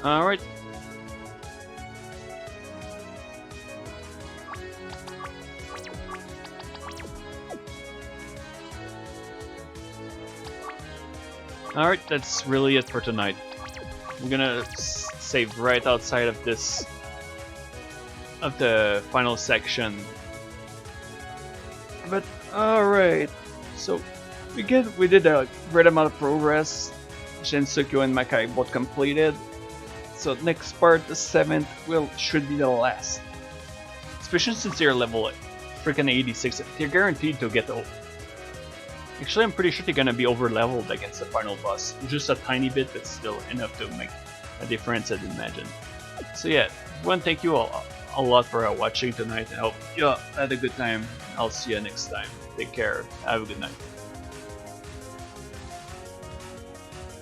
Alright. Alright, that's really it for tonight. I'm gonna save right outside of this, of the final section. But alright, so we did a great amount of progress. Gensokyo and Makai both completed. So next part, the 7th, should be the last. Especially since they're level freaking 86, they're guaranteed to get old. Actually, I'm pretty sure they're gonna be over leveled against the final boss. Just a tiny bit, but still enough to make a difference, I'd imagine. So yeah, I want to thank you all a lot for watching tonight. I hope you had a good time. I'll see you next time. Take care. Have a good night.